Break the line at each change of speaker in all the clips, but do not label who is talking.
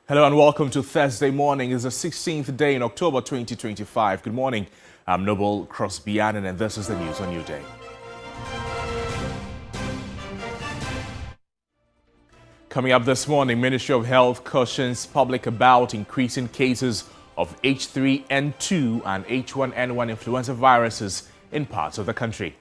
Hello and welcome to Thursday morning. It's the 16th day in October 2025. Good morning. I'm Noble Crosby-Annan and this is the news on Newday. Coming up this morning, Ministry of Health cautions public about increasing cases of H3N2 and H1N1 influenza viruses in parts of the country.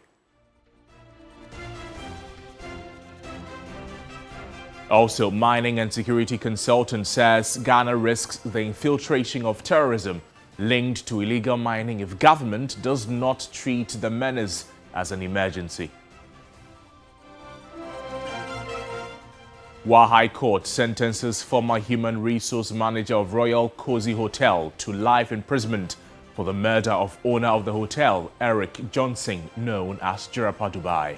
Also, mining and security consultant says Ghana risks the infiltration of terrorism linked to illegal mining if government does not treat the menace as an emergency. Wa High Court sentences former human resource manager of Royal Cozy Hotel to life imprisonment for the murder of owner of the hotel, Eric Johnson, known as Jirapa Dubai.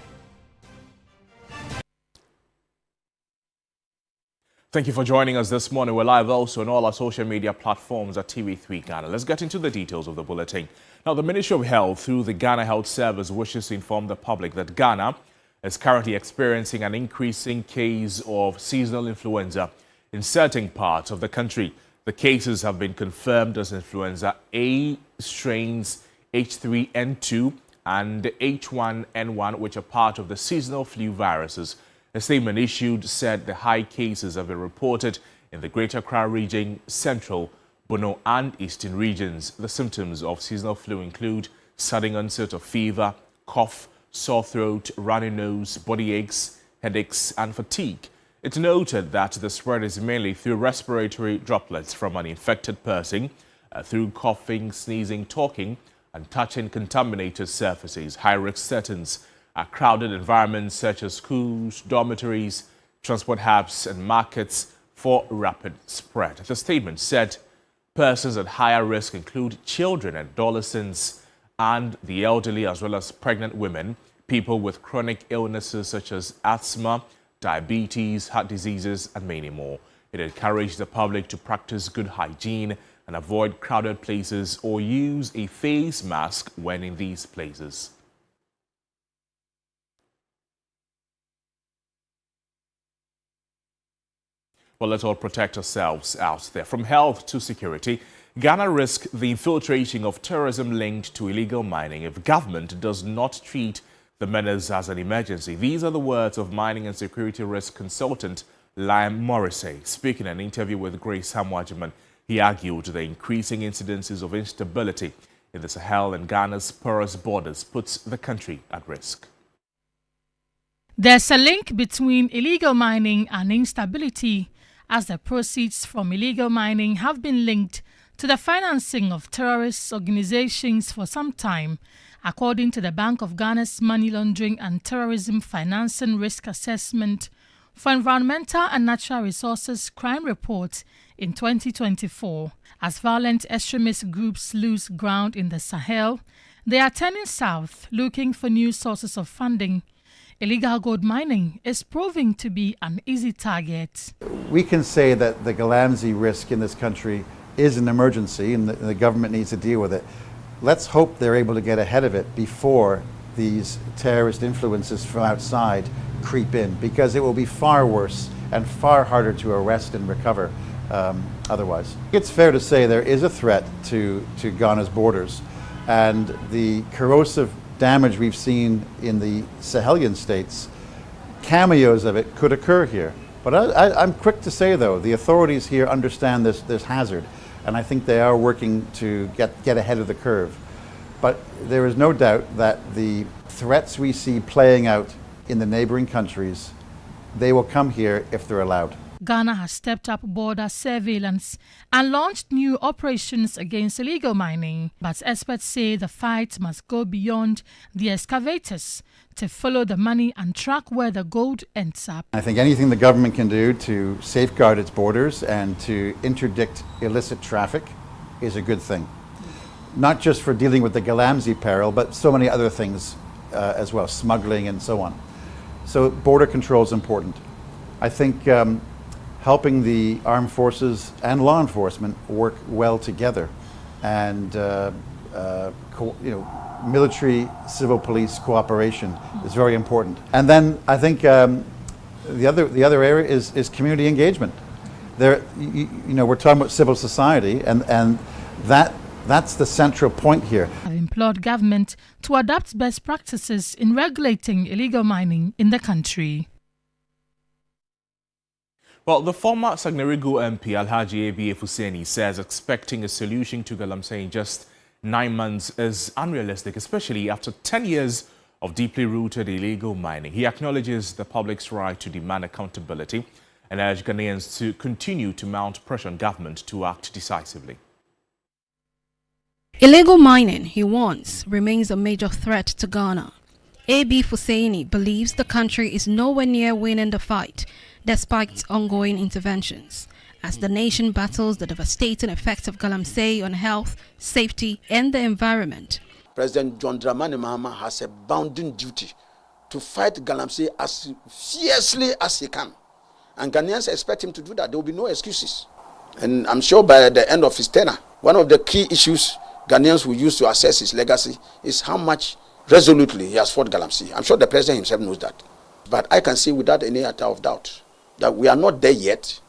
Thank you for joining us this morning. We're live also on all our social media platforms at TV3 Ghana. Let's get into the details of the bulletin. Now, the Ministry of Health, through the Ghana Health Service, wishes to inform the public that Ghana is currently experiencing an increasing case of seasonal influenza in certain parts of the country. The cases have been confirmed as influenza A strains H3N2 and H1N1, which are part of the seasonal flu viruses. A statement issued said the high cases have been reported in the Greater Accra region, Central, Bono and Eastern regions. The symptoms of seasonal flu include sudden onset of fever, cough, sore throat, runny nose, body aches, headaches and fatigue. It noted that the spread is mainly through respiratory droplets from an infected person, through coughing, sneezing, talking and touching contaminated surfaces. High-risk settings are crowded environments such as schools, dormitories, transport hubs and markets for rapid spread. The statement said persons at higher risk include children, adolescents and the elderly, as well as pregnant women, people with chronic illnesses such as asthma, diabetes, heart diseases and many more. It encouraged the public to practice good hygiene and avoid crowded places or use a face mask when in these places. Well, let's all protect ourselves out there. From health to security, Ghana risks the infiltration of terrorism linked to illegal mining if government does not treat the menace as an emergency. These are the words of mining and security risk consultant Liam Morrissey. Speaking in an interview with Grace Hamwajiman, he argued the increasing incidences of instability in the Sahel and Ghana's porous borders puts the country at risk.
There's a link between illegal mining and instability, as the proceeds from illegal mining have been linked to the financing of terrorist organizations for some time, according to the Bank of Ghana's Money Laundering and Terrorism Financing Risk Assessment for Environmental and Natural Resources Crime Report in 2024. As violent extremist groups lose ground in the Sahel, they are turning south, looking for new sources of funding. Illegal gold mining is proving to be an easy target.
We can say that the Galamsey risk in this country is an emergency and the government needs to deal with it. Let's hope they're able to get ahead of it before these terrorist influences from outside creep in, because it will be far worse and far harder to arrest and recover otherwise. It's fair to say there is a threat to Ghana's borders, and the corrosive damage we've seen in the Sahelian states, cameos of it could occur here. But I'm quick to say, though, the authorities here understand this hazard, and I think they are working to get ahead of the curve. But there is no doubt that the threats we see playing out in the neighboring countries, they will come here if they're allowed.
Ghana has stepped up border surveillance and launched new operations against illegal mining. But experts say the fight must go beyond the excavators to follow the money and track where the gold ends up.
I think anything the government can do to safeguard its borders and to interdict illicit traffic is a good thing. Not just for dealing with the Galamsey peril, but so many other things as well, smuggling and so on. So border control is important. I think helping the armed forces and law enforcement work well together, and military civil police cooperation is very important. And then I think the other area is community engagement. we're talking about civil society, and that's the central point here.
Have implored government to adopt best practices in regulating illegal mining in the country.
Well, the former Sagnarigu MP Alhaji A.B. Hussaini says expecting a solution to Galamsey in just 9 months is unrealistic, especially after 10 years of deeply rooted illegal mining. He acknowledges the public's right to demand accountability and urged Ghanaians to continue to mount pressure on government to act decisively.
Illegal mining, he warns, remains a major threat to Ghana. A.B. Hussaini believes the country is nowhere near winning the fight, despite ongoing interventions, as the nation battles the devastating effects of Galamsey on health, safety, and the environment.
President John Dramani Mahama has a bounden duty to fight Galamsey as fiercely as he can. And Ghanaians expect him to do that. There will be no excuses. And I'm sure by the end of his tenure, one of the key issues Ghanaians will use to assess his legacy is how much resolutely he has fought Galamsey. I'm sure the president himself knows that. But I can say without any iota of doubt that we are not there yet.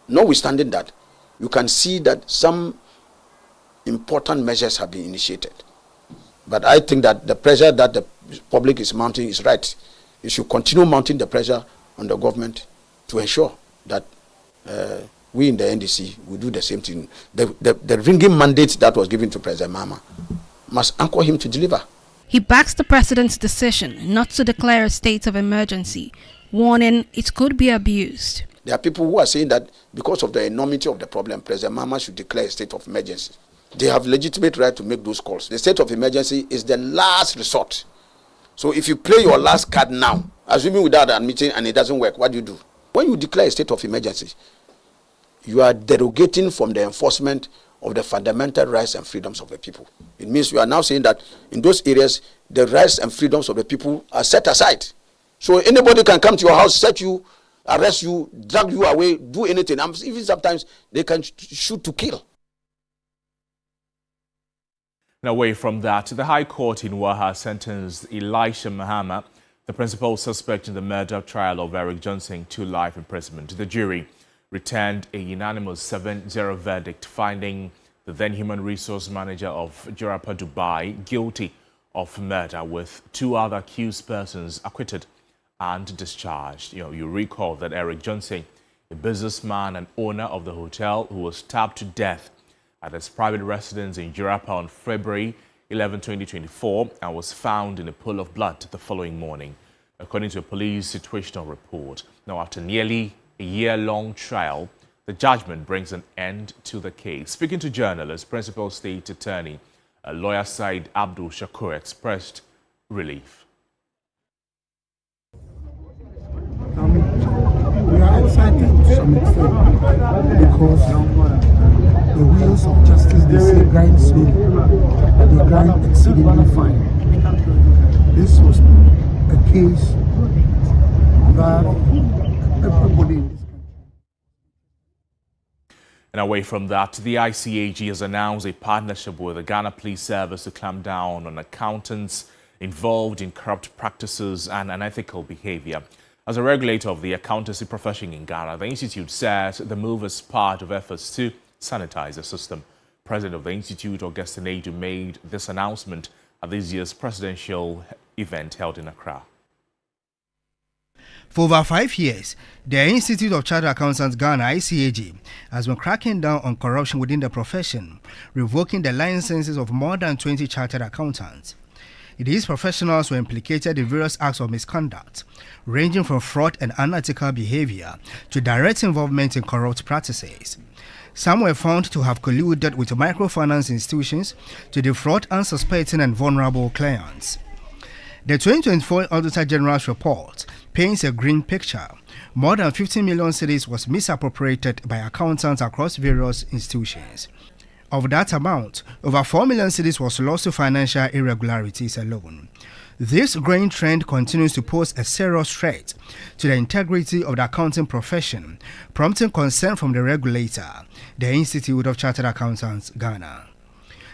Notwithstanding that, you can see that some important measures have been initiated. But I think that the pressure that the public is mounting is right. You should continue mounting the pressure on the government to ensure that we in the NDC will do the same thing. The ringing mandate that was given to President Mahama must anchor him to deliver.
He backs the president's decision not to declare a state of emergency, warning it could be abused.
There are people who are saying that because of the enormity of the problem, President Mahama should declare a state of emergency. They have legitimate right to make those calls. The state of emergency is the last resort. So if you play your last card now, assuming without a meeting and it doesn't work, what do you do? When you declare a state of emergency, you are derogating from the enforcement of the fundamental rights and freedoms of the people. It means you are now saying that in those areas, the rights and freedoms of the people are set aside. So anybody can come to your house, set you, arrest you, drag you away, do anything. Even sometimes they can shoot to kill.
And away from that, the High Court in Waha sentenced Elisha Mahama, the principal suspect in the murder trial of Eric Johnson, to life imprisonment. The jury returned a unanimous 7-0 verdict, finding the then human resource manager of Jurapa Dubai guilty of murder, with 2 other accused persons acquitted and discharged. You recall that Eric Johnson, a businessman and owner of the hotel, who was stabbed to death at his private residence in Jurapa on February 11, 2024, and was found in a pool of blood the following morning, according to a police situational report. Now, after nearly a year-long trial, the judgment brings an end to the case. Speaking to journalists, Principal State Attorney, lawyer Said Abdul Shakur, expressed relief.
We are excited to some extent because the wheels of justice, they say, grind slowly, but they grind exceedingly fine. This was a case that everybody in this country.
And away from that, the ICAG has announced a partnership with the Ghana Police Service to clamp down on accountants involved in corrupt practices and unethical behavior. As a regulator of the accountancy profession in Ghana, the institute says the move is part of efforts to sanitize the system. President of the institute, Augustine Adu, made this announcement at this year's presidential event held in Accra.
For over 5 years, the Institute of Chartered Accountants Ghana, ICAG, has been cracking down on corruption within the profession, revoking the licenses of more than 20 chartered accountants. These professionals were implicated in various acts of misconduct, ranging from fraud and unethical behavior to direct involvement in corrupt practices. Some were found to have colluded with microfinance institutions to defraud unsuspecting and vulnerable clients. The 2024 Auditor General's report paints a grim picture. More than 15 million cedis was misappropriated by accountants across various institutions. Of that amount, over 4 million cedis was lost to financial irregularities alone. This growing trend continues to pose a serious threat to the integrity of the accounting profession, prompting concern from the regulator, the Institute of Chartered Accountants Ghana.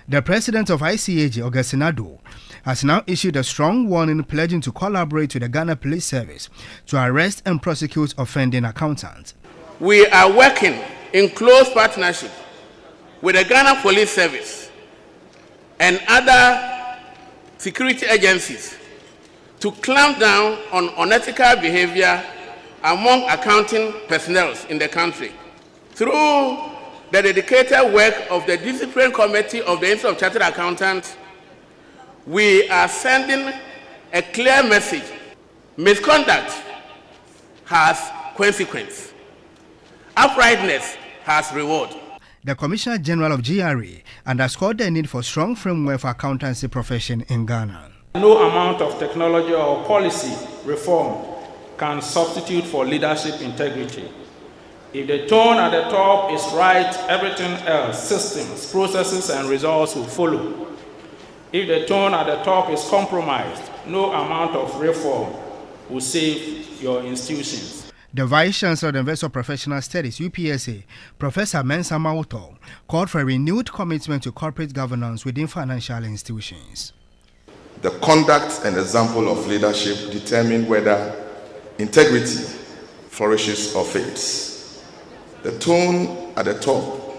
The president of ICAG, Augustine Adu, has now issued a strong warning pledging to collaborate with the Ghana Police Service to arrest and prosecute offending accountants.
We are working in close partnership with the Ghana Police Service and other security agencies to clamp down on unethical behavior among accounting personnel in the country. Through the dedicated work of the Discipline Committee of the Institute of Chartered Accountants, we are sending a clear message. Misconduct has consequence. Uprightness has reward.
The Commissioner General of GRA underscored the need for strong framework for accountancy profession in Ghana.
No amount of technology or policy reform can substitute for leadership integrity. If the tone at the top is right, everything else, systems, processes, and results will follow. If the tone at the top is compromised, no amount of reform will save your institutions.
The Vice Chancellor of the University of Professional Studies, UPSA, Professor Mensa Mauto, called for a renewed commitment to corporate governance within financial institutions.
The conduct and example of leadership determine whether integrity flourishes or fades. The tone at the top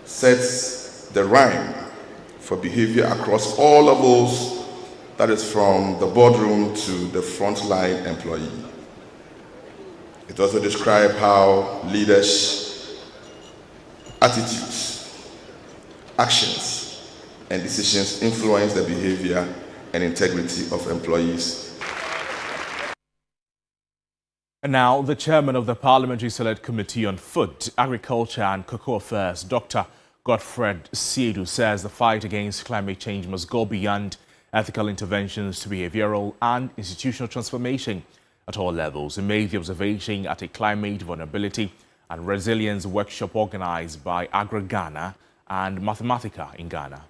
sets the rhyme for behavior across all levels, that is from the boardroom to the frontline employee. It also describes how leaders' attitudes, actions, and decisions influence the behavior and integrity of employees.
And now, the chairman of the Parliamentary Select Committee on Food, Agriculture and Cocoa Affairs, Dr. Godfred Siedu, says the fight against climate change must go beyond ethical interventions to behavioral and institutional transformation at all levels. He made the observation at a climate vulnerability and resilience workshop organized by Agri-Ghana and Mathematica in Ghana.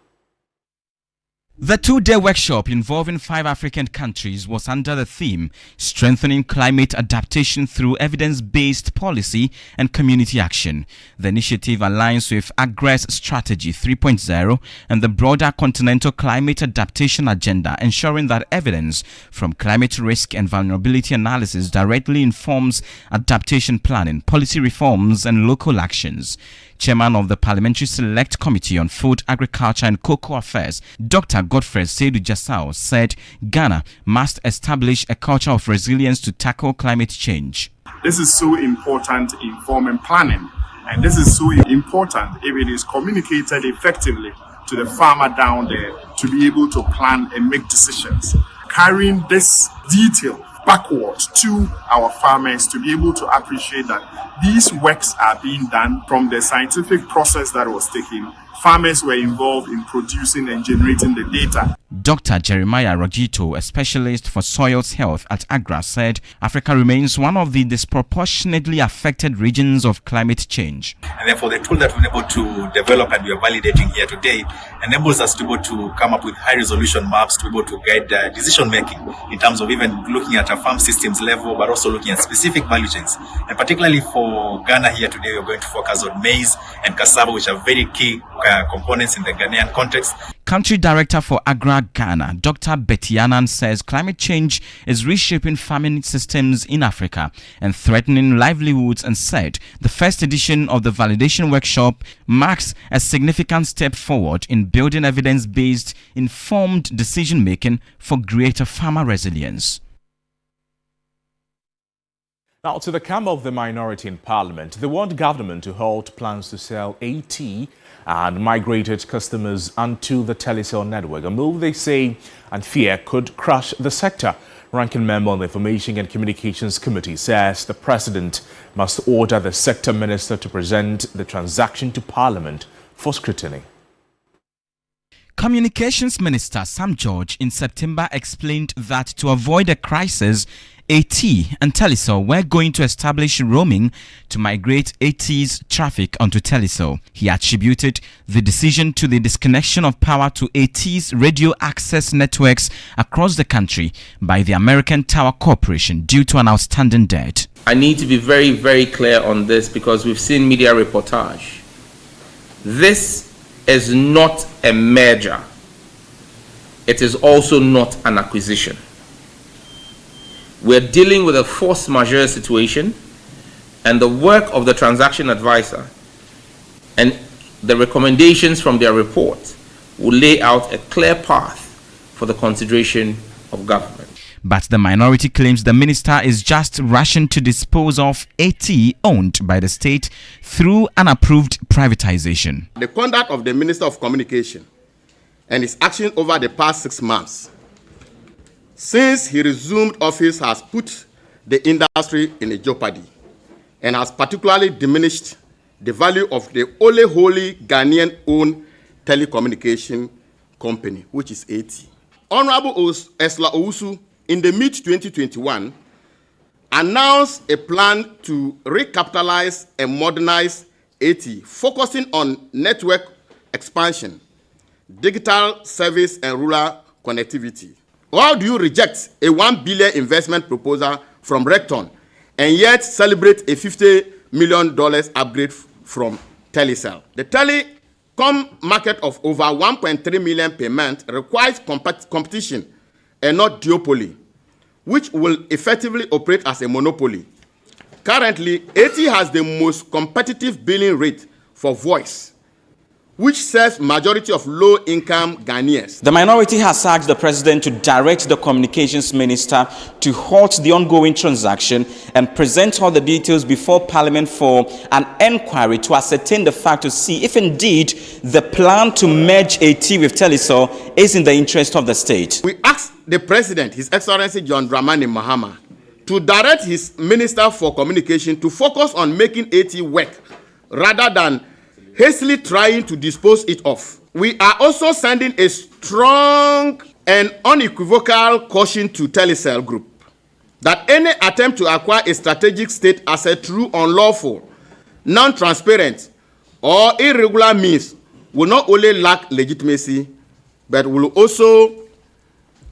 The two-day workshop involving 5 African countries was under the theme Strengthening Climate Adaptation Through Evidence-Based Policy and Community Action. The initiative aligns with AGRE's Strategy 3.0 and the broader Continental Climate Adaptation Agenda, ensuring that evidence from climate risk and vulnerability analysis directly informs adaptation planning, policy reforms and local actions. Chairman of the Parliamentary Select Committee on Food, Agriculture and Cocoa Affairs, Dr. Godfred Siedu said Ghana must establish a culture of resilience to tackle climate change.
This is so important in forming planning, and this is so important if it is communicated effectively to the farmer down there to be able to plan and make decisions. Carrying this detail backward to our farmers to be able to appreciate that these works are being done from the scientific process that was taken. Farmers were involved in producing and generating the data.
Dr. Jeremiah Rogito, a specialist for soils health at AGRA, said Africa remains one of the disproportionately affected regions of climate change.
And therefore, the tool that we're able to develop and we are validating here today enables us to be able to come up with high-resolution maps to be able to guide decision-making in terms of even looking at a farm systems level, but also looking at specific value chains. And particularly for Ghana here today, we're going to focus on maize and cassava, which are very key components in the Ghanaian context.
Country Director for Agri-Ghana, Dr. Betty Annan, says climate change is reshaping farming systems in Africa and threatening livelihoods, and said the first edition of the validation workshop marks a significant step forward in building evidence-based, informed decision-making for greater farmer resilience.
Now, to the camp of the minority in Parliament, they want government to halt plans to sell AT and migrated customers onto the Telecel network, a move they say and fear could crush the sector. Ranking member on the Information and Communications Committee says the President must order the sector minister to present the transaction to Parliament for scrutiny.
Communications Minister Sam George in September explained that to avoid a crisis, AT and Telecel were going to establish roaming to migrate AT's traffic onto Telecel. He attributed the decision to the disconnection of power to AT's radio access networks across the country by the American Tower Corporation due to an outstanding debt.
I need to be very, very clear on this because we've seen media reportage. This is not a merger. It is also not an acquisition. We're dealing with a force majeure situation, and the work of the transaction advisor And the recommendations from their report will lay out a clear path for the consideration of government.
But the minority claims the minister is just rushing to dispose of AT owned by the state through an approved privatization.
The conduct of the Minister of Communication and his action over the past 6 months since he resumed office has put the industry in a jeopardy and has particularly diminished the value of the only wholly Ghanaian-owned telecommunication company, which is AT. Honorable Esla Owusu, in the mid-2021, announced a plan to recapitalize and modernize AT, focusing on network expansion, digital service, and rural connectivity. Why do you reject a $1 billion investment proposal from Recton and yet celebrate a $50 million upgrade from Telecel? The telecom market of over 1.3 million per month requires competition and not duopoly, which will effectively operate as a monopoly. Currently, AT has the most competitive billing rate for voice, which serves majority of low-income Ghanaians.
The minority has asked the president to direct the communications minister to halt the ongoing transaction and present all the details before Parliament for an enquiry to ascertain the fact to see if indeed the plan to merge AT with Telecel is in the interest of the state.
We asked the president, His Excellency John Dramani Mahama, to direct his Minister for Communication to focus on making AT work rather than hastily trying to dispose it of. We are also sending a strong and unequivocal caution to Telecel Group that any attempt to acquire a strategic state asset through unlawful, non-transparent, or irregular means will not only lack legitimacy, but will also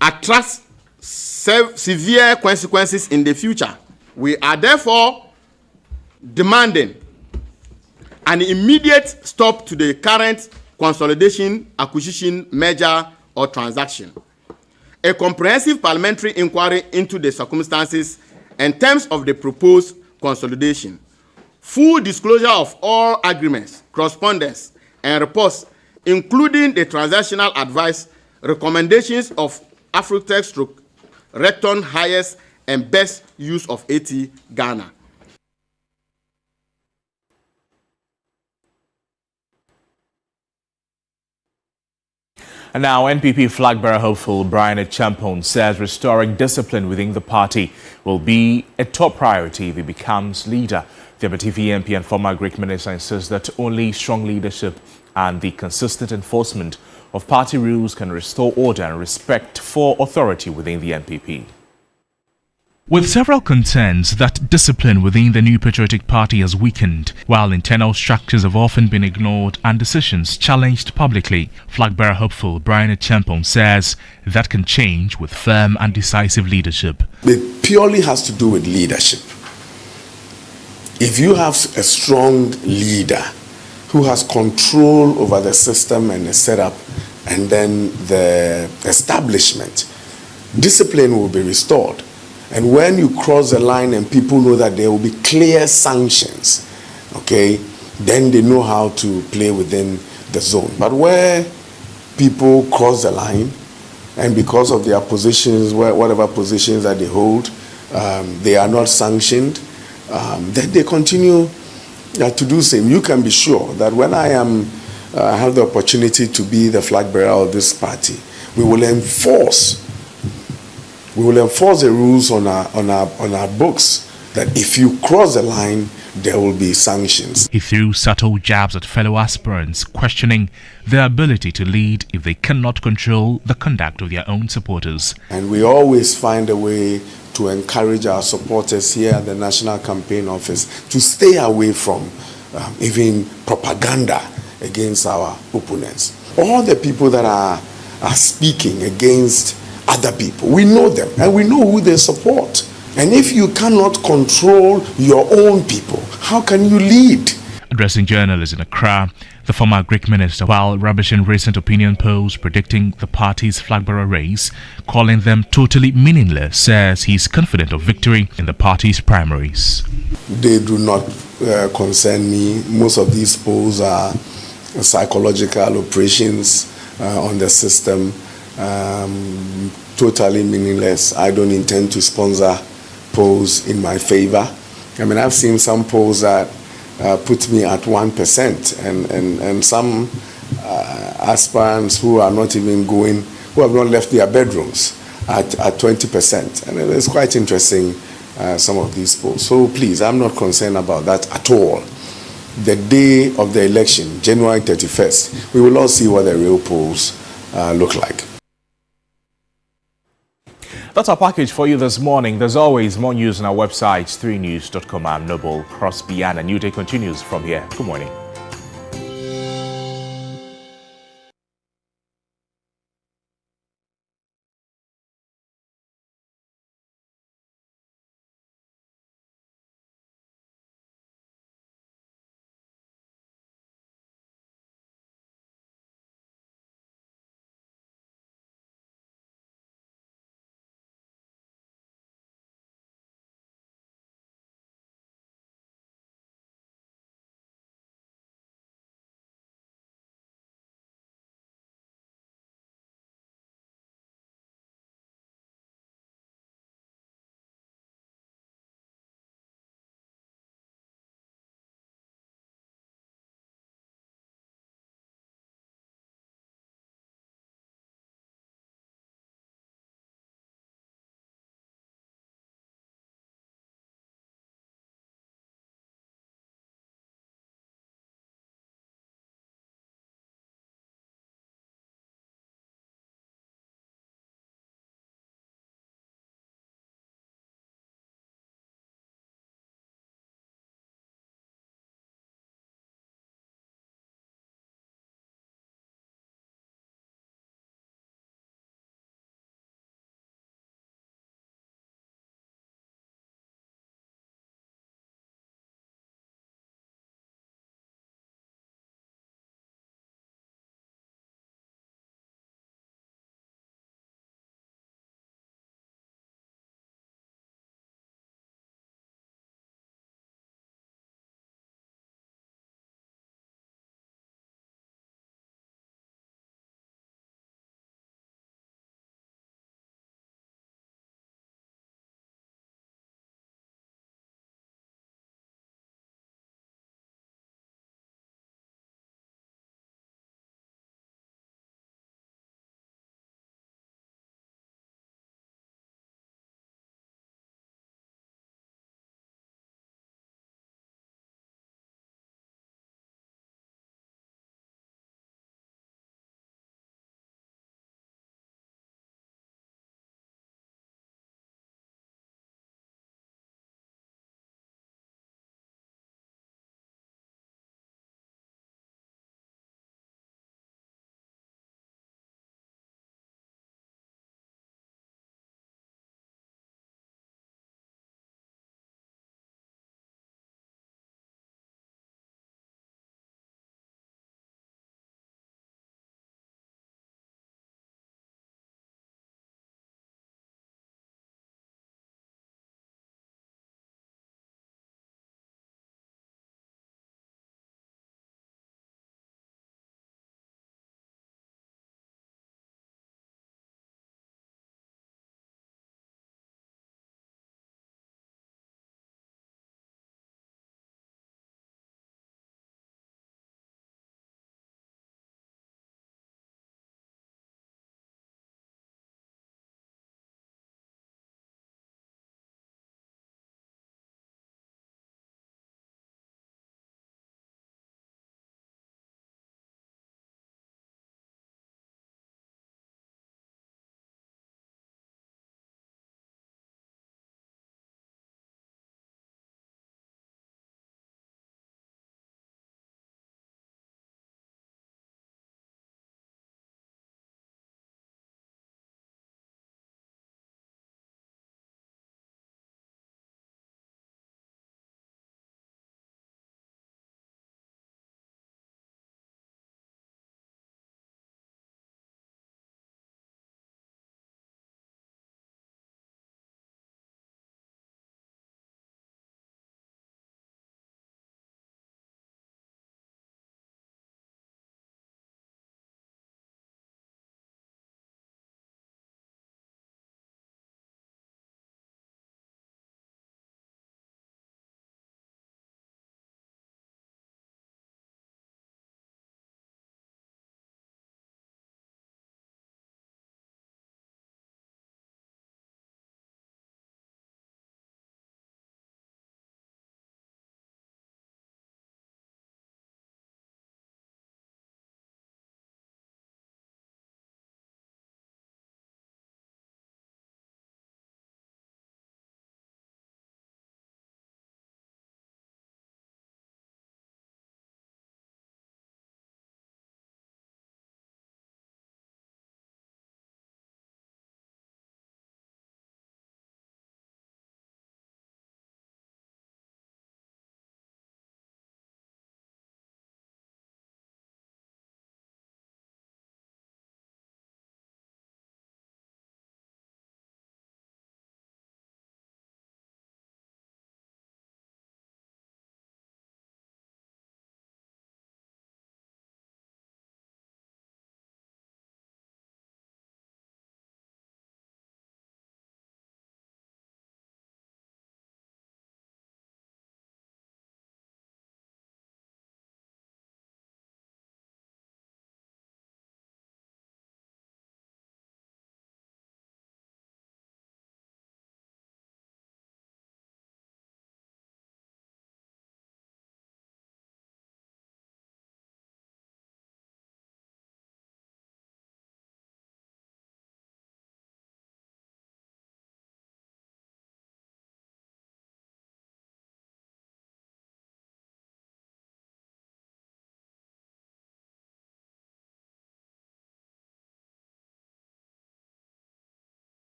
attract severe consequences in the future. We are therefore demanding an immediate stop to the current consolidation, acquisition, merger, or transaction. A comprehensive parliamentary inquiry into the circumstances and terms of the proposed consolidation. Full disclosure of all agreements, correspondence, and reports, including the transactional advice, recommendations of Afrotech, Recton, highest and best use of AT Ghana.
And now, NPP flag bearer hopeful Brian Champon says restoring discipline within the party will be a top priority if he becomes leader. The Abatifi MP and former Greek minister insists that only strong leadership and the consistent enforcement of party rules can restore order and respect for authority within the NPP.
With several concerns that discipline within the New Patriotic Party has weakened, while internal structures have often been ignored and decisions challenged publicly, flag-bearer hopeful Brian Champon says that can change with firm and decisive leadership.
It purely has to do with leadership. If you have a strong leader who has control over the system and the setup and then the establishment, discipline will be restored. And when you cross the line and people know that there will be clear sanctions, okay, then they know how to play within the zone. But where people cross the line and because of their positions, whatever positions that they hold, they are not sanctioned, then they continue to do the same. You can be sure that when I have the opportunity to be the flag bearer of this party, we will enforce the rules on our books that if you cross the line, there will be sanctions.
He threw subtle jabs at fellow aspirants, questioning their ability to lead if they cannot control the conduct of their own supporters.
And we always find a way to encourage our supporters here at the National Campaign Office to stay away from even propaganda against our opponents. All the people that are speaking against other people, we know them and we know who they support. And if you cannot control your own people, how can you lead?
Addressing journalists in Accra, the former Greek minister, while rubbishing recent opinion polls predicting the party's flag-bearer race, calling them totally meaningless, says he's confident of victory in the party's primaries.
They do not concern me. Most of these polls are psychological operations on the system, totally meaningless. I don't intend to sponsor polls in my favor. I mean, I've seen some polls that put me at 1%, and some aspirants who are not even going, who have not left their bedrooms at 20%. And it's quite interesting, some of these polls. So please, I'm not concerned about that at all. The day of the election, January 31st, we will all see what the real polls look like.
That's our package for you this morning. There's always more news on our website, 3news.com. I'm Noble Crosby, and a new day continues from here. Good morning.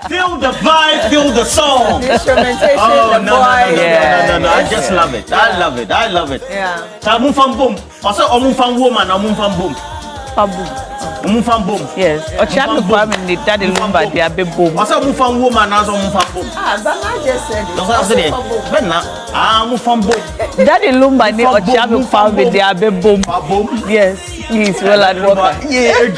Feel the vibe, feel the song.
The instrumentation,
oh,
the
no,
voice.
No. I just love it. I love it. I love it.
Yeah.
So I'm from boom. Also, I'm from woman. I'm from boom.
Boom.
From boom.
Yes. Ochiami Kwame Daddy Lumba they are boom.
Also, I'm from woman. Also, I'm from boom.
Bana just said it.
That's what I'm saying. But now, I'm from boom.
Daddy Lumba ni Ochiami Kwame they are boom.
Boom.
Yes. Please, well, advocate.
Yeah,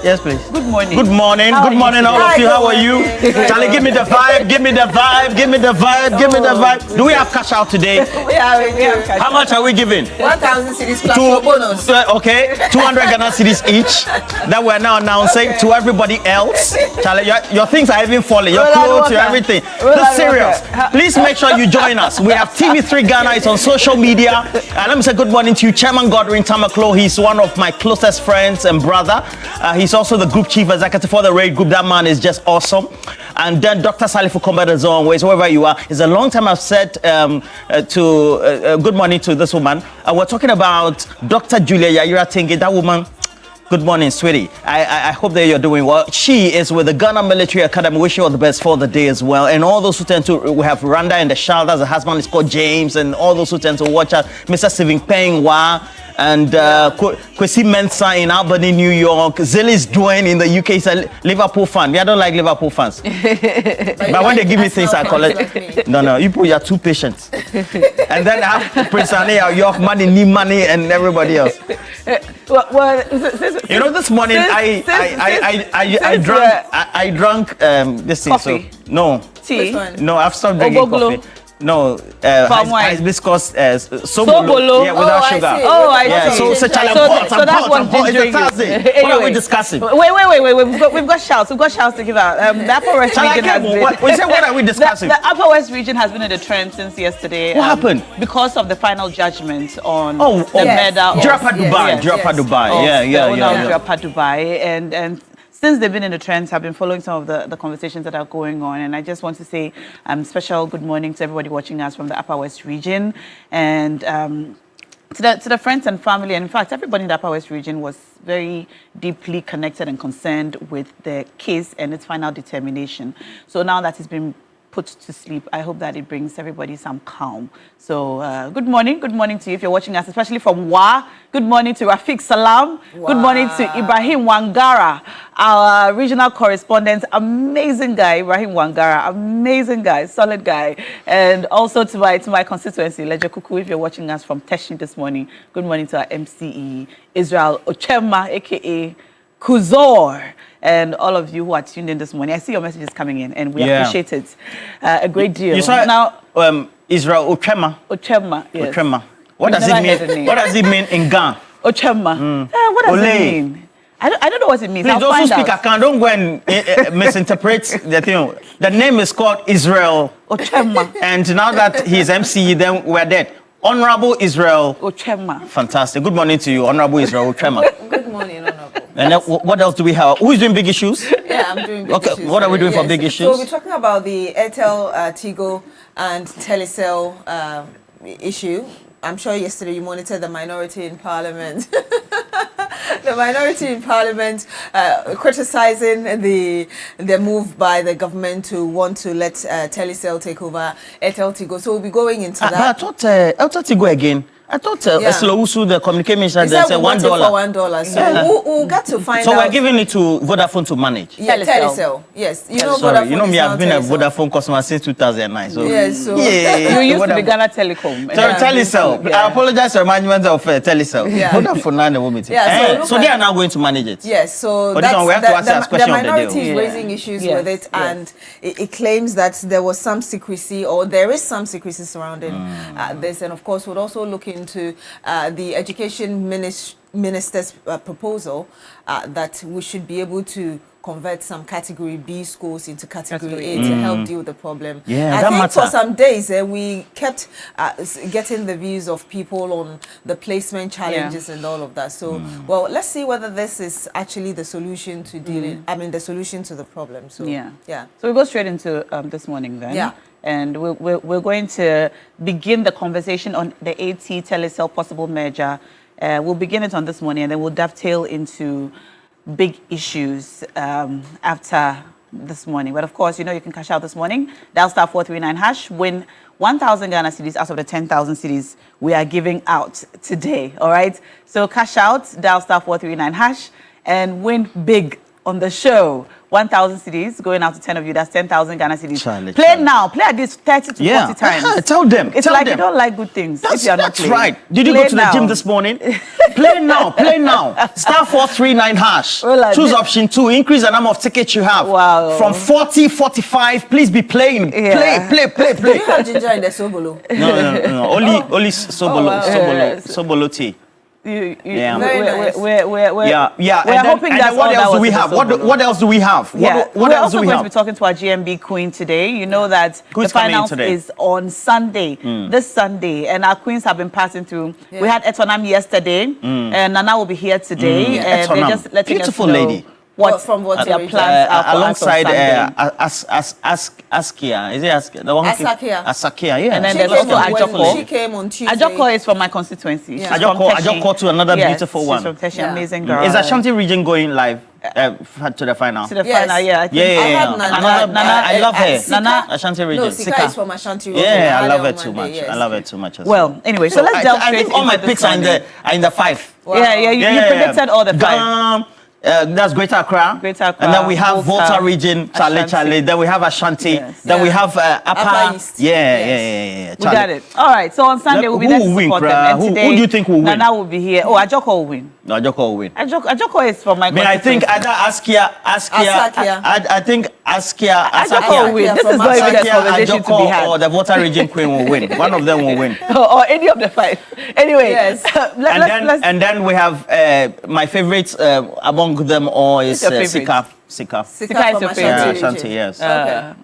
yes, please.
Good morning.
Good morning. Good morning, all of you. How are you? Charlie, give me the vibe. Give me the vibe. Give me the vibe. Give me the vibe. Do we have cash out today?
Yeah, we have cash.
How much are we giving?
1,000 cities plus your bonus.
Okay, 200 Ghana cities each. That we're now announcing to everybody else. Charlie, your things are even falling. Your clothes, your everything. This serious. Please make sure you join us. We have TV3 Ghana. It's on social media. And let me say good morning to you, Chairman Godwin Tamaklo. He's one of my closest friends and brother. He's also the group chief executive for the Raid Group. That man is just awesome. And then Dr. Salifu Kombadazon, wherever you are. It's a long time I've said good morning to this woman. We're talking about Dr. Julia Yaira Tingi, that woman. Good morning, sweetie. I hope that you're doing well. She is with the Ghana Military Academy. Wish you all the best for the day as well. And all those who tend to, we have Randa and the child, as the husband is called James, and all those who tend to watch us, Mr. Siving Peng Wa, and Kwesi Mensah in Albany, New York. Zilis Dwayne in the UK is a Liverpool fan. I don't like Liverpool fans. But when they give me things, I collect. No, you're too patient. And then I have Prince Anea, York, money, need money, and everybody else. You know, this morning I drank this thing.
Coffee.
So no.
Tea.
No, I've stopped drinking coffee. No, viscous
Sobolo.
Yeah, without sugar.
I see.
So that's
what
it's a Thursday. What are we discussing?
Wait. We've got shouts. We've got shouts to give out. The Upper West region has been.
What are we discussing?
The Upper West region has been in the trend since yesterday.
What happened?
Because of the final judgment on the medal.
Jurapa Dubai. Yeah.
Jurapa Dubai. And since they've been in the trends, I've been following some of the conversations that are going on, and I just want to say special good morning to everybody watching us from the Upper West region, and to the friends and family, and in fact, everybody in the Upper West region was very deeply connected and concerned with the case and its final determination. So now that it's been put to sleep, I hope that it brings everybody some calm. So good morning to you if you're watching us, especially from Wa. Good morning to Rafiq Salam. Wow. Good morning to Ibrahim Wangara, our regional correspondent. Amazing guy, Ibrahim Wangara. Amazing guy, solid guy. And also to my constituency, Leje Kuku, if you're watching us from Teshi this morning. Good morning to our MCE, Israel Ochema, aka Kuzor. And all of you who are tuned in this morning. I see your messages coming in, and we appreciate it a great deal.
You saw now Israel Ochema.
Yes.
Ochema. What does it mean? What does it mean in Ghana?
Ochema. What does it mean? I don't know what it means.
Please also speak. Don't go and misinterpret the thing. The name is called Israel
Ochema.
And now that he's MC, then we're dead. Honorable Israel
Ochema.
Fantastic. Good morning to you, Honorable Israel Ochema.
Good morning, Honorable.
And what else do we have? Who is doing big issues?
Yeah, I'm doing big issues.
Okay, what are we doing for big issues?
So we're talking about the Airtel, Tigo, and Telecel issue. I'm sure yesterday you monitored the minority in Parliament. The minority in Parliament criticizing the move by the government to want to let Telecel take over Airtel Tigo. So we'll be going into that.
But I thought Airtel Tigo again. I thought Eslowusu, the communication minister, said $1.
$1. So we'll get to find out.
So we're giving it to Vodafone to manage?
Yeah, Telecel. Yes. You know,
sorry,
Vodafone
you know me, I've been a
Telecel.
Vodafone customer since 2009. So
yes, so
yeah,
you used to be Ghana Telecom.
Sorry, Telecel. Yeah. I apologize for the management of Telecel.
Yeah.
Vodafone now the woman.
Yeah,
so they are now going to manage it.
Yes, so
we have to ask question
the minority
is
raising issues with it, and it claims that there was some secrecy, or there is some secrecy surrounding this, and of course would also look into the education minister's proposal that we should be able to convert some category B schools into category A to help deal with the problem.
Yeah,
I think for some days we kept getting the views of people on the placement challenges and all of that. So, well, let's see whether this is actually the solution to dealing. I mean, the solution to the problem. So, yeah. So we go straight into this morning then. Yeah. And we're going to begin the conversation on the AT Telecel possible merger. We'll begin it on this morning, and then we'll dovetail into big issues after this morning. But of course, you know you can cash out this morning. Dial star 439 hash, win 1,000 Ghana cedis out of the 10,000 cedis we are giving out today. All right. So cash out, dial star 439 hash, and win big on the show. 1,000 cedis going out to 10 of you. That's 10,000 Ghana cedis. Play now. Play at this 30 to 40 times.
Tell them.
It's
tell
like
them.
you don't like good things. If you're not playing.
Right. Did you
Play
go to
now.
the gym this morning? Play now. Play now. Star 439 hash. Choose option 2. Increase the number of tickets you have.
Wow.
From 40, 45. Please be playing.
Yeah.
Play.
Do you have ginger in the sobolo?
No. Only sobolo tea.
Very
nice.
We're hoping
and
that's
what
all
else do we
that
have?
was in the
What else do we have? What
we're
else
also
do we
going
have?
to be talking to our GMB queen today. You know that
Who's
the
coming
finals
today?
is on Sunday, this Sunday, and our queens have been passing through.
Yeah.
We had Etonam yesterday, and Nana will be here today, and they're
Etonam.
just letting
Beautiful
us know
lady.
what
From what
their
region?
plans are for
Alongside
us on Sunday.
Askia. Is it Askia? The one who
Asakia.
Asakia, yeah.
And then
She
there's
came
also
on
Ajoko.
She came on Tuesday.
Ajoko is from my constituency.
Yeah.
She's from Teshi.
Ajoko to another beautiful
she's
one.
from Teshi,
Yeah.
amazing girl.
Is Ashanti region going live to the final?
To the
Yes.
final, yeah. I think
Yeah.
I have Nana.
I love her.
Sika?
Nana.
Ashanti
No,
region.
Sika is from Ashanti region.
Yeah, I
had
love
on
her too
Monday,
much.
yes.
I love her too much.
Well, anyway, so let's delve
I
straight
think all
into
my
this
picks are in the 5.
Wow.
Yeah, you predicted all the 5.
That's Greater Accra.
Greater Accra,
And then we have
Volta,
Volta region, Charlie.
Ashanti.
Then we have Ashanti.
Yes.
Then we have
Upper
Upper
East.
Yeah.
We got it. All right, so on Sunday we'll be there to
Who will win,
support
bruh?
them. And
Who
today,
do you think will win?
Nana will be here. Oh, Ajoko will win.
No, Ajoko will win.
Ajoko is from my
I mean, I think either Askia.
Asakia.
I think Askia.
Ajoko will win. This is not even a conversation to be had.
Or the Volta region queen will win. One of them will win.
or any of the 5. Anyway,
Yes.
And then we have my favorites among them all is
your favorite?
Sika.
Sika
is
from
your
Ashanti
Yeah,
region.
Ashanti, yes.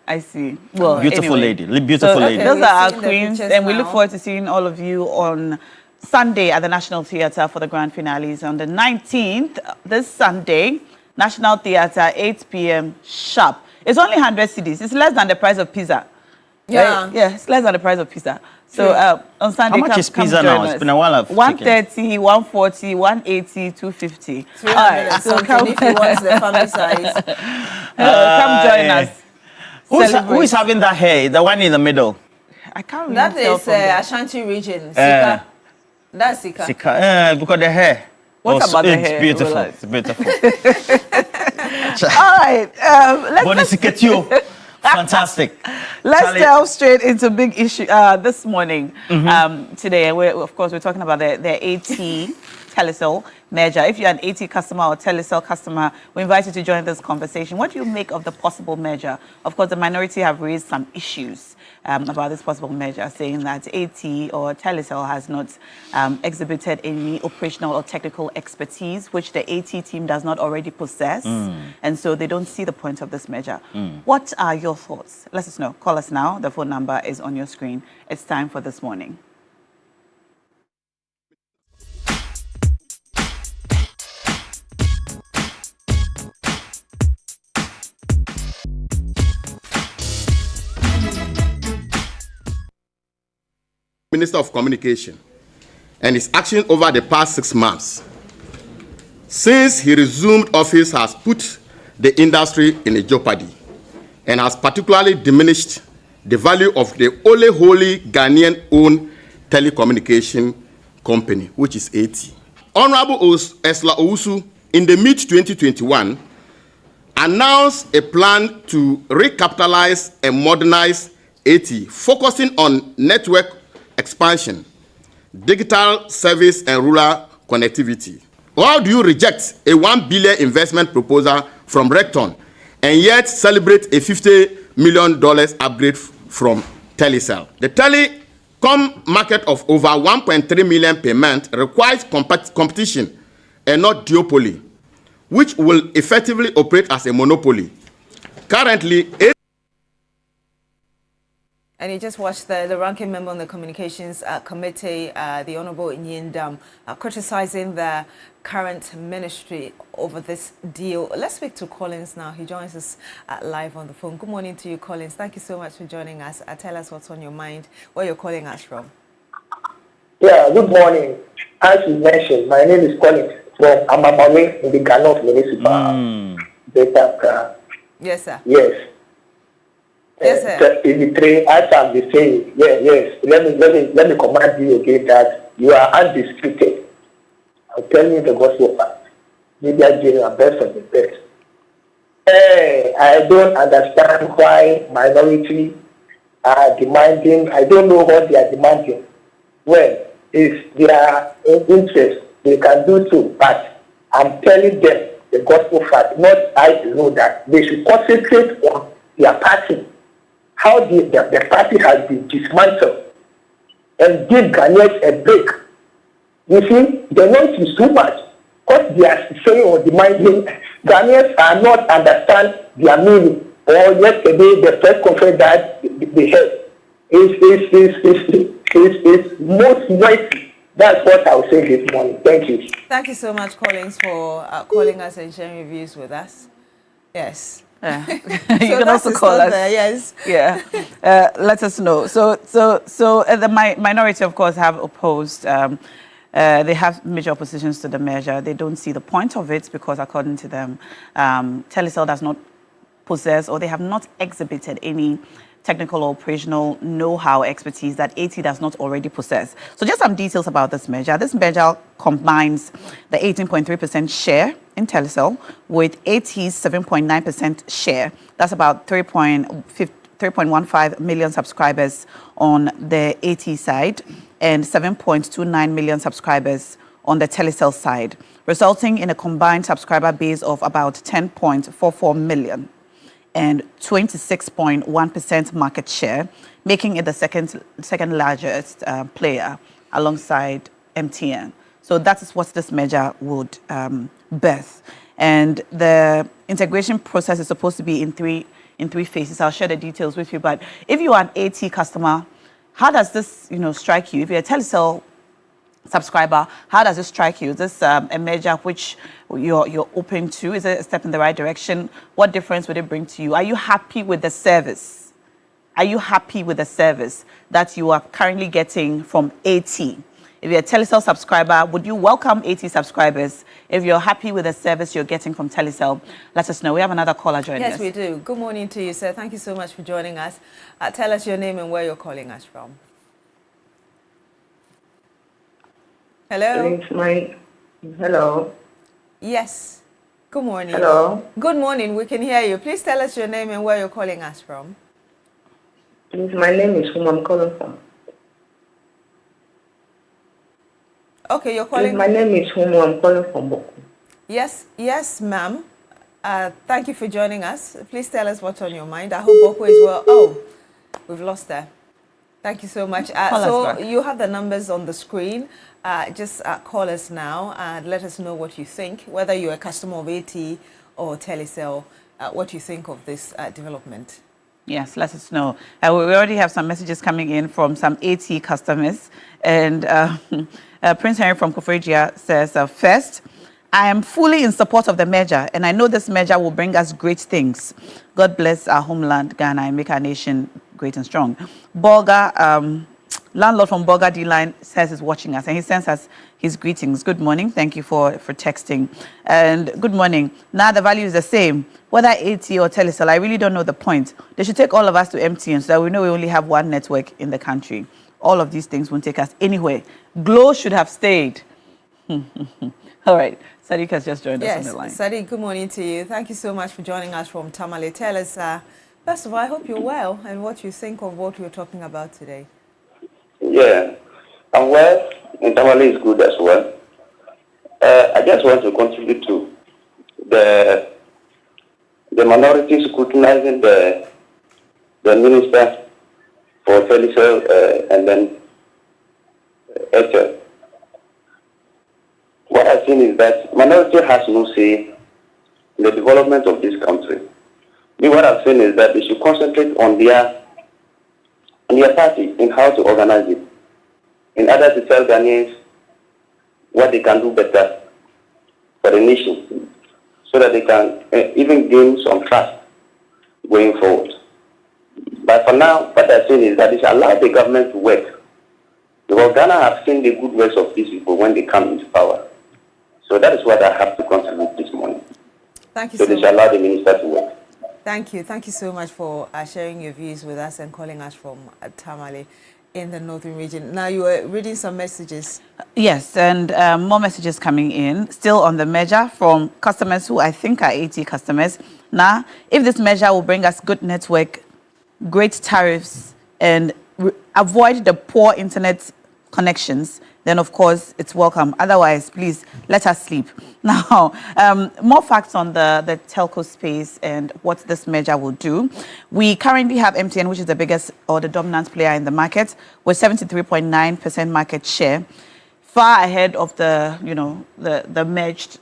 I see. Well,
Beautiful
anyway.
lady. Beautiful
So
lady.
those
we're
are our
seeing the
queens,
pictures
and we look
now.
forward to seeing all of you on Sunday at the National Theatre for the grand finales on the 19th, this Sunday, National Theatre, 8 p.m. sharp. It's only 100 cedis. It's less than the price of pizza.
Yeah.
Right? Yeah, it's less than the price of pizza. So on Sunday,
How much is pizza
come
now?
join
It's
us.
been a while I've
130, 140, 180, 250.
300
All right,
and
so
something
come,
if you want the family size.
come join us.
Who
Celebrate.
is having that hair? The one in the middle.
I can't really
That
tell
is
from there.
Ashanti region. Sika. That's Sika.
Sika. Because the hair.
What about the hair?
It's beautiful.
Relax.
It's beautiful.
All right, let's
Fantastic.
Let's
Charlie.
delve straight into big issue this morning. Today, of course, we're talking about the AT Telecel merger. If you're an AT customer or Telecel customer, we invite you to join this conversation. What do you make of the possible merger? Of course, the minority have raised some issues about this possible merger, saying that AT or Telecel has not exhibited any operational or technical expertise, which the AT team does not already possess, and so they don't see the point of this merger. What are your thoughts? Let us know. Call us now. The phone number is on your screen. It's time for This Morning.
Minister of Communication and his action over the past 6 months since he resumed office has put the industry in a jeopardy and has particularly diminished the value of the only wholly Ghanaian-owned telecommunication company, which is AT. Honorable Esla Owusu, in the mid-2021, announced a plan to recapitalize and modernize AT, focusing on network expansion, digital service, and rural connectivity. Why do you reject a $1 billion investment proposal from Recton and yet celebrate a $50 million upgrade from Telecel? The telecom market of over 1.3 million per month requires competition and not duopoly, which will effectively operate as a monopoly. Currently,
And you just watched the ranking member on the Communications Committee, the Honourable Nyindam, criticizing the current ministry over this deal. Let's speak to Collins now. He joins us live on the phone. Good morning to you, Collins. Thank you so much for joining us. Tell us what's on your mind, where you're calling us from.
Yeah, good morning. As you mentioned, my name is Collins from Amamami in the Ghana municipal. Better.
Yes, sir.
Yes.
Yes, sir.
TV3, as I'm saying, yes. Let me command you again that you are undisputed. I'm telling you the gospel fact. Media general best of the best. I don't understand why minority are demanding. I don't know what they are demanding. Well, if their interest, they can do so. But I'm telling them the gospel fact. Not I know that they should concentrate on their party. How the party has been dismantled, and give Ghanaians a break. You see, the noise is too much. What they are saying or demanding, Ghanaians are not understand their meaning. Or yesterday, the press conference that they had is most noisy. That's what I will say this morning. Thank you.
Thank you so much, Collins, for calling us and sharing your views with us. Yes.
You can also call us.
Yes.
Yeah. Let us know. So the minority, of course, have opposed. They have major oppositions to the measure. They don't see the point of it because, according to them, Telecel does not possess, or they have not exhibited any technical or operational know-how expertise that AT does not already possess. So just some details about this measure. This measure combines the 18.3% share in Telecel with AT's 7.9% share. That's about 3.15 million subscribers on the AT side and 7.29 million subscribers on the Telecel side, resulting in a combined subscriber base of about 10.44 million. And 26.1% market share, making it the second largest player alongside MTN. So that is what this measure would birth. And the integration process is supposed to be in three phases. I'll share the details with you. But if you are an AT customer, how does this strike you? If you're a Telecel subscriber, how does it strike you? Is this a measure which you're open to? Is it a step in the right direction? What difference would it bring to you? Are you happy with the service? Are you happy with the service that you are currently getting from AT? If you're a Telecel subscriber, would you welcome AT subscribers? If you're happy with the service you're getting from Telecel, let us know. We have another caller joining us.
Yes, we do. Good morning to you, sir. Thank you so much for joining us. Tell us your name and where you're calling us from. Hello?
Hello.
Yes. Good morning.
Hello.
Good morning. We can hear you. Please tell us your name and where you're calling us from.
Please, my name is whom I'm calling from.
Okay, you're calling.
Please, my name is whom I'm calling from Boku.
Yes, ma'am. Thank you for joining us. Please tell us what's on your mind. I hope Boku is well. Oh, we've lost her. Thank you so much. So you have the numbers on the screen. Just call us now and let us know what you think, whether you're a customer of AT or Telecel, what you think of this development.
Yes, let us know. We already have some messages coming in from some AT customers. And Prince Henry from Kofregia says, first, I am fully in support of the measure, and I know this measure will bring us great things. God bless our homeland, Ghana, and make our nation great and strong. Bolga, landlord from Bolga D-Line says he's watching us, and he sends us his greetings. Good morning. Thank you for texting. And good morning. Now the value is the same. Whether AT or Telecel, I really don't know the point. They should take all of us to MTN so that we know we only have one network in the country. All of these things won't take us anywhere. Glow should have stayed. All right. Sadiq has just joined us on the line.
Sadiq, good morning to you. Thank you so much for joining us from Tamale. Tell us, first of all, I hope you're well and what you think of what we're talking about today.
Yeah, I'm well, and Tamale is good as well. I just want to contribute to the minority scrutinizing the minister for Telecel and then Airtel. What I've seen is that minority has no say in the development of this country. What I've seen is that they should concentrate on their party in how to organize it, in order to tell Ghanaians what they can do better for the nation, so that they can even gain some trust going forward. But for now, what I've seen is that they should allow the government to work, because Ghana have seen the good works of these people when they come into power. So So that is what I have to contribute this morning.
Thank you
so
so
they shall allow the minister to work.
Thank you. Thank you so much for sharing your views with us and calling us from Tamale in the northern region. Now, you were reading some messages.
Yes, and more messages coming in. Still on the measure from customers who I think are 80 customers. Now, if this measure will bring us good network, great tariffs, and avoid the poor internet connections, then of course it's welcome. Otherwise, please let us sleep. Now, more facts on the telco space and what this measure will do. We currently have MTN, which is the biggest or the dominant player in the market, with 73.9% market share, far ahead of the merged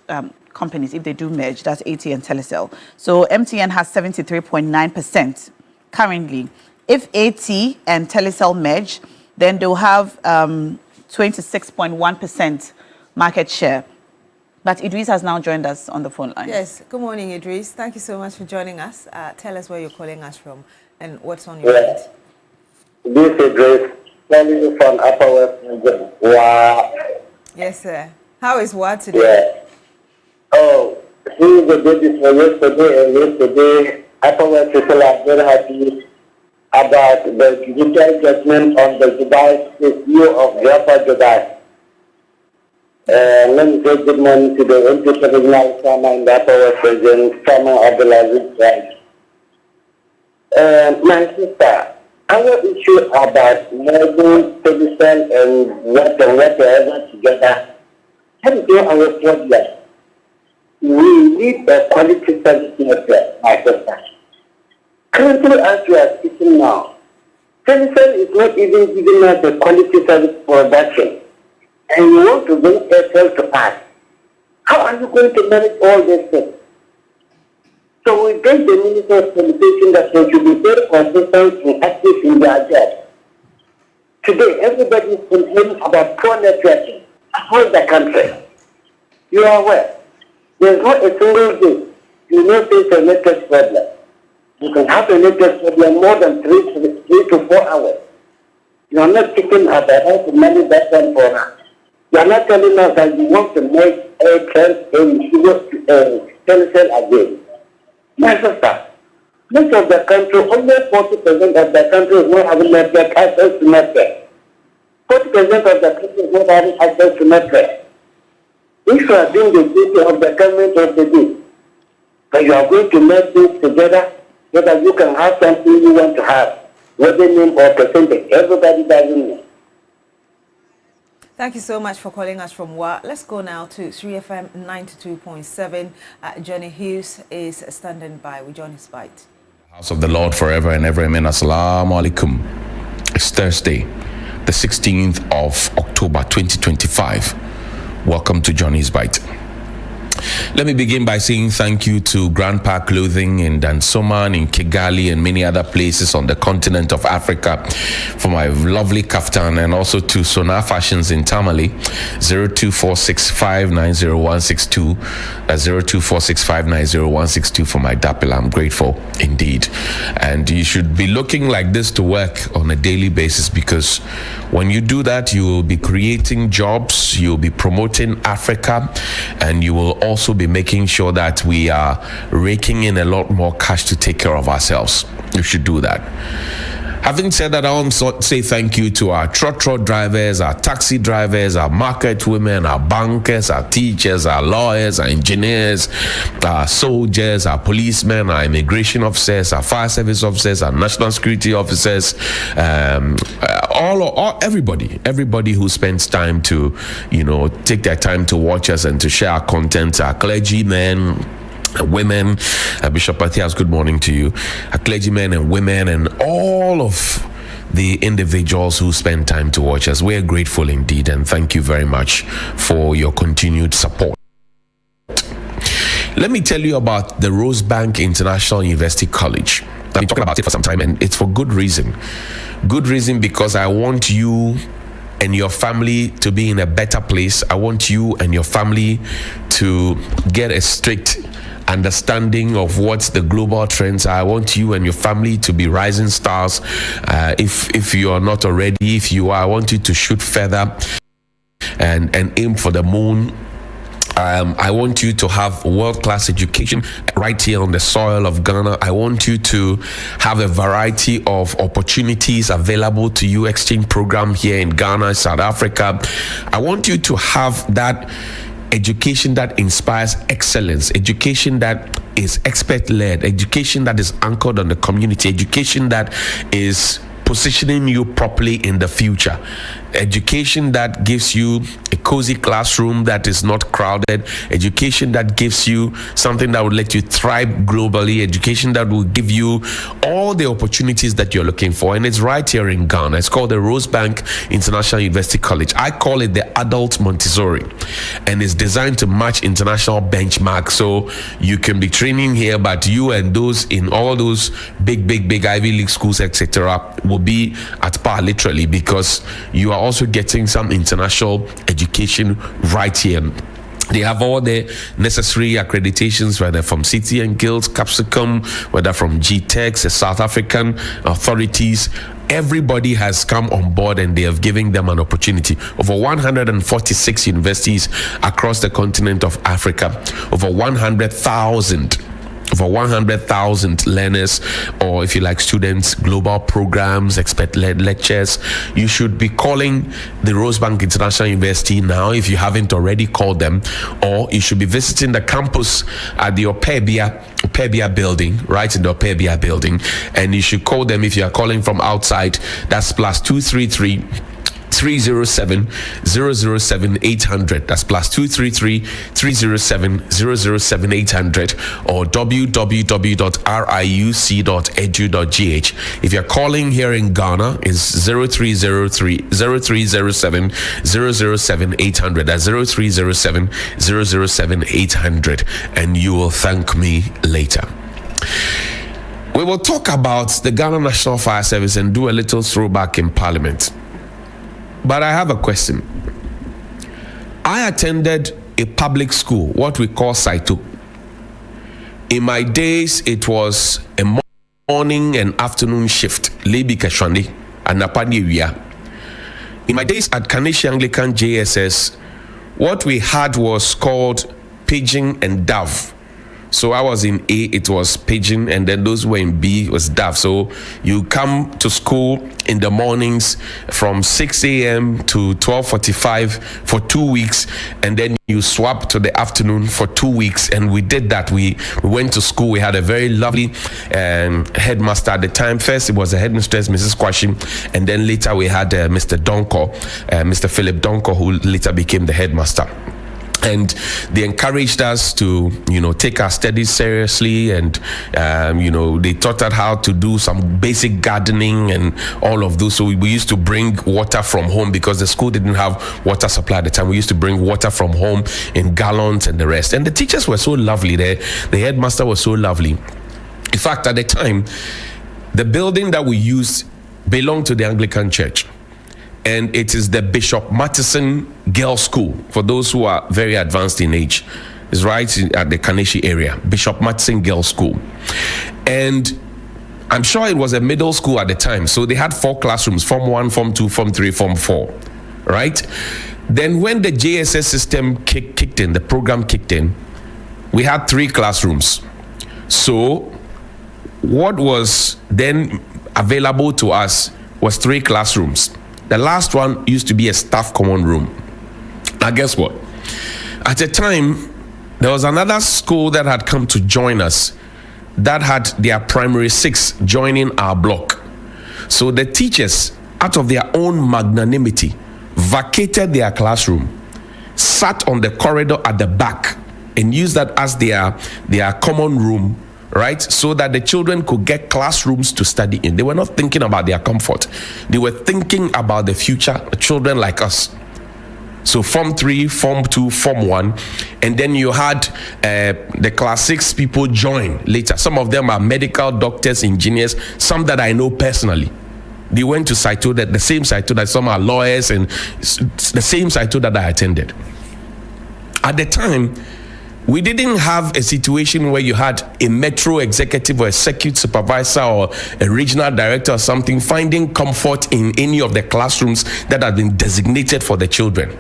companies. If they do merge, that's AT and Telecel. So MTN has 73.9% currently. If AT and Telecel merge, then they'll have 26.1% market share. But Idris has now joined us on the phone line.
Yes. Good morning, Idris. Thank you so much for joining us. Tell us where you're calling us from and what's on your mind.
This is Idris, calling you from Upper West region. Wow.
Yes, sir. How is Wa today?
Yeah. Oh, here's the day before yesterday, and yesterday, Upper West people are very happy about the judicial judgment on the Dubai issue of Jaffa Dubai. Let me say good morning to the International Farmer in the Upper West region, Farmer Abdulaziz Right. My sister, our issue about merging Pakistan and whatever together, that is not our problem. We need a quality service network, my sister. Currently, as we are speaking now, Telecel is not even giving us the quality service production. And you want to bring Airtel to us. How are you going to manage all these things? So we beg the Minister of Communication that they should be very consistent and active in their job. Today, everybody is complaining about poor networking across the country. You are aware. There is not a single day you not face a network problem. You can have a network problem more than 3 to 4 hours. You are not thinking about how to manage that one for us. You are not telling us that you want to make Airtel and Telecel again. My sister, most of the country, only 40% of the country is not having network access to network. 40% of the country is not having access to network. If you are doing the duty of the government of the day, but you are going to make things together, so that you can have something you want to have, whether name or percentage. Everybody doesn't know.
Thank you so much for calling us from Wa. Let's go now to 3FM 92.7. Johnny Hughes is standing by with Johnny's Bite.
House of the Lord forever and ever. Amen. Assalamu alaikum. It's Thursday, the 16th of October 2025. Welcome to Johnny's Bite. Let me begin by saying thank you to Grandpa Clothing in Dansoman, in Kigali, and many other places on the continent of Africa for my lovely kaftan, and also to Sonar Fashions in Tamale, 0246590162, 0246590162 for my dapple. I'm grateful indeed. And you should be looking like this to work on a daily basis, because when you do that, you will be creating jobs, you'll be promoting Africa, and you will also be making sure that we are raking in a lot more cash to take care of ourselves. You should do that. Having said that, I want to say thank you to our trot drivers, our taxi drivers, our market women, our bankers, our teachers, our lawyers, our engineers, our soldiers, our policemen, our immigration officers, our fire service officers, our national security officers, everybody who spends time to, take their time to watch us and to share our content, our clergymen, women. Bishop Matthias, good morning to you. Clergymen and women and all of the individuals who spend time to watch us. We're grateful indeed, and thank you very much for your continued support. Let me tell you about the Rosebank International University College. I've been talking about it for some time, and it's for good reason. Good reason, because I want you and your family to be in a better place. I want you and your family to get a strict understanding of what the global trends are. I want you and your family to be rising stars. If you are not already, if you are, I want you to shoot further and aim for the moon. I want you to have world-class education right here on the soil of Ghana. I want you to have a variety of opportunities available to you, exchange program here in Ghana, South Africa. I want you to have that education that inspires excellence, education that is expert-led, education that is anchored on the community, education that is positioning you properly in the future, education that gives you a cozy classroom that is not crowded, education that gives you something that will let you thrive globally, education that will give you all the opportunities that you're looking for. And it's right here in Ghana. It's called the Rosebank International University College. I call it the adult Montessori, and it's designed to match international benchmarks. So you can be training here, but you and those in all those big Ivy League schools, etc., will be at par literally, because you are also getting some international education right here. They have all the necessary accreditations, whether from City and Guilds, Capsicum, whether from GTEx, the South African authorities. Everybody has come on board and they have given them an opportunity. Over 146 universities across the continent of Africa, over 100,000 learners, or if you like, students, global programs, expert-led lectures. You should be calling the Rosebank International University now if you haven't already called them, or you should be visiting the campus at the Opebia building, right in the Opebia building, and you should call them if you are calling from outside. That's +233 307 007 800. That's +233 307 007 800, or www.riuc.edu.gh. If you're calling here in Ghana, it's 0303 0307 007 800. That's 0307 007 800, and you will thank me later. We will talk about the Ghana National Fire Service and do a little throwback in Parliament. But I have a question. I attended a public school, what we call Saito. In my days, it was a morning and afternoon shift, Lebi Kashwande and Napani Wia. In my days at Kaneshi Anglican JSS, what we had was called Pigeon and Dove. So I was in A, it was Pigeon, and then those who were in B was Dove. So you come to school in the mornings from 6 a.m. to 12:45 for 2 weeks, and then you swap to the afternoon for 2 weeks. And we did that. We went to school. We had a very lovely headmaster at the time. First, it was the headmistress, Mrs. Kwashim, and then later we had Mr. Donko, Mr. Philip Donko, who later became the headmaster. And they encouraged us to, take our studies seriously, and, they taught us how to do some basic gardening and all of those. So we used to bring water from home because the school didn't have water supply at the time. We used to bring water from home in gallons and the rest. And the teachers were so lovely. The headmaster was so lovely. In fact, at the time, the building that we used belonged to the Anglican Church. And it is the Bishop Matheson Girls' School, for those who are very advanced in age. It's right at the Kaneshi area, Bishop Matheson Girls' School. And I'm sure it was a middle school at the time. So they had 4 classrooms, Form 1, Form 2, Form 3, Form 4, right? Then when the JSS system kicked in, the program kicked in, we had 3 classrooms. So what was then available to us was 3 classrooms. The last one used to be a staff common room. Now, guess what? At the time, there was another school that had come to join us that had their primary 6 joining our block. So the teachers, out of their own magnanimity, vacated their classroom, sat on the corridor at the back, and used that as their common room, right? So that the children could get classrooms to study in. They were not thinking about their comfort. They were thinking about the future children like us. So Form 3, Form 2, Form 1. And then you had the Class 6 people join later. Some of them are medical doctors, engineers, some that I know personally. They went to Saito, the same Saito that some are lawyers, and the same Saito that I attended. At the time, we didn't have a situation where you had a metro executive or a circuit supervisor or a regional director or something finding comfort in any of the classrooms that had been designated for the children.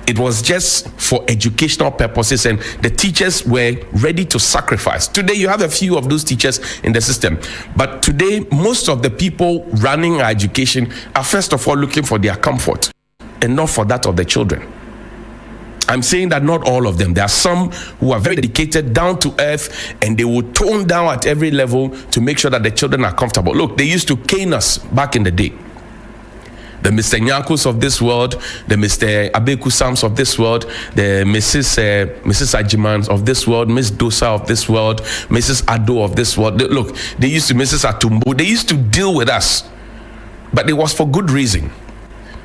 It was just for educational purposes, and the teachers were ready to sacrifice. Today, you have a few of those teachers in the system. But today, most of the people running our education are first of all looking for their comfort and not for that of the children. I'm saying that not all of them. There are some who are very dedicated, down to earth, and they will tone down at every level to make sure that the children are comfortable. Look, they used to cane us back in the day. The Mr. Nyankos of this world, the Mr. Abeku Sams of this world, the Mrs. Ajimans of this world, Miss Dosa of this world, Mrs. Ado of this world. Look, they used to, Mrs. Atumbu, they used to deal with us. But it was for good reason.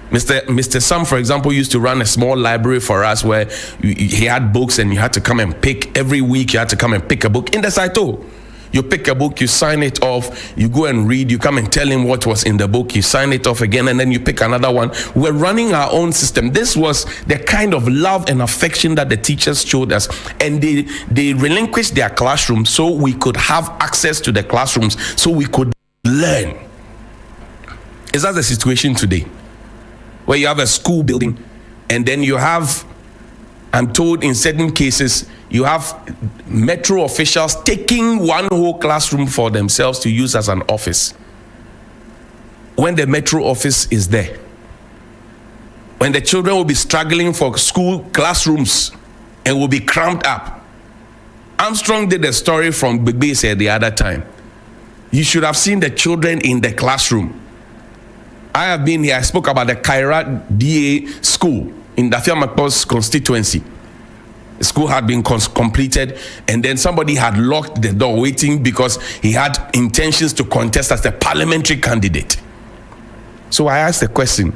Mr. Sam, for example, used to run a small library for us where he had books and you had to come and pick. Every week you had to come and pick a book in the Saito. You pick a book, you sign it off, you go and read, you come and tell him what was in the book, you sign it off again, and then you pick another one. We're running our own system. This was the kind of love and affection that the teachers showed us, and they relinquished their classroom so we could have access to the classrooms, so we could learn. Is that the situation today? Where you have a school building, and then you have, I'm told in certain cases, you have metro officials taking one whole classroom for themselves to use as an office. When the metro office is there, when the children will be struggling for school classrooms and will be cramped up. Armstrong did a story from Begbese the other time. You should have seen the children in the classroom. I have been here, I spoke about the Kaira DA school in Dafia Makpos constituency. The school had been completed, and then somebody had locked the door waiting because he had intentions to contest as the parliamentary candidate. So I asked the question,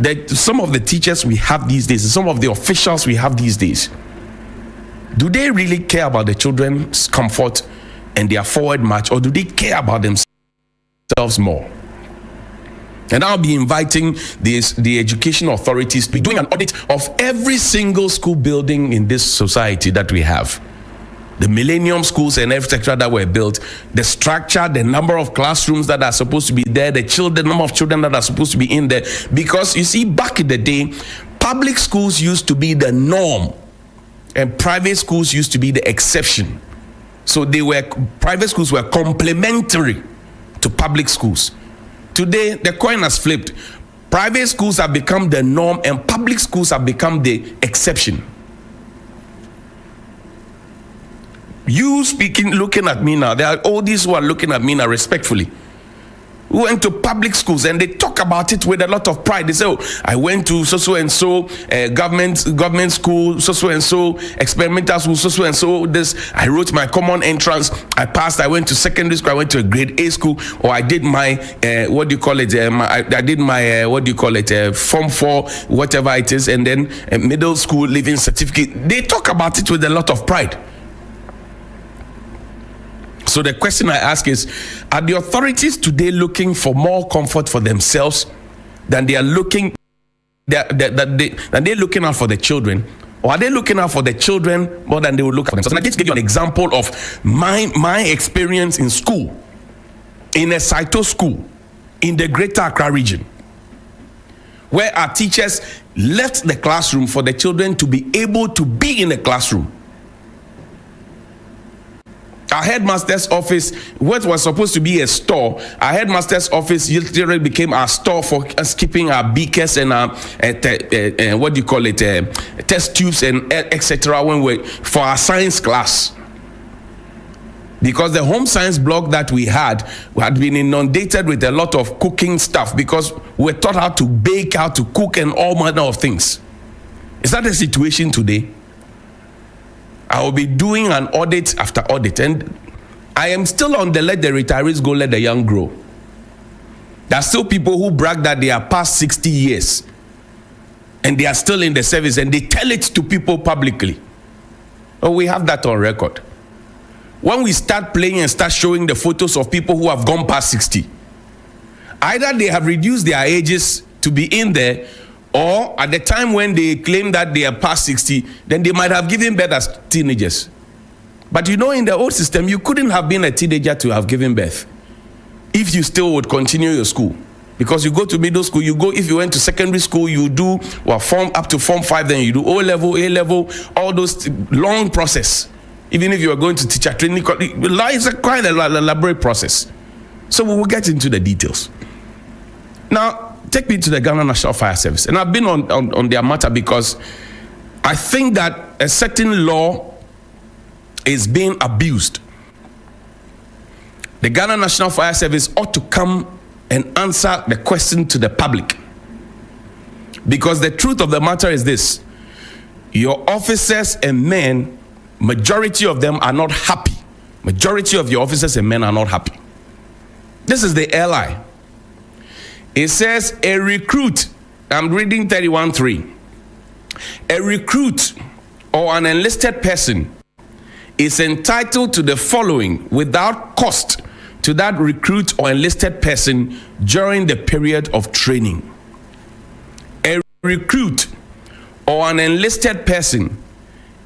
that some of the teachers we have these days, some of the officials we have these days, do they really care about the children's comfort and their forward march, or do they care about themselves more? And I'll be inviting the education authorities to be doing an audit of every single school building in this society that we have. The millennium schools and etc. that were built, the structure, the number of classrooms that are supposed to be there, the number of children that are supposed to be in there. Because you see, back in the day, public schools used to be the norm and private schools used to be the exception. So private schools were complementary to public schools. Today, the coin has flipped. Private schools have become the norm and public schools have become the exception. You speaking, looking at me now, there are all these who are looking at me now respectfully. We went to public schools and they talk about it with a lot of pride. They say, oh, I went to so-and-so government school, so-and-so experimental school, so-and-so this. I wrote my common entrance. I passed. I went to secondary school. I went to a grade A school, or I did my, I did my, Form 4, whatever it is, and then a middle school living certificate. They talk about it with a lot of pride. So the question I ask is, are the authorities today looking for more comfort for themselves than they are looking looking out for the children, or are they looking out for the children more than they will look at themselves? And I just give you an example of my experience in school, in a Saito school in the Greater Accra region, where our teachers left the classroom for the children to be able to be in the classroom. Our headmaster's office, what was supposed to be a store, our headmaster's office literally became our store for us keeping our beakers and our test tubes and etc. for our science class. Because the home science block that we had been inundated with a lot of cooking stuff, because we're taught how to bake, how to cook, and all manner of things. Is that the situation today? I will be doing an audit after audit, and I am still on the let the retirees go, let the young grow. There are still people who brag that they are past 60 years and they are still in the service, and they tell it to people publicly. Oh, we have that on record. When we start playing and start showing the photos of people who have gone past 60, either they have reduced their ages to be in there, or at the time when they claim that they are past 60, then they might have given birth as teenagers. But you know, in the old system, you couldn't have been a teenager to have given birth if you still would continue your school. Because you go to middle school, if you went to secondary school, you do form up to form 5, then you do O level, A level, all those long process. Even if you are going to teacher training, it's quite a elaborate process. So we will get into the details. Now, take me to the Ghana National Fire Service. And I've been on their matter because I think that a certain law is being abused. The Ghana National Fire Service ought to come and answer the question to the public. Because the truth of the matter is this: your officers and men, majority of them are not happy. Majority of your officers and men are not happy. This is the LI. It says a recruit, I'm reading 31.3. A recruit or an enlisted person is entitled to the following without cost to that recruit or enlisted person during the period of training. A recruit or an enlisted person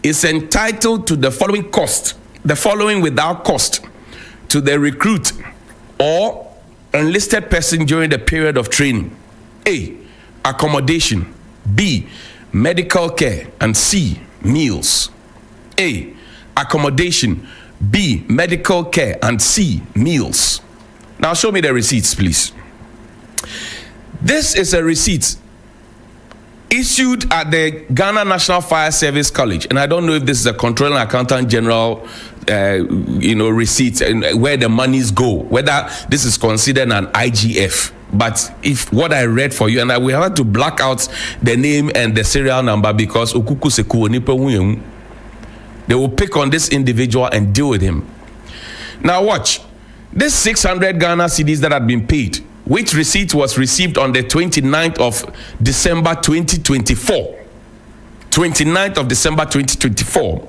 is entitled to the following without cost to the recruit or enlisted person during the period of training. A, accommodation. B, medical care. And C, meals. A, accommodation. B, medical care. And C, meals. Now show me the receipts, please. This is a receipt issued at the Ghana National Fire Service College, and I don't know if this is a Controller and Accountant General receipt and where the monies go, whether this is considered an IGF. But if what I read for you, and we have to black out the name and the serial number because they will pick on this individual and deal with him. Now watch. This 600 Ghana cedis that had been paid, which receipt was received on the 29th of December 2024. 29th of December 2024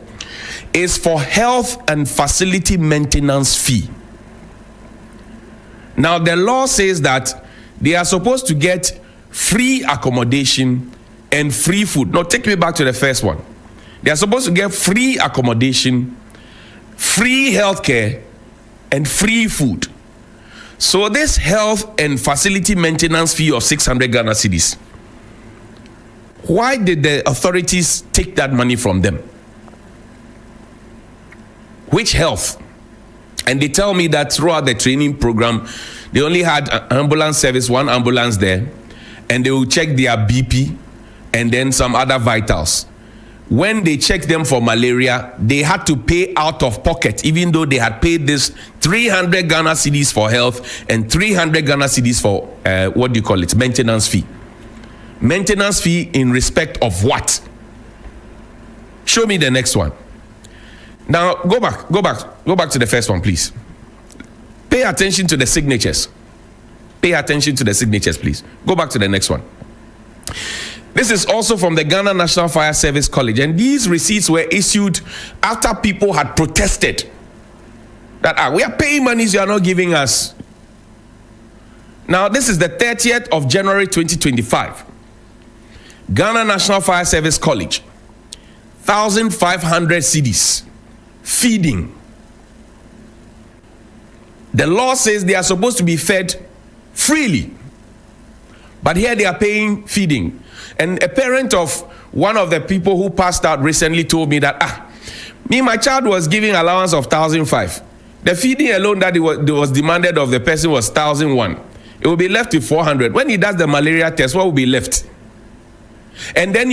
is for health and facility maintenance fee. Now the law says that they are supposed to get free accommodation and free food. Now take me back to the first one. They are supposed to get free accommodation, free healthcare, and free food. So this health and facility maintenance fee of 600 Ghana cedis, why did the authorities take that money from them? Which health? And they tell me that throughout the training program, they only had an ambulance service, one ambulance there, and they will check their BP and then some other vitals. When they checked them for malaria, they had to pay out of pocket, even though they had paid this 300 Ghana cedis for health and 300 Ghana cedis for, maintenance fee. Maintenance fee in respect of what? Show me the next one. Now, go back to the first one, please. Pay attention to the signatures. Pay attention to the signatures, please. Go back to the next one. This is also from the Ghana National Fire Service College, and these receipts were issued after people had protested that we are paying monies you are not giving us. Now, this is the 30th of January 2025. Ghana National Fire Service College, 1,500 cedis, feeding. The law says they are supposed to be fed freely, but here they are paying feeding. And a parent of one of the people who passed out recently told me that, my child was giving allowance of 1,500. The feeding alone that was demanded of the person was 1,001. It will be left with 400. When he does the malaria test, what will be left? And then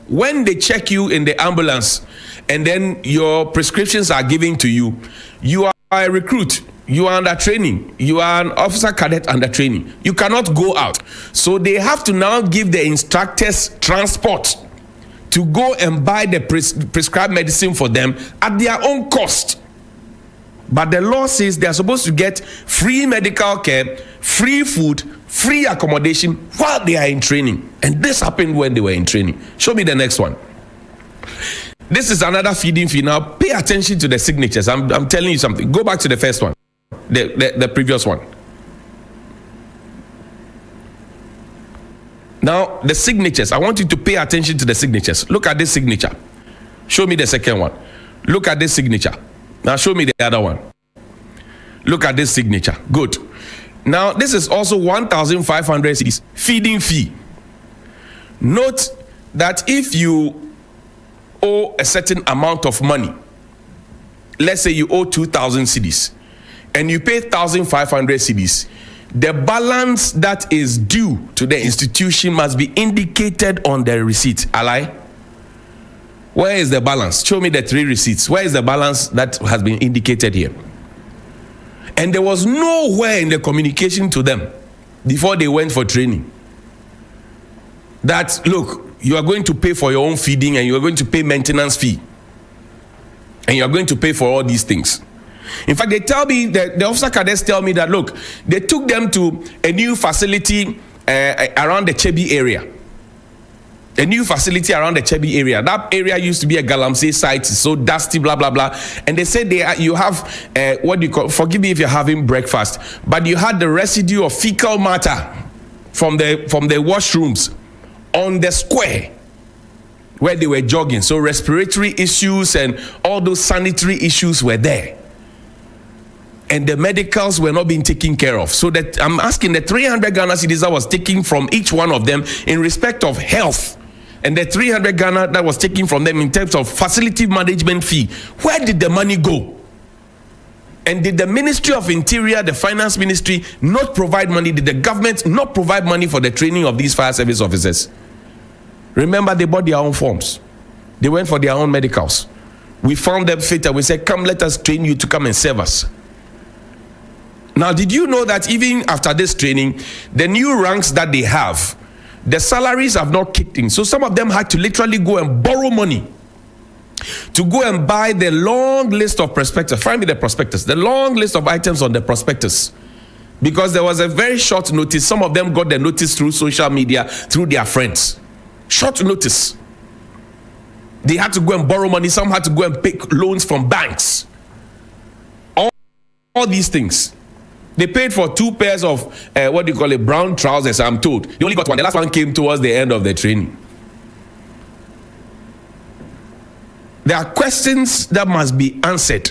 when they check you in the ambulance and then your prescriptions are given to you, you are a recruit. You are under training. You are an officer cadet under training. You cannot go out. So they have to now give the instructors transport to go and buy the prescribed medicine for them at their own cost. But the law says they are supposed to get free medical care, free food, free accommodation while they are in training. And this happened when they were in training. Show me the next one. This is another feeding fee. Now pay attention to the signatures. I'm telling you something. Go back to the first one. The previous one. Now the signatures, I want you to pay attention to the signatures. Look at this signature. Show me the second one. Look at this signature. Now show me the other one. Look at this signature. Good. Now, this is also 1,500 cedis feeding fee. Note that if you owe a certain amount of money, let's say you owe 2,000 cedis, and you pay 1,500 cedis, the balance that is due to the institution must be indicated on the receipt. Alai? Where is the balance? Show me the 3 receipts. Where is the balance that has been indicated here? And there was nowhere in the communication to them before they went for training that, look, you are going to pay for your own feeding and you are going to pay maintenance fee. And you are going to pay for all these things. In fact, they tell me, the officer cadets tell me that, look, they took them to a new facility around the Chebi area. A new facility around the Chebi area. That area used to be a Galamsey site, so dusty, blah, blah, blah. And they said you have, what do you call, forgive me if you're having breakfast, but you had the residue of fecal matter from the washrooms on the square where they were jogging. So respiratory issues and all those sanitary issues were there. And the medicals were not being taken care of. So that I'm asking, the 300 Ghana cedis that was taken from each one of them in respect of health, and the 300 Ghana that was taken from them in terms of facility management fee, where did the money go? And did the Ministry of Interior, the Finance Ministry, not provide money? Did the government not provide money for the training of these fire service officers? Remember, they bought their own forms. They went for their own medicals. We found them fit and we said, come, let us train you to come and serve us. Now, did you know that even after this training, the new ranks that they have, the salaries have not kicked in. So some of them had to literally go and borrow money to go and buy the long list of prospectus. Find me the prospectus, the long list of items on the prospectus. Because there was a very short notice. Some of them got the notice through social media, through their friends. Short notice. They had to go and borrow money. Some had to go and pick loans from banks. All these things. They paid for 2 pairs of, brown trousers, I'm told. They only got one. The last one came towards the end of the training. There are questions that must be answered.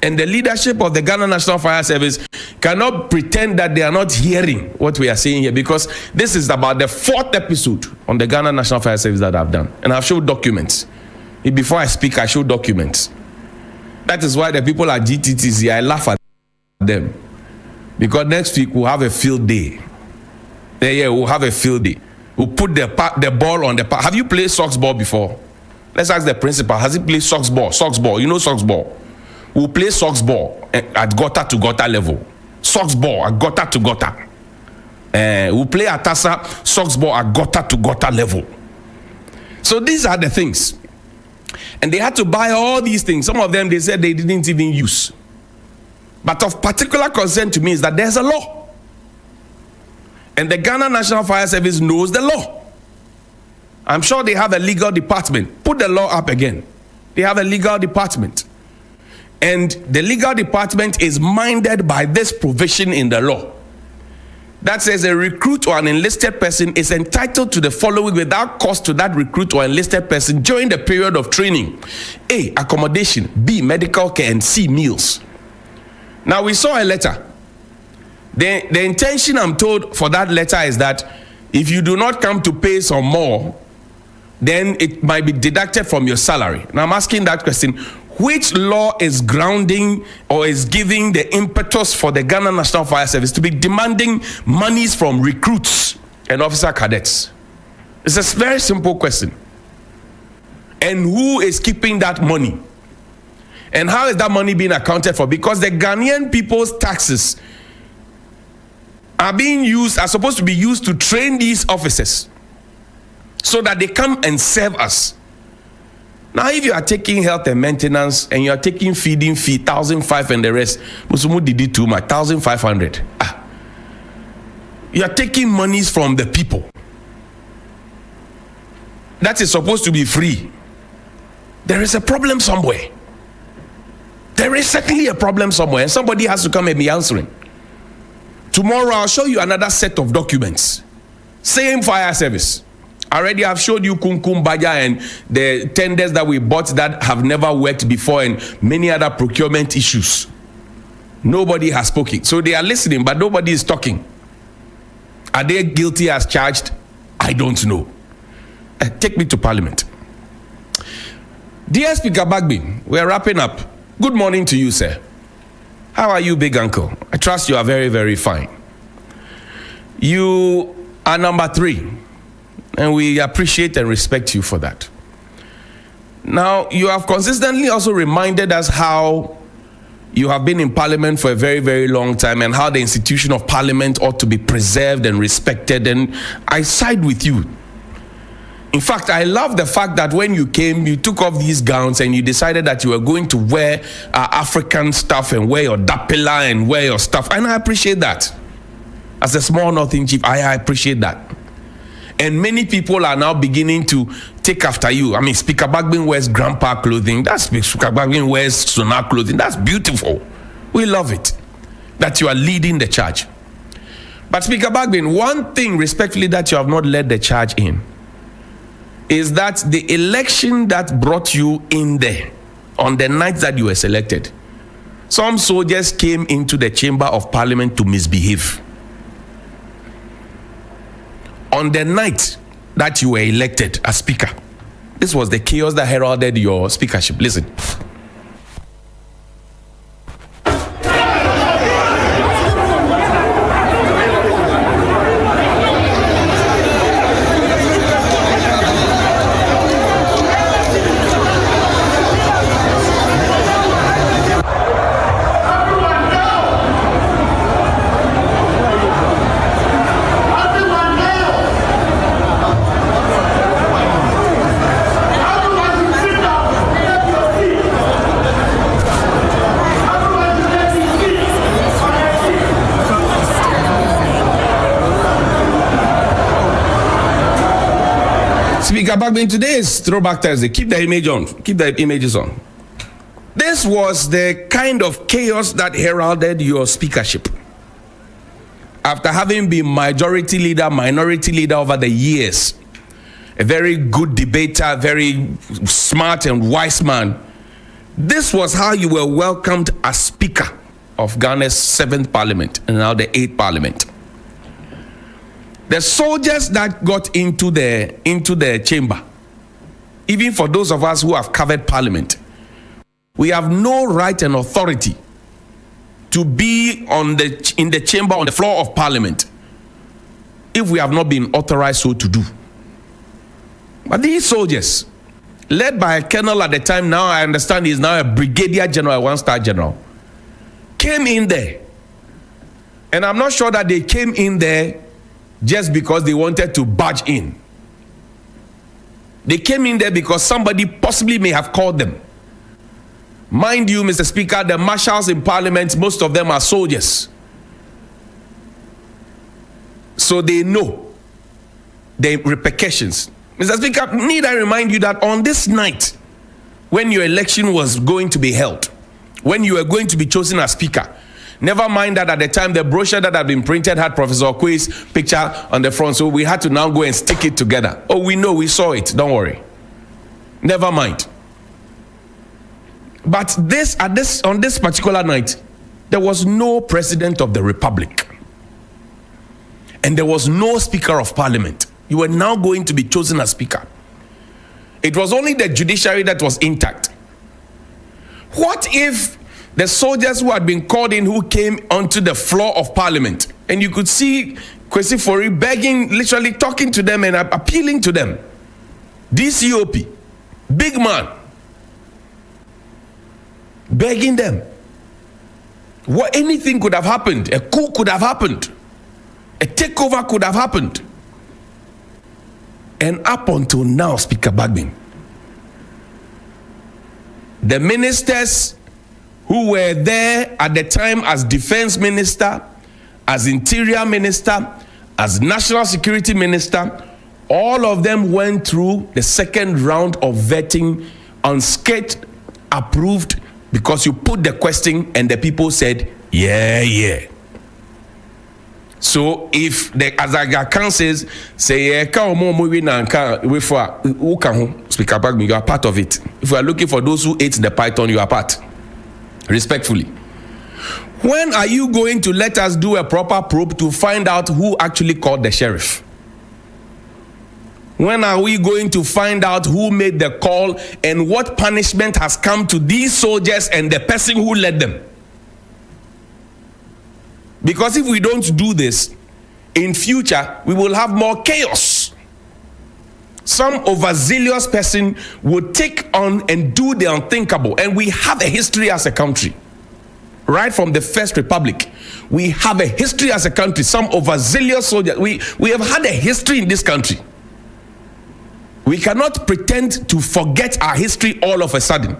And the leadership of the Ghana National Fire Service cannot pretend that they are not hearing what we are saying here, because this is about the 4th episode on the Ghana National Fire Service that I've done. And I've showed documents. Before I speak, I show documents. That is why the people at GTTC, I laugh at them. Because next week we'll have a field day. Yeah, we'll have a field day. We'll put the ball on the park. Have you played socks ball before? Let's ask the principal. Has he played socks ball? Socks ball. You know socks ball. We'll play socks ball at gutter to gutter level. Socks ball at gutter to gutter. We'll play Atasa socks ball at gutter to gutter level. So these are the things. And they had to buy all these things. Some of them they said they didn't even use. But of particular concern to me is that there's a law. And the Ghana National Fire Service knows the law. I'm sure they have a legal department. Put the law up again. They have a legal department. And the legal department is minded by this provision in the law. That says a recruit or an enlisted person is entitled to the following without cost to that recruit or enlisted person during the period of training. A, accommodation. B, medical care. And C, meals. Now, we saw a letter. The intention, I'm told, for that letter is that if you do not come to pay some more, then it might be deducted from your salary. Now, I'm asking that question. Which law is grounding or is giving the impetus for the Ghana National Fire Service to be demanding monies from recruits and officer cadets? It's a very simple question. And who is keeping that money? And how is that money being accounted for? Because the Ghanaian people's taxes are supposed to be used to train these officers so that they come and serve us. Now, if you are taking health and maintenance and you are taking feeding fee, 1,500 and the rest, Musumu did it too much, 1,500. You are taking monies from the people. That is supposed to be free. There is a problem somewhere. There is certainly a problem somewhere, and somebody has to come and be answering. Tomorrow, I'll show you another set of documents. Same fire service. Already I've showed you Kumkum Baja and the tenders that we bought that have never worked before and many other procurement issues. Nobody has spoken. So they are listening, but nobody is talking. Are they guilty as charged? I don't know. Take me to Parliament. Dear Speaker Bagbin, we are wrapping up. Good morning to you, sir. How are you, big uncle? I trust you are very, very fine. You are number 3, and we appreciate and respect you for that. Now, you have consistently also reminded us how you have been in Parliament for a very, very long time and how the institution of Parliament ought to be preserved and respected, and I side with you. In fact, I love the fact that when you came, you took off these gowns and you decided that you were going to wear African stuff and wear your dapila and wear your stuff. And I appreciate that. As a small Northern chief, I appreciate that. And many people are now beginning to take after you. I mean, Speaker Bagbin wears grandpa clothing. That's Speaker Bagbin wears Sona clothing. That's beautiful. We love it that you are leading the charge. But Speaker Bagbin, one thing respectfully that you have not led the charge in is that the election that brought you in there on the night that you were selected, some soldiers came into the chamber of Parliament to misbehave. On the night that you were elected as speaker, this was the chaos that heralded your speakership. Listen. Speaker Bagbin, today is Throwback Thursday. Keep the image on. Keep the images on. This was the kind of chaos that heralded your speakership. After having been majority leader, minority leader over the years, a very good debater, very smart and wise man, this was how you were welcomed as Speaker of Ghana's 7th Parliament and now the 8th Parliament. The soldiers that got into the chamber, even for those of us who have covered Parliament, we have no right and authority to be in the chamber on the floor of Parliament if we have not been authorized so to do. But these soldiers, led by a colonel at the time, now I understand he is now a brigadier general, a 1-star general, came in there. And I'm not sure that they came in there just because they wanted to barge in. They came in there because somebody possibly may have called them. Mind you, Mr. Speaker, the marshals in Parliament, most of them are soldiers. So they know the repercussions. Mr. Speaker, need I remind you that on this night, when your election was going to be held, when you were going to be chosen as Speaker, never mind that at the time the brochure that had been printed had Professor Okwe's picture on the front, so we had to now go and stick it together. Oh, we know, we saw it, don't worry. Never mind. But on this particular night, there was no President of the Republic. And there was no Speaker of Parliament. You were now going to be chosen as Speaker. It was only the judiciary that was intact. What if the soldiers who had been called in, who came onto the floor of Parliament, and you could see Kwesi Fori begging, literally talking to them and appealing to them. DCOP, big man, begging them. Anything could have happened. A coup could have happened. A takeover could have happened. And up until now, Speaker Bagbin, the ministers who were there at the time as defense minister, as interior minister, as national security minister, all of them went through the second round of vetting, unscathed, approved, because you put the question and the people said, yeah. So if the Azaga says, say, Speaker Bagbin, you are part of it. If we are looking for those who ate the python, you are part. Respectfully. When are you going to let us do a proper probe to find out who actually called the sheriff? When are we going to find out who made the call and what punishment has come to these soldiers and the person who led them? Because if we don't do this, in future, we will have more chaos. Some overzealous person will take on and do the unthinkable. And we have a history as a country. Right from the First Republic, we have a history as a country. Some overzealous soldiers. We have had a history in this country. We cannot pretend to forget our history all of a sudden.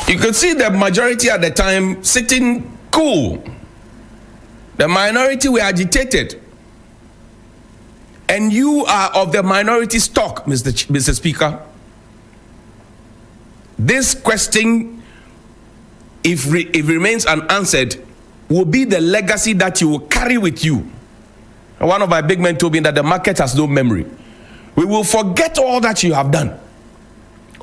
You could see the majority at the time sitting cool. The minority were agitated. And you are of the minority stock, Mr. Speaker. This question, if it remains unanswered, will be the legacy that you will carry with you. And one of my big men told me that the market has no memory. We will forget all that you have done.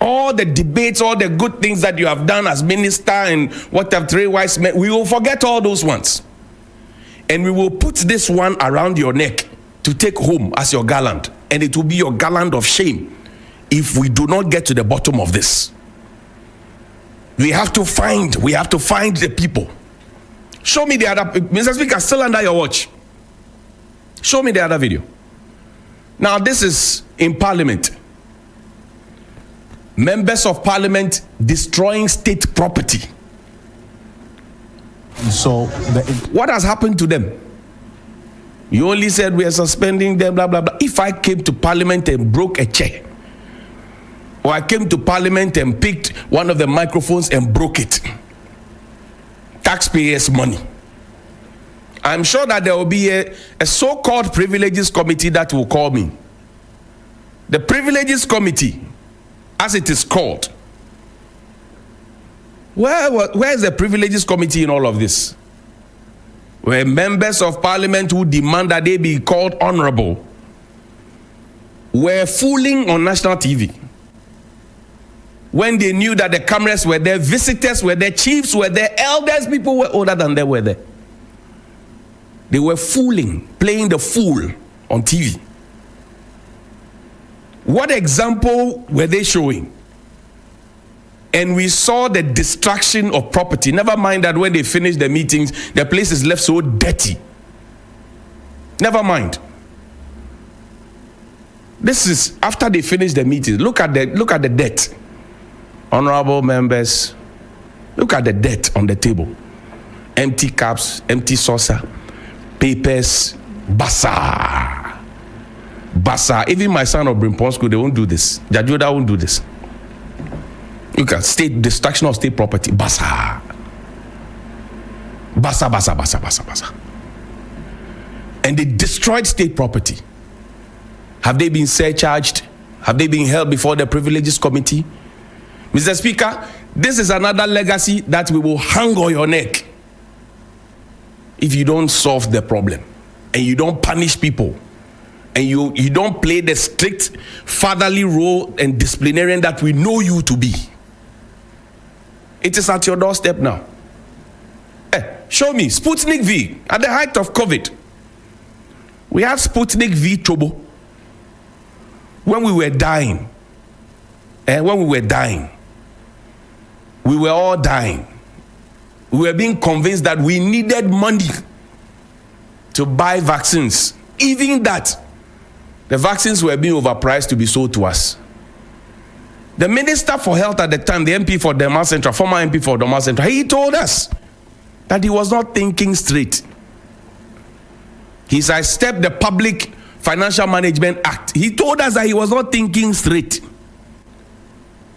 All the debates, all the good things that you have done as minister and what have three wise men, we will forget all those ones. And we will put this one around your neck to take home as your garland, and it will be your garland of shame if we do not get to the bottom of this. We have to find the people. Show me the other, Mr. Speaker, still under your watch. Show me the other video. Now this is in Parliament. Members of Parliament destroying state property. So what has happened to them? You only said we are suspending them, blah, blah, blah. If I came to Parliament and broke a chair, or I came to Parliament and picked one of the microphones and broke it, taxpayers' money, I'm sure that there will be a so-called privileges committee that will call me. The privileges committee, as it is called, where is the privileges committee in all of this? Where members of Parliament who demand that they be called honorable were fooling on national TV when they knew that the cameras were there, visitors were there, chiefs were there, elders, people were older than they were there. They were fooling, playing the fool on TV. What example were they showing? And we saw the destruction of property. Never mind that when they finished the meetings, the place is left so dirty. Never mind. This is after they finished the meetings. Look at the debt. Honorable members, look at the debt on the table. Empty cups, empty saucer, papers, bazaar. Bazaar. Even my son of Brimpon School, they won't do this. Jajoda won't do this. Look at state destruction of state property. Bazaar. Bazaar, bazaar, bazaar, bazaar, bazaar. And they destroyed state property. Have they been surcharged? Have they been held before the privileges committee? Mr. Speaker, this is another legacy that we will hang on your neck if you don't solve the problem and you don't punish people and you don't play the strict fatherly role and disciplinarian that we know you to be. It is at your doorstep now. Show me Sputnik V at the height of COVID. We had Sputnik V Tobo when we were dying. And when we were dying, we were all dying. We were being convinced that we needed money to buy vaccines. Even that, the vaccines were being overpriced to be sold to us. The Minister for Health at the time, the MP for Delmar Central, former MP for Delmar Central, he told us that he was not thinking straight. He sidestepped the Public Financial Management Act. He told us that he was not thinking straight.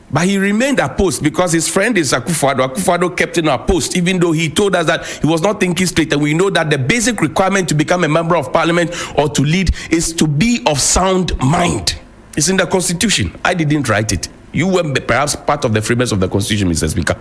But he remained at post because his friend is Akufo-Addo. Akufo-Addo kept him at post, even though he told us that he was not thinking straight. And we know that the basic requirement to become a member of parliament or to lead is to be of sound mind. It's in the Constitution. I didn't write it. You were perhaps part of the framers of the Constitution, Mr. Speaker.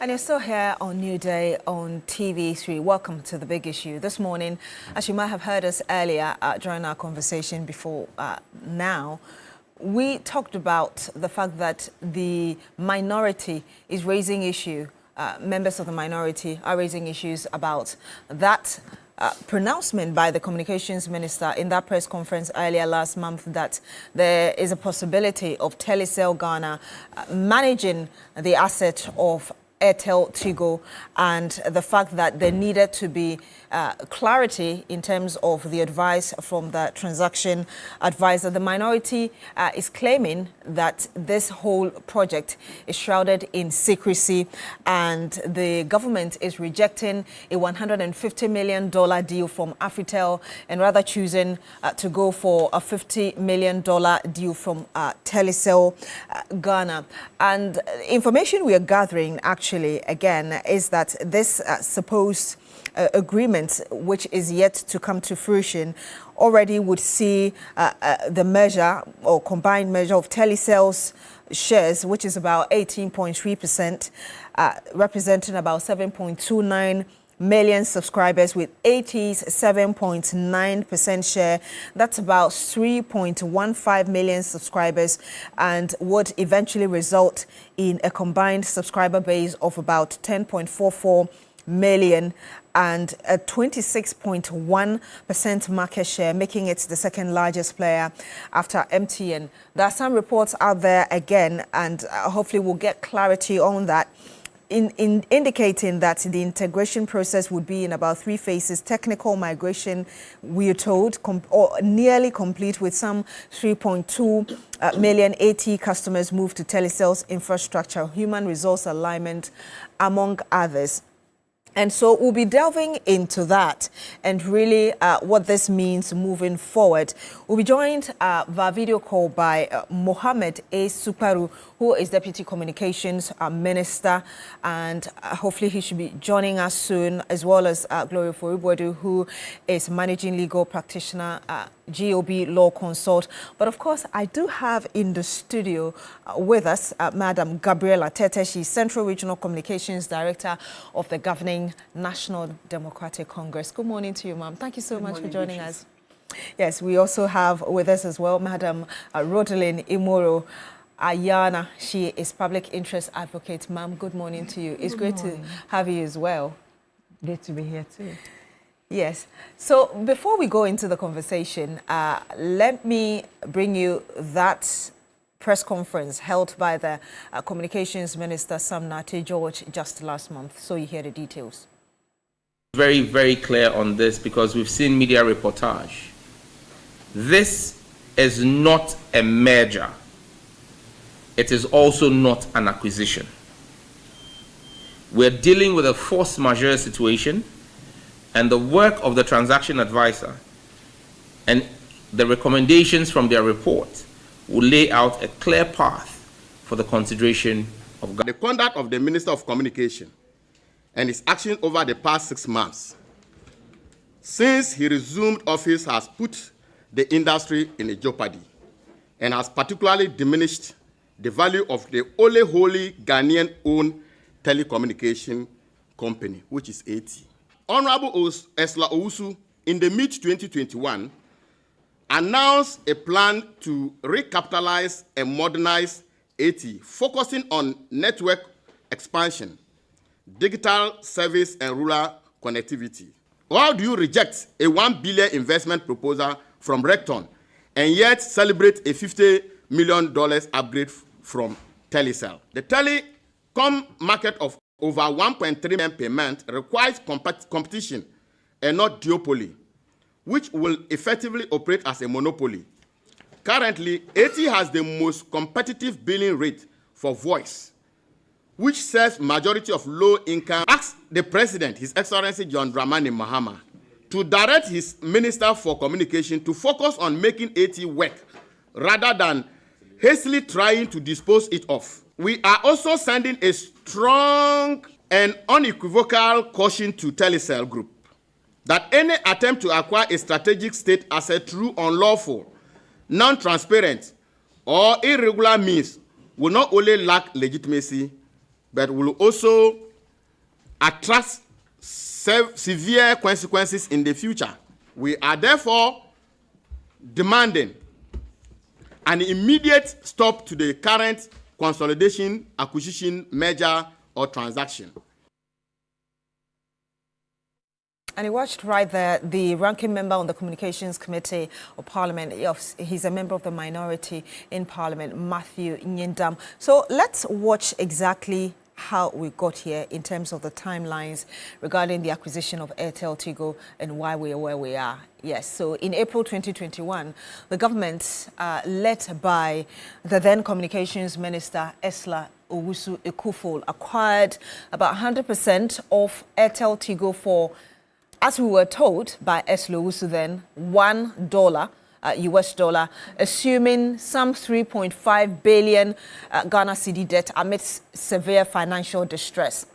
And you're still here on New Day on TV3. Welcome to The Big Issue. This morning, as you might have heard us earlier during our conversation before now, we talked about the fact that the minority is raising issue. Members of the minority are raising issues about that pronouncement by the communications minister in that press conference earlier last month that there is a possibility of Telecel Ghana managing the asset of Airtel Tigo, and the fact that there needed to be clarity in terms of the advice from the transaction advisor. The minority is claiming that this whole project is shrouded in secrecy, and the government is rejecting a $150 million deal from Afritel and rather choosing to go for a $50 million deal from Telecel Ghana. And information we are gathering actually again is that this supposed agreement, which is yet to come to fruition, already would see the measure or combined measure of Telecel's shares, which is about 18.3%, representing about 7.29 million subscribers with 87.9% share. That's about 3.15 million subscribers, and would eventually result in a combined subscriber base of about 10.44 million and a 26.1% market share, making it the second largest player after MTN. There are some reports out there again, and hopefully we'll get clarity on that, in indicating that the integration process would be in about 3 phases. Technical migration, we are told, or nearly complete, with some 3.2 million AT customers moved to Telecel's infrastructure, human resource alignment, among others. And so we'll be delving into that and really what this means moving forward. We'll be joined via video call by Mohammed A. Suparu, who is Deputy Communications Minister, and hopefully he should be joining us soon, as well as Gloria Foribwedu, who is Managing Legal Practitioner, GOB Law Consult. But of course, I do have in the studio with us Madam Gabriela Tete. She's Central Regional Communications Director of the Governing National Democratic Congress. Good morning to you, ma'am. Thank you so much for joining us. Yes, we also have with us as well Madam Rodelyn Imoro Ayana. She is Public Interest Advocate. Ma'am, good morning to you. It's great to have you as well.
Great to be here too.
Yes. So before we go into the conversation, let me bring you that press conference held by the Communications Minister, Sam Nate George, just last month, so you hear the details.
Very, very clear on this, because we've seen media reportage. This is not a merger. It is also not an acquisition. We're dealing with a force majeure situation, and the work of the transaction advisor and the recommendations from their report will lay out a clear path for the consideration of
the conduct of the Minister of Communication and his action over the past 6 months since he resumed office has put the industry in a jeopardy and has particularly diminished the value of the only wholly Ghanaian-owned telecommunication company, which is AT. Honorable Esla Owusu, in the mid-2021, announced a plan to recapitalize and modernize AT, focusing on network expansion, digital service, and rural connectivity. Why do you reject a $1 billion investment proposal from Recton and yet celebrate a $50 million upgrade from Telecel? The telecom market of over 1.3 million per month requires competition and not duopoly, which will effectively operate as a monopoly. Currently, AT has the most competitive billing rate for voice, which serves majority of low-income. Ask the President, His Excellency John Dramani Mahama, to direct his Minister for Communication to focus on making AT work rather than hastily trying to dispose it of. We are also sending a strong and unequivocal caution to Telecel Group that any attempt to acquire a strategic state asset through unlawful, non-transparent, or irregular means will not only lack legitimacy, but will also
attract severe consequences in the future. We are therefore demanding an immediate stop to the current consolidation, acquisition, merger, or transaction.
And he watched right there the ranking member on the Communications Committee of Parliament. He's a member of the minority in Parliament, Matthew Nyendam. So let's watch exactly how we got here in terms of the timelines regarding the acquisition of Airtel Tigo and why we are where we are. Yes, so in April 2021, the government, led by the then Communications Minister, Esla Owusu Ekufo, acquired about 100% of Airtel Tigo for, as we were told by Esla Owusu then, $1. US dollar, assuming some 3.5 billion Ghana cedi debt amidst severe financial distress.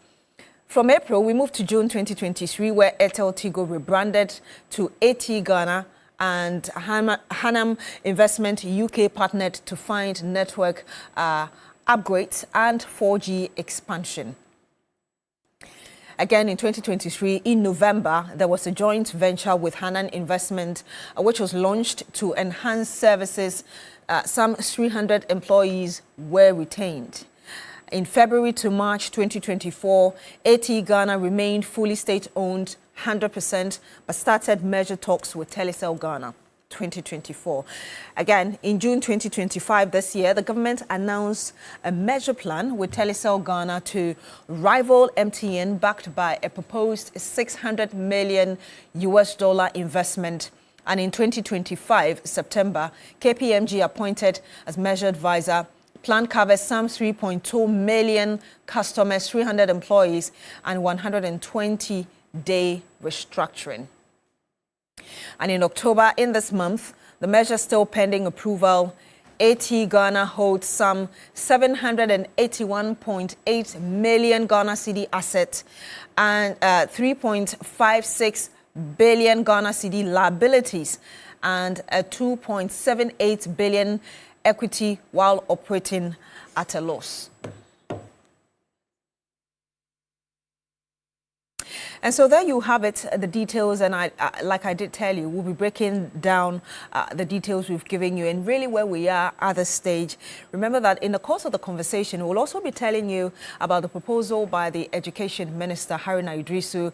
From April, we moved to June 2023, where Airtel Tigo rebranded to AT Ghana, and Hanam Investment UK partnered to fund network upgrades and 4G expansion. Again, in 2023, in November, there was a joint venture with Hanan Investment, which was launched to enhance services. Some 300 employees were retained. In February to March 2024, AT Ghana remained fully state-owned 100%, but started merger talks with Telecel Ghana. 2024. Again, in June 2025 this year, the government announced a measure plan with Telecel Ghana to rival MTN, backed by a proposed $600 million US investment. And in 2025, September, KPMG appointed as measure advisor. Plan covers some 3.2 million customers, 300 employees, and 120-day restructuring. And in October, in this month, the measure still pending approval, AT Ghana holds some 781.8 million Ghana cedi assets and 3.56 billion Ghana cedi liabilities and a 2.78 billion equity while operating at a loss. And so there you have it, the details, and like I did tell you, we'll be breaking down the details we've given you and really where we are at this stage. Remember that in the course of the conversation, we'll also be telling you about the proposal by the Education Minister, Haruna Idrisu,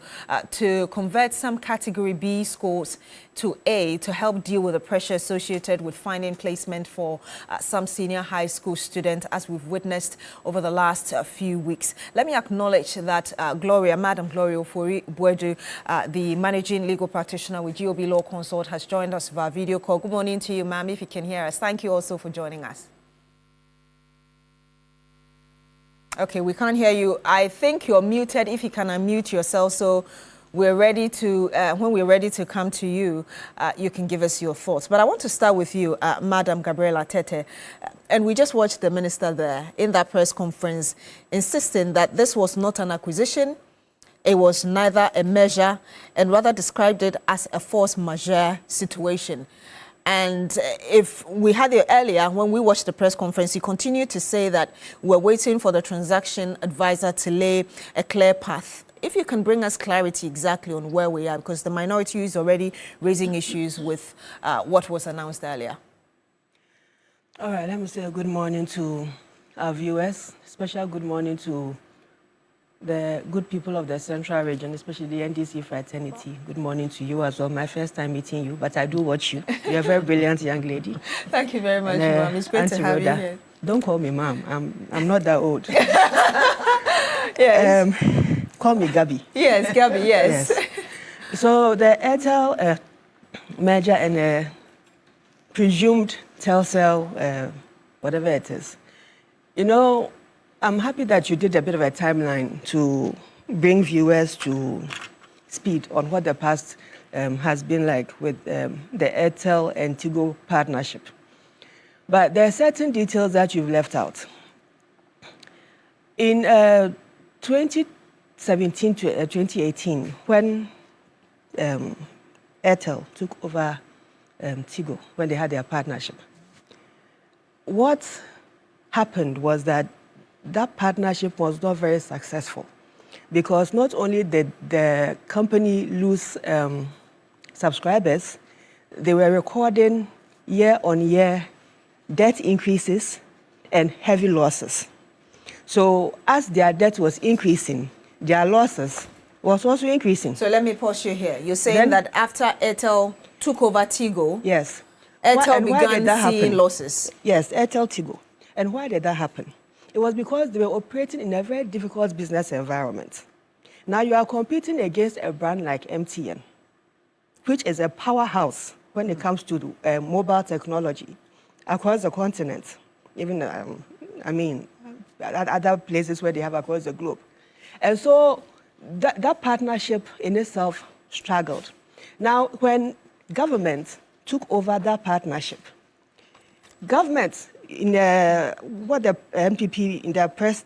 to convert some Category B schools to A to help deal with the pressure associated with finding placement for some senior high school students, as we've witnessed over the last few weeks. Let me acknowledge that Madam Gloria Ofori Buedu, the managing legal practitioner with GOB Law Consult, has joined us via video call. Good morning to you, ma'am, if you can hear us. Thank you also for joining us. Okay, we can't hear you. I think you're muted. If you can unmute yourself, so we're ready to, when we're ready to come to you, you can give us your thoughts. But I want to start with you, Madam Gabriela Tete. And we just watched the minister there in that press conference insisting that this was not an acquisition, it was neither a measure, and rather described it as a force majeure situation. And if we had it earlier, when we watched the press conference, he continued to say that we're waiting for the transaction advisor to lay a clear path. If you can bring us clarity exactly on where we are, because the minority is already raising issues with what was announced earlier.
All right, let me say a good morning to our viewers. Special good morning to the good people of the Central Region, especially the NDC fraternity. Good morning to you as well. My first time meeting you, but I do watch you. You're a very brilliant young lady.
Thank you very much, ma'am. It's great to have you here.
Don't call me ma'am. I'm not that old.
Yes.
Call me Gabby.
Yes, Gabby, yes.
So the Airtel merger and presumed Telcel, whatever it is. You know, I'm happy that you did a bit of a timeline to bring viewers to speed on what the past has been like with the Airtel and Tigo partnership. But there are certain details that you've left out. In 2017 to 2018, when Airtel took over Tigo, when they had their partnership, what happened was that partnership was not very successful. because not only did the company lose subscribers, they were recording year-on-year debt increases and heavy losses. So as their debt was increasing, their losses was also increasing.
So let me pause you here. You're saying that after Airtel took over Tigo,
yes,
Airtel began seeing losses.
Yes, Airtel Tigo. And why did that happen? It was because they were operating in a very difficult business environment. Now you are competing against a brand like MTN, which is a powerhouse when it comes to mobile technology across the continent, even, other places where they have across the globe. And so that partnership in itself struggled. Now, when government took over that partnership, government, in what the MPP, in their press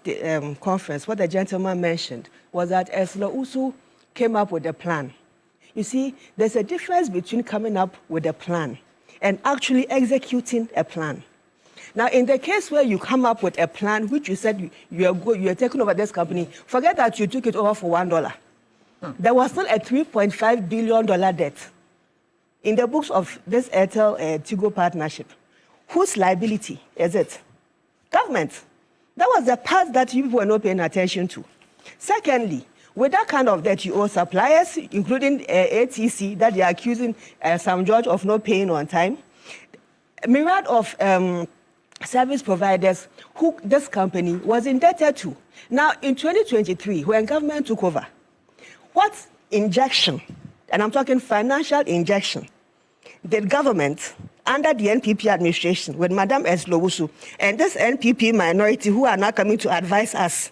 conference, what the gentleman mentioned was that Eslo Usu came up with a plan. You see, there's a difference between coming up with a plan and actually executing a plan. Now, in the case where you come up with a plan, which you said you are taking over this company, forget that you took it over for $1. There was still a $3.5 billion debt in the books of this Airtel Tigo partnership. Whose liability is it? Government. That was the part that you people were not paying attention to. Secondly, with that kind of debt, you owe suppliers, including ATC, that they are accusing Sam George of not paying on time. A myriad of service providers who this company was indebted to. Now, in 2023, when government took over, what injection, and I'm talking financial injection, did government, under the NPP administration, with Madam Eslo-Wusu, and this NPP minority who are now coming to advise us,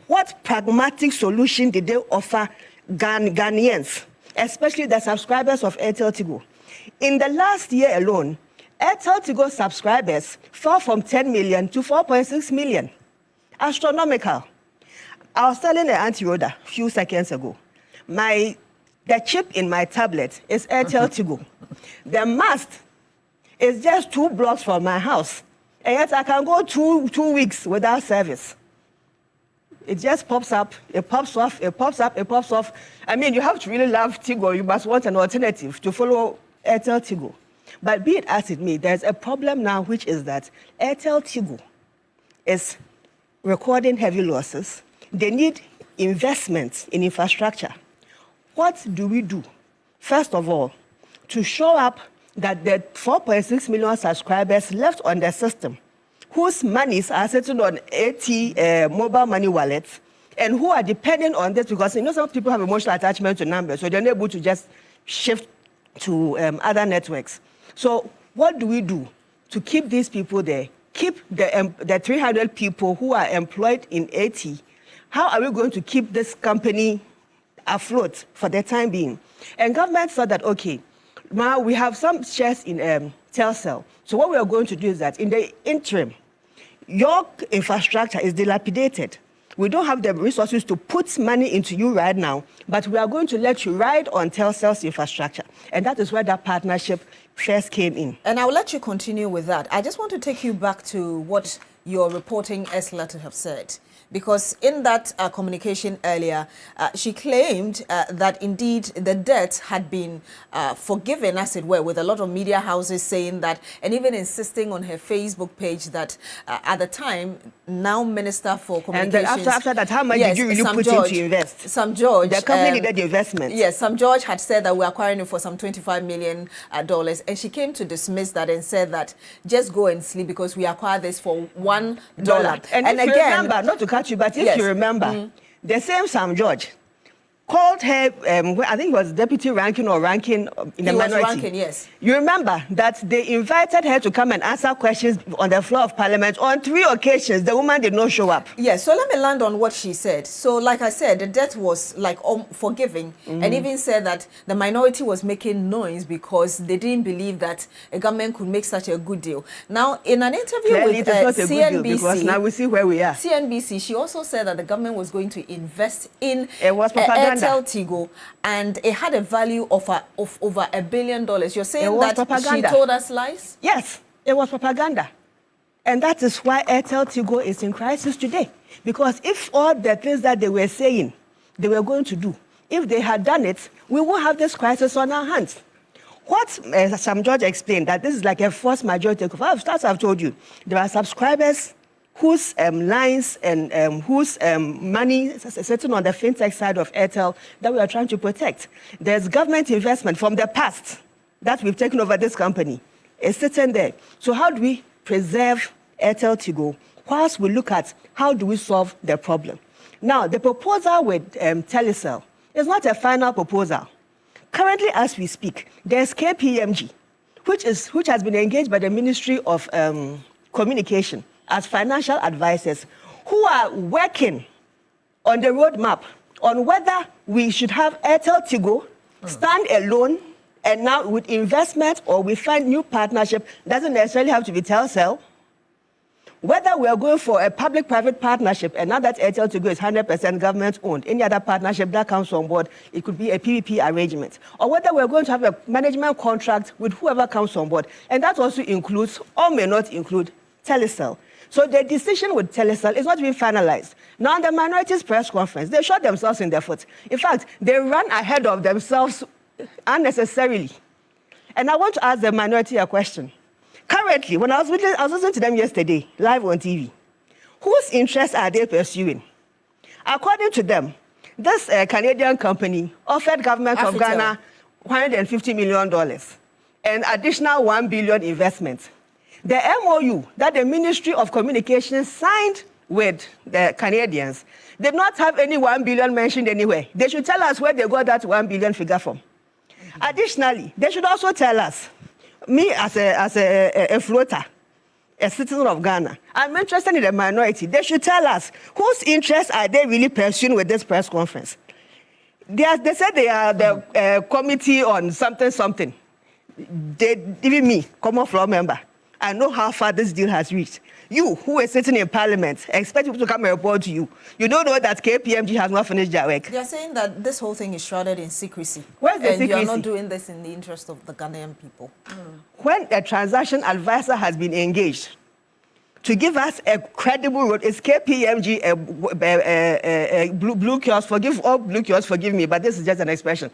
what pragmatic solution did they offer Ghanaians, especially the subscribers of Airtel Tigo? In the last year alone, Airtel Tigo subscribers fell from 10 million to 4.6 million. Astronomical. I was telling the Auntie Rhoda a few seconds ago, the chip in my tablet is Airtel Tigo. The mast is just 2 blocks from my house, and yet I can go two weeks without service. It just pops up, it pops off, it pops up, it pops off. I mean, you have to really love Tigo. You must want an alternative to follow Airtel Tigo. But be it as it may, there's a problem now, which is that Airtel Tigo is recording heavy losses. They need investment in infrastructure. What do we do? First of all, to show up that the 4.6 million subscribers left on the system, whose monies are sitting on mobile money wallets, and who are depending on this, because some people have emotional attachment to numbers, so they're not able to just shift to other networks. So what do we do to keep these people there? Keep the 300 people who are employed in AT. How are we going to keep this company afloat for the time being? And government said that, okay, now we have some shares in Telcel. So what we are going to do is that in the interim, your infrastructure is dilapidated. We don't have the resources to put money into you right now, but we are going to let you ride on Telcel's infrastructure. And that is where that partnership first came in.
And I'll let you continue with that. I just want to take you back to what you're reporting Esla to have said. Because in that communication earlier, she claimed that indeed the debt had been forgiven, as it were, with a lot of media houses saying that, and even insisting on her Facebook page that at the time, now Minister for Communications...
And then after that, how much did you really put in to invest?
Sam George...
The company needed the investment.
Yes, Sam George had said that we're acquiring it for some $25 million. And she came to dismiss that and said that just go and sleep because we acquired this for $1.
And again, remember, not to cut you, but if you remember, the same Sam George called her, I think it was deputy ranking or ranking in the minority.
Ranking, yes.
You remember that they invited her to come and answer questions on the floor of Parliament. On 3 occasions, the woman did not show up.
Yes, so let me land on what she said. So like I said, the debt was like forgiving, and even said that the minority was making noise because they didn't believe that a government could make such a good deal. Now, in an interview with CNBC,
because now we see where we are.
CNBC, she also said that the government was going to invest in
propaganda.
Airtel Tigo, and it had a value of over $1 billion. You're saying that propaganda. She told us lies?
Yes, it was propaganda. And that is why Airtel Tigo is in crisis today. Because if all the things that they were saying they were going to do. If they had done it, we won't have this crisis on our hands. What Sam George explained, that this is like a forced majority. As I've told you, there are subscribers whose lines and whose money sitting on the fintech side of Airtel that we are trying to protect. There's government investment from the past that we've taken over this company. It's sitting there. So how do we preserve Airtel Tigo whilst we look at how do we solve the problem? Now, the proposal with Telecel is not a final proposal. Currently, as we speak, there's KPMG, which has been engaged by the Ministry of Communication as financial advisors, who are working on the roadmap on whether we should have Airtel Tigo stand alone, and now with investment or we find new partnership. Doesn't necessarily have to be Telecel. Whether we are going for a public-private partnership, and now that Airtel Tigo is 100% government-owned, any other partnership that comes on board, it could be a PPP arrangement. Or whether we're going to have a management contract with whoever comes on board. And that also includes, or may not include, Telecel. So the decision with Telecel is not being finalized. Now, the minorities press conference, they shot themselves in the foot. In fact, they ran ahead of themselves unnecessarily. And I want to ask the minority a question. Currently, when I was listening to them yesterday, live on TV, whose interests are they pursuing? According to them, this Canadian company offered government of Ghana $150 million and additional $1 billion investment. The MOU that the Ministry of Communications signed with the Canadians did not have any $1 billion mentioned anywhere. They should tell us where they got that $1 billion figure from. Additionally, they should also tell us, me as a floater, a citizen of Ghana, I'm interested in the minority. They should tell us whose interests are they really pursuing with this press conference. They said they are the committee on something. Even me, common floor member, I know how far this deal has reached. You, who is sitting in parliament, expect people to come and report to you. You don't know that KPMG has not finished their work.
They're saying that this whole thing is shrouded in secrecy.
Where's the secrecy?
And you're not doing this in the interest of the Ghanaian people.
When a transaction advisor has been engaged to give us a credible road, is KPMG a blue kiosk? Blue kiosk, forgive me, but this is just an expression.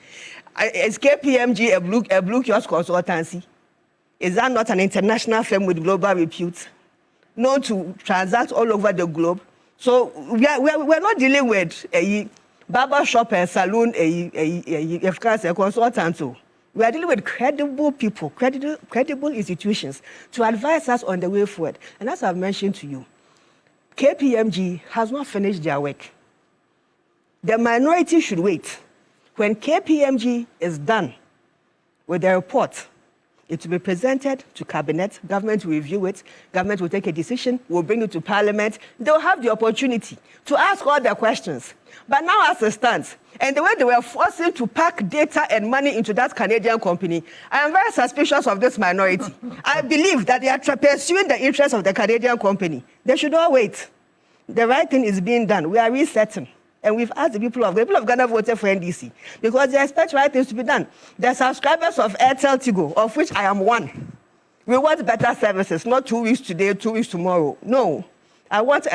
Is KPMG a blue kiosk consultancy? Is that not an international firm with global repute, known to transact all over the globe? So we're not dealing with a barber shop, a saloon, a consultant. We are dealing with credible people, credible institutions to advise us on the way forward. And as I've mentioned to you, KPMG has not finished their work. The minority should wait. When KPMG is done with the report, it will be presented to cabinet, government will review it, government will take a decision, will bring it to parliament. They'll have the opportunity to ask all their questions. But now as it stands, and the way they were forcing to pack data and money into that Canadian company, I am very suspicious of this minority. I believe that they are pursuing the interests of the Canadian company. They should all wait. The right thing is being done. We are resetting. And we've asked the people of Ghana voted for NDC because they expect right things to be done. The subscribers of Airtel Tigo, of which I am one, we want better services, not 2 weeks today, 2 weeks tomorrow. No, I want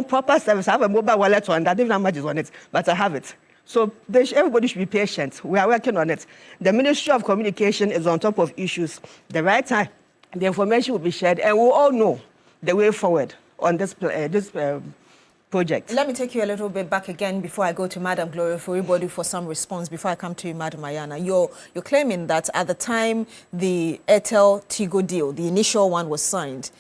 proper service. I have a mobile wallet on that. I don't know how much is on it, but I have it. So everybody should be patient. We are working on it. The Ministry of Communication is on top of issues. The right time, the information will be shared, and we'll all know the way forward on this project.
Let me take you a little bit back again before I go to Madam Gloria for everybody for some response before I come to you, Madam Ayana. You're claiming that at the time the Airtel Tigo deal, the initial one, was signed,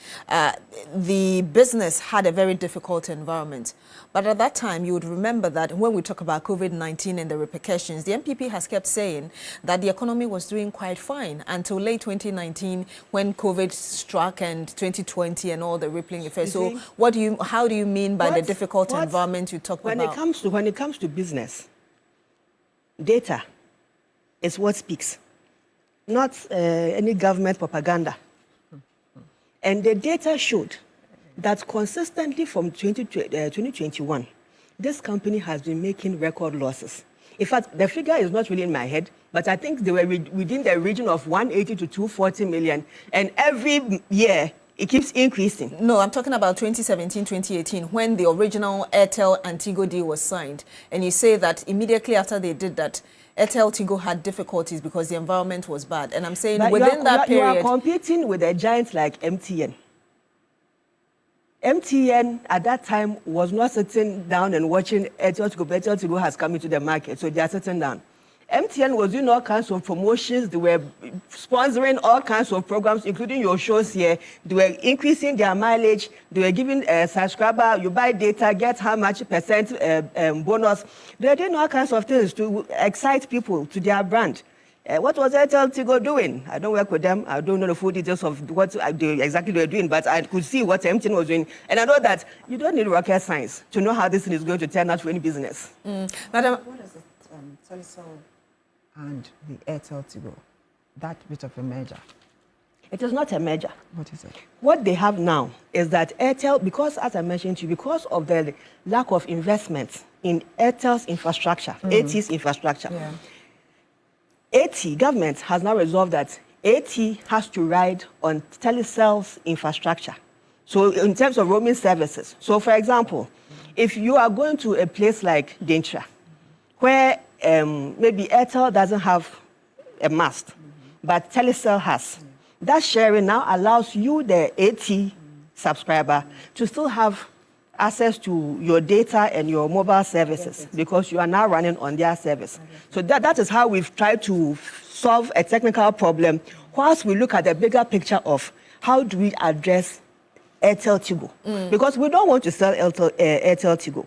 the business had a very difficult environment. But at that time, you would remember that when we talk about COVID-19 and the repercussions, the MPP has kept saying that the economy was doing quite fine until late 2019 when COVID struck and 2020 and all the rippling effects. So how do you mean by the difficult environment you talked about?
When it comes to business, data is what speaks, not any government propaganda. And the data showed that consistently from 2021, this company has been making record losses. In fact, the figure is not really in my head, but I think they were within the region of 180 to 240 million. And every year, it keeps increasing.
No, I'm talking about 2017, 2018, when the original Airtel and Tigo deal was signed. And you say that immediately after they did that, Airtel Tigo had difficulties because the environment was bad. And I'm saying
But
within that period...
You are competing with a giant like MTN. MTN at that time was not sitting down and watching Airtel Tigo. Airtel Tigo has come into the market, so they are sitting down. MTN was doing all kinds of promotions. They were sponsoring all kinds of programs, including your shows here. They were increasing their mileage. They were giving a subscriber, you buy data, get how much percent bonus. They were doing all kinds of things to excite people to their brand. What was Airtel Tigo doing? I don't work with them. I don't know the full details of what exactly they were doing, but I could see what MTN was doing. And I know that you don't need rocket science to know how this thing is going to turn out for any business.
Madam, what is it? Telecel and the Airtel Tigo, that bit of a merger?
It is not a merger.
What is it?
What they have now is that Airtel, because as I mentioned to you, because of the lack of investment in Airtel's infrastructure, AT's infrastructure, AT government has now resolved that AT has to ride on Telecel's infrastructure. So in terms of roaming services, so for example, if you are going to a place like Dentra, where maybe Airtel doesn't have a mast, but Telecel has. That sharing now allows you, the AT subscriber, to still have access to your data and your mobile services because you are now running on their service. So that is how we've tried to solve a technical problem whilst we look at the bigger picture of how do we address Airtel Tigo. Because we don't want to sell Airtel Tigo.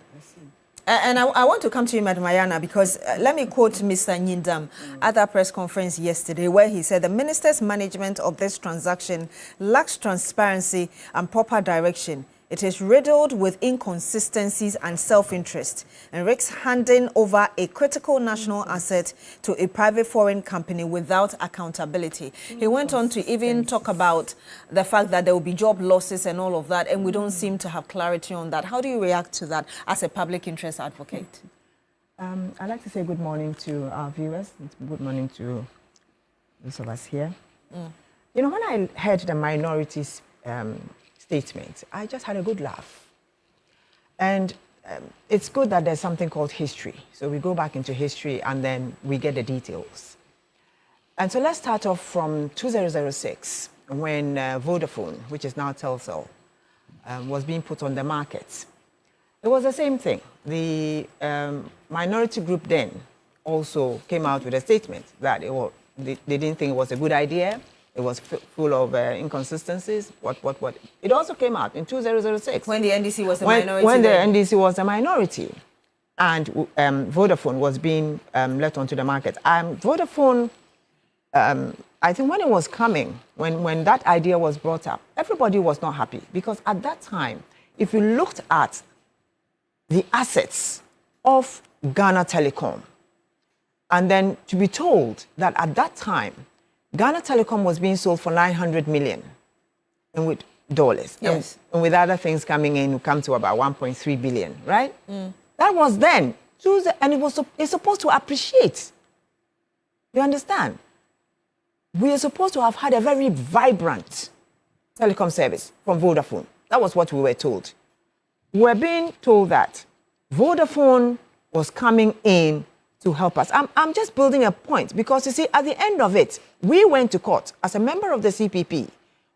And I want to come to you, Madam Ayana, because let me quote Mr. Nyindam at that press conference yesterday, where he said the minister's management of this transaction lacks transparency and proper direction. It is riddled with inconsistencies and self-interest and risks handing over a critical national asset to a private foreign company without accountability. He went on to even talk about the fact that there will be job losses and all of that, and we don't seem to have clarity on that. How do you react to that as a public interest advocate?
I'd like to say good morning to our viewers. Good morning to those of us here. You know, when I heard the minorities statement, I just had a good laugh. And it's good that there's something called history. So we go back into history and then we get the details. And so let's start off from 2006 when Vodafone, which is now Telcel, was being put on the market. It was the same thing. The minority group then also came out with a statement that they didn't think it was a good idea. It was full of inconsistencies. What? It also came out in 2006.
When the NDC was a minority.
When the NDC was a minority. And Vodafone was being let onto the market. Vodafone, I think when it was coming, when that idea was brought up, everybody was not happy. Because at that time, if you looked at the assets of Ghana Telecom, and then to be told that at that time, Ghana Telecom was being sold for $900 million with dollars.
Yes.
And with other things coming in, we come to about 1.3 billion, right? That was then. And it's supposed to appreciate. You understand? We are supposed to have had a very vibrant telecom service from Vodafone. That was what we were told. We were being told that Vodafone was coming in to help us. I'm just building a point because, you see, at the end of it, we went to court. As a member of the CPP,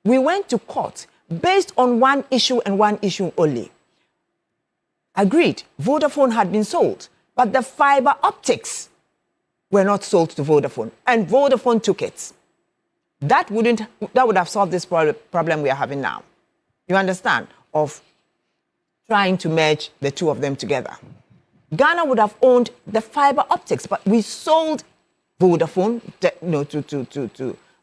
we went to court based on one issue and one issue only. Agreed, Vodafone had been sold, but the fiber optics were not sold to Vodafone, and Vodafone took it. That would have solved this problem we are having now. You understand? Of trying to merge the two of them together. Ghana would have owned the fiber optics, but we sold Vodafone to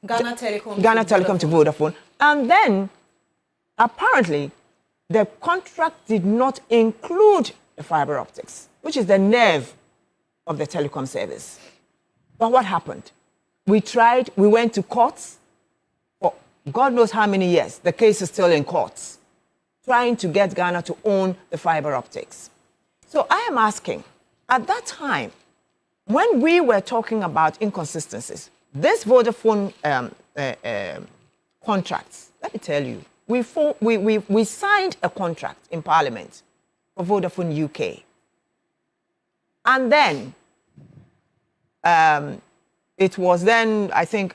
Ghana
Telecom to Vodafone. And then, apparently, the contract did not include the fiber optics, which is the nerve of the telecom service. But what happened? We tried, we went to courts for God knows how many years. The case is still in courts, trying to get Ghana to own the fiber optics. So I am asking, at that time, when we were talking about inconsistencies, this Vodafone contracts, let me tell you, we signed a contract in Parliament for Vodafone UK. And then it was then, I think,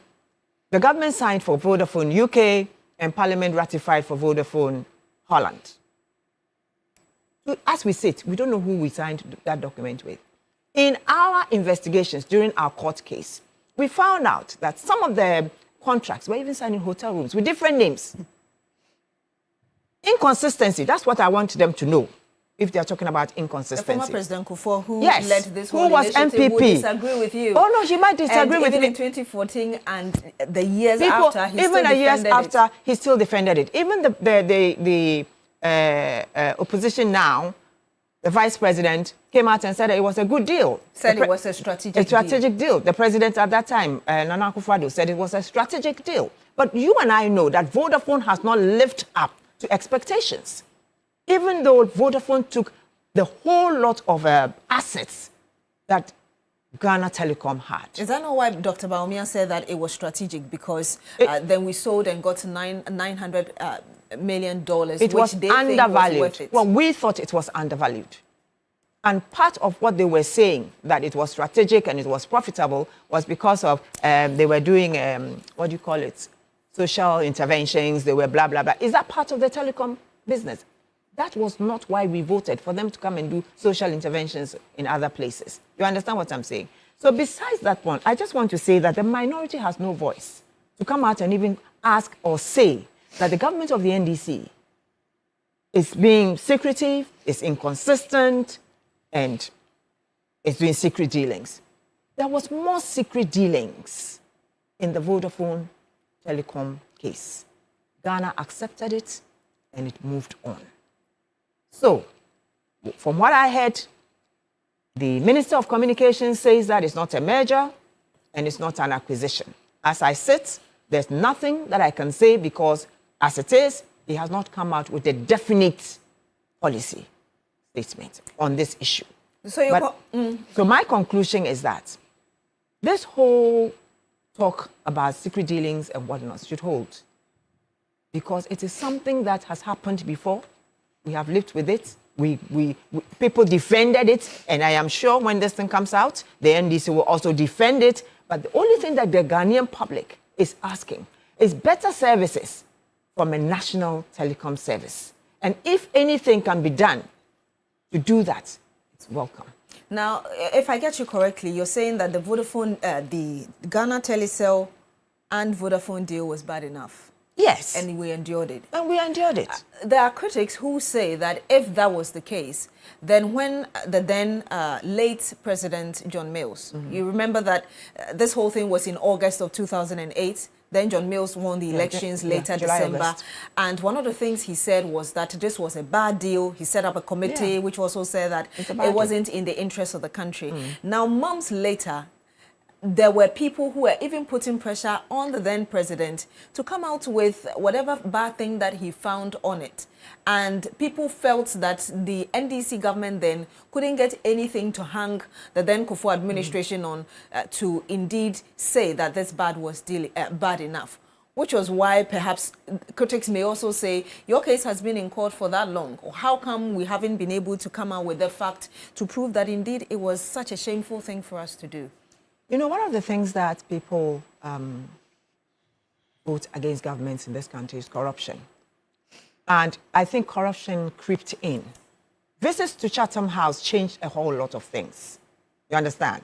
the government signed for Vodafone UK and Parliament ratified for Vodafone Holland. So as we sit, we don't know who we signed that document with. In our investigations during our court case, we found out that some of the contracts were even signed in hotel rooms with different names. Inconsistency, that's what I want them to know. If they are talking about inconsistency.
The former President Kufuor, who
yes,
led this
who
whole
was
initiative,
MPP,
would disagree with you.
Oh no, she might disagree with
even
me.
in 2014 and the years
People,
after, he
even
still
the years
defended
after,
it.
he still defended it. Even the opposition now, the vice president came out and said that it was a good deal.
Said it was a strategic
deal. The president at that time, Nana Akufo-Addo, said it was a strategic deal. But you and I know that Vodafone has not lived up to expectations. Even though Vodafone took the whole lot of assets that Ghana Telecom had.
Is that not why Dr. Baumia said that it was strategic? Because then we sold and got $900 million,
it was
which they
undervalued.
think was worth it.
Well, we thought it was undervalued. And part of what they were saying, that it was strategic and it was profitable, was because of they were doing, what do you call it, social interventions, they were blah, blah, blah. Is that part of the telecom business? That was not why we voted for them to come and do social interventions in other places. You understand what I'm saying? So besides that one, I just want to say that the minority has no voice to come out and even ask or say that the government of the NDC is being secretive, is inconsistent, and is doing secret dealings. There was more secret dealings in the Vodafone Telecom case. Ghana accepted it and it moved on. So, from what I heard, the Minister of Communications says that it's not a merger and it's not an acquisition. As I sit, there's nothing that I can say because, as it is, he has not come out with a definite policy statement on this issue. So my conclusion is that this whole talk about secret dealings and whatnot should hold, because it is something that has happened before. We have lived with it. People defended it, and I am sure when this thing comes out, the NDC will also defend it. But the only thing that the Ghanaian public is asking is better services from a national telecom service. And if anything can be done to do that, it's welcome.
Now, if I get you correctly, you're saying that the Vodafone, the Ghana Telecel and Vodafone deal was bad enough.
Yes.
And we endured it.
And we endured it.
There are critics who say that if that was the case, then when the then late President John Mills, you remember that this whole thing was in August of 2008, then John Mills won the elections later December. August. And one of the things he said was that this was a bad deal. He set up a committee which also said that it wasn't in the interest of the country. Now, months later, there were people who were even putting pressure on the then president to come out with whatever bad thing that he found on it. And people felt that the NDC government then couldn't get anything to hang the then Kufuor administration on to indeed say that this bad was bad enough. Which was why perhaps critics may also say, your case has been in court for that long. Or how come we haven't been able to come out with the fact to prove that indeed it was such a shameful thing for us to do?
You know, one of the things that people vote against governments in this country is corruption. And I think corruption crept in. Visits to Chatham House changed a whole lot of things. You understand?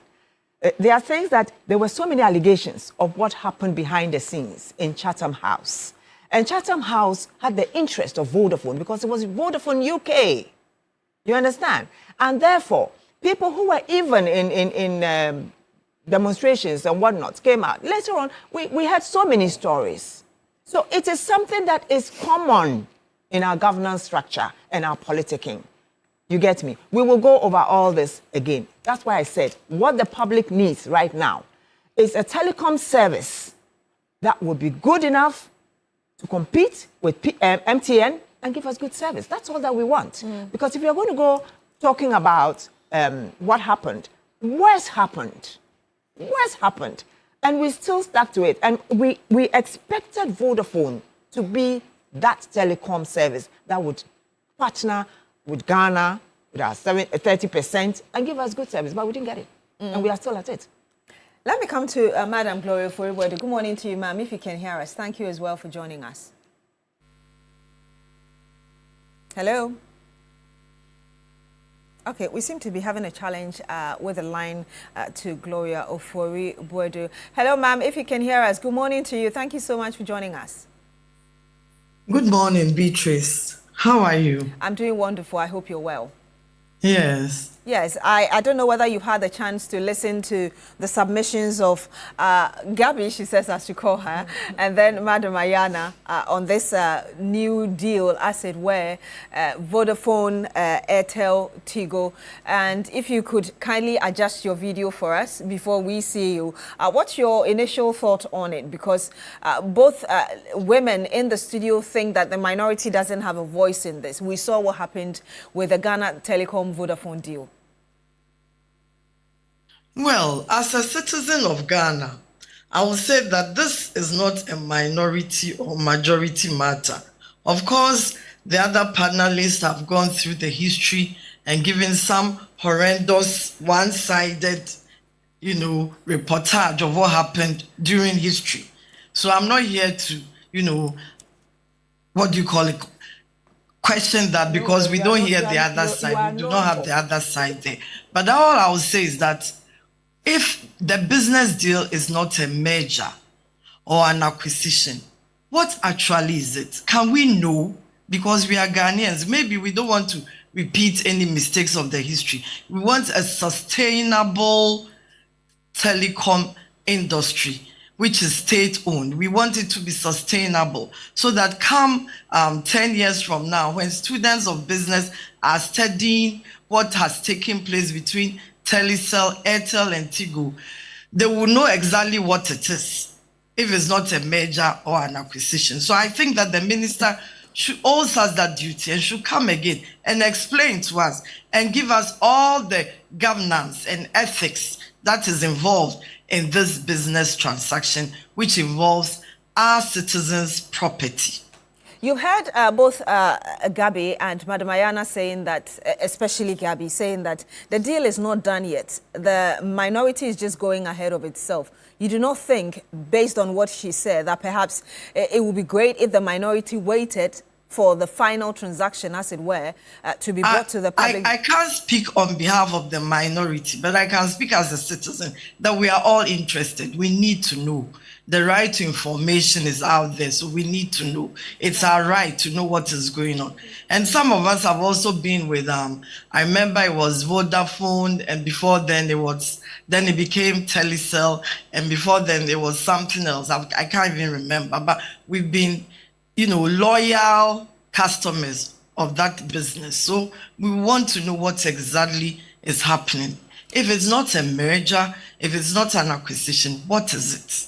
There are things that there were so many allegations of what happened behind the scenes in Chatham House. And Chatham House had the interest of Vodafone because it was Vodafone UK. You understand? And therefore, people who were even in demonstrations and whatnot came out. Later on, we had so many stories. So it is something that is common in our governance structure and our politicking. You get me? We will go over all this again. That's why I said what the public needs right now is a telecom service that will be good enough to compete with MTN and give us good service. That's all that we want. Because if you're going to go talking about what happened, worse happened. Worse happened. And we still stuck to it. And we expected Vodafone to be that telecom service that would partner with Ghana with our 30% and give us good service, but we didn't get it. And we are still at it.
Let me come to Madam Gloria Foribwedu. Good morning to you, ma'am, if you can hear us. Thank you as well for joining us. Hello? Okay, we seem to be having a challenge with the line to Gloria Ofori-Buedu. Hello, ma'am, if you can hear us. Good morning to you. Thank you so much for joining us.
Good morning, Beatrice. How are you?
I'm doing wonderful. I hope you're well.
Yes.
Yes, I don't know whether you've had the chance to listen to the submissions of Gabby, she says I should call her, and then Madam Ayana on this new deal, as it were, Vodafone, Airtel, Tigo. And if you could kindly adjust your video for us before we see you. What's your initial thought on it? Because both women in the studio think that the minority doesn't have a voice in this. We saw what happened with the Ghana Telecom Vodafone deal.
Well, as a citizen of Ghana, I will say that this is not a minority or majority matter. Of course, the other panelists have gone through the history and given some horrendous, one-sided, reportage of what happened during history. So I'm not here to, what do you call it, question that because we don't hear the other side. We do not have the other side there. But all I will say is that if the business deal is not a merger or an acquisition, what actually is it? Can we know? Because we are Ghanaians, maybe we don't want to repeat any mistakes of the history. We want a sustainable telecom industry, which is state-owned. We want it to be sustainable so that come 10 years from now, when students of business are studying what has taken place between Telecel, Airtel, and Tigo, they will know exactly what it is, if it's not a merger or an acquisition. So I think that the minister also has that duty and should come again and explain to us and give us all the governance and ethics that is involved in this business transaction, which involves our citizens' property.
You heard both Gabby and Madam Ayana saying that, especially Gabby, saying that the deal is not done yet. The minority is just going ahead of itself. You do not think, based on what she said, that perhaps it would be great if the minority waited for the final transaction, as it were, to be brought to the public?
I can't speak on behalf of the minority, but I can speak as a citizen that we are all interested. We need to know. The right to information is out there, so we need to know. It's our right to know what is going on. And some of us have also been with, I remember it was Vodafone, and before then it became Telecel, and before then there was something else. I can't even remember, but we've been, loyal customers of that business. So we want to know what exactly is happening. If it's not a merger, if it's not an acquisition, what is it?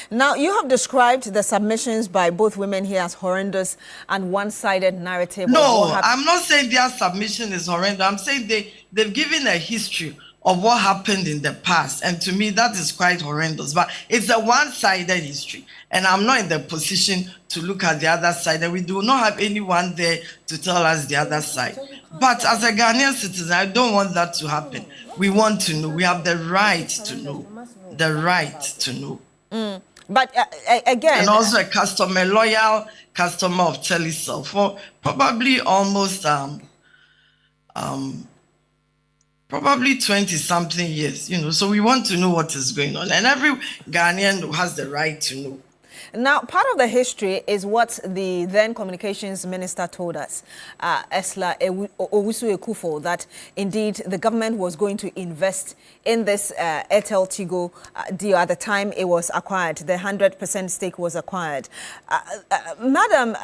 Now, you have described the submissions by both women here as horrendous and one-sided narrative.
No, I'm not saying their submission is horrendous. I'm saying they've given a history of what happened in the past. And to me, that is quite horrendous. But it's a one-sided history. And I'm not in the position to look at the other side. And we do not have anyone there to tell us the other side. But as a Ghanaian citizen, I don't want that to happen. We want to know. We have the right to know. The right to know.
But again...
And also a loyal customer of Telecel for probably almost... probably 20-something years, so we want to know what is going on. And every Ghanaian has the right to know.
Now, part of the history is what the then communications minister told us, Esla Owusu-Ekufo, that indeed the government was going to invest in this Airtel Tigo deal at the time it was acquired. The 100% stake was acquired. Madam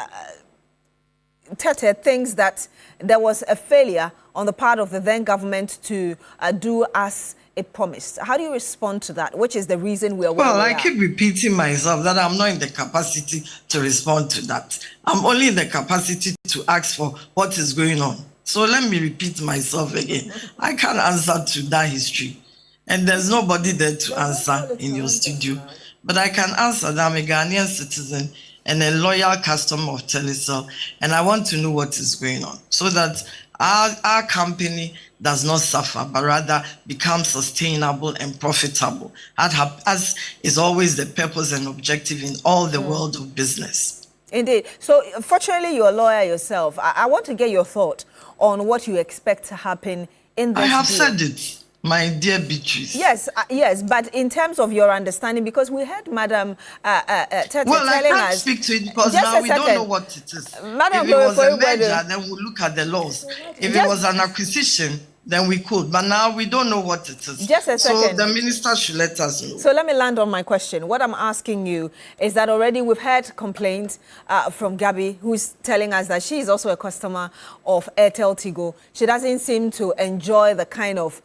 Tete thinks that there was a failure on the part of the then government to do as it promised. How do you respond to that? Which is the reason we are...
Well, I keep repeating myself that I'm not in the capacity to respond to that. I'm only in the capacity to ask for what is going on. So let me repeat myself again. I can't answer to that history. And there's nobody there to answer in your studio. But I can answer that I'm a Ghanaian citizen and a loyal customer of Telecel, and I want to know what is going on so that our company does not suffer, but rather becomes sustainable and profitable, as is always the purpose and objective in all the world of business.
Indeed. So, fortunately, you're a lawyer yourself. I want to get your thought on what you expect to happen in this
I have
deal.
said it, my dear Beatrice.
Yes, yes, but in terms of your understanding, because we heard Madam Tete
well,
telling
I can't
us,
speak to it because now we don't know what it is.
Madam
If it was a merger, then we'll look at the laws. If it was an acquisition, then we could. But now we don't know what it is.
Just a second.
So the minister should let us know.
So let me land on my question. What I'm asking you is that already we've had complaints from Gabby, who's telling us that she is also a customer of Airtel Tigo. She doesn't seem to enjoy the kind of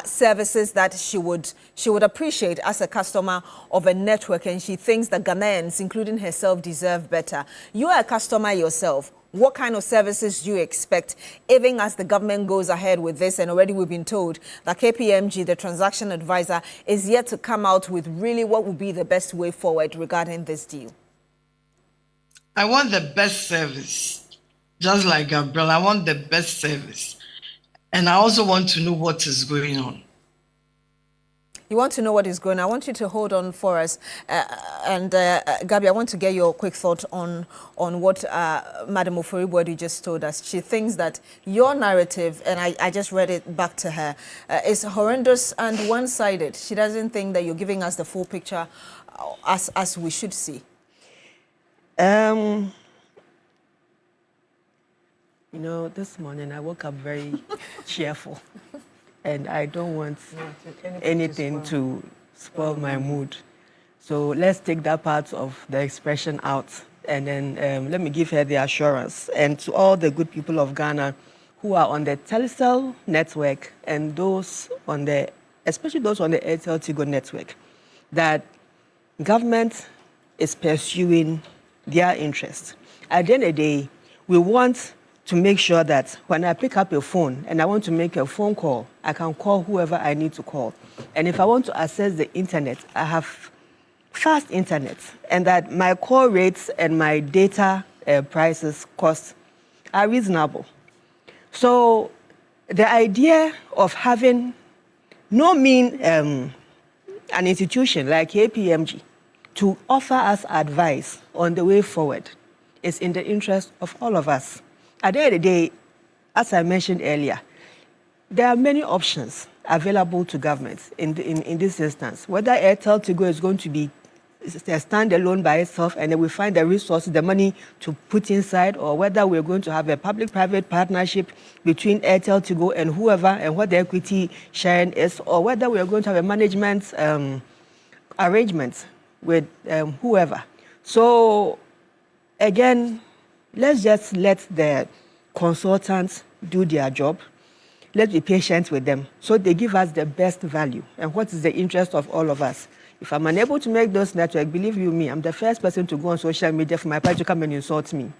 services that she would appreciate as a customer of a network, and she thinks that Ghanaians, including herself, deserve better. You are a customer yourself. What kind of services do you expect, even as the government goes ahead with this? And already we've been told that KPMG, the transaction advisor, is yet to come out with really what would be the best way forward regarding this deal.
I want the best service, just like Gabriel. I want the best service. And I also want to know what is going on.
You want to know what is going on. I want you to hold on for us. Gabby, I want to get your quick thought on what Madam Ofori-Boadu just told us. She thinks that your narrative, and I just read it back to her, is horrendous and one-sided. She doesn't think that you're giving us the full picture as we should see.
You know, this morning I woke up very cheerful. And I don't want anything to spoil my mood. So let's take that part of the expression out. And then let me give her the assurance. And to all the good people of Ghana who are on the Telecel network and those on the, especially those on the Airtel Tigo network, that government is pursuing their interests. At the end of the day, we want to make sure that when I pick up a phone and I want to make a phone call, I can call whoever I need to call. And if I want to access the internet, I have fast internet, and that my call rates and my data prices costs are reasonable. So the idea of having an institution like KPMG to offer us advice on the way forward is in the interest of all of us. At the end of the day, as I mentioned earlier, there are many options available to governments in this instance. Whether Airtel Tigo is going to be a standalone by itself and then we find the resources, the money to put inside, or whether we're going to have a public-private partnership between Airtel Tigo and whoever and what the equity sharing is, or whether we're going to have a management arrangement with whoever. So, again, let's just let the consultants do their job. Let's be patient with them so they give us the best value and what is the interest of all of us. If I'm unable to make those networks, believe you me, I'm the first person to go on social media for my party to come and insult me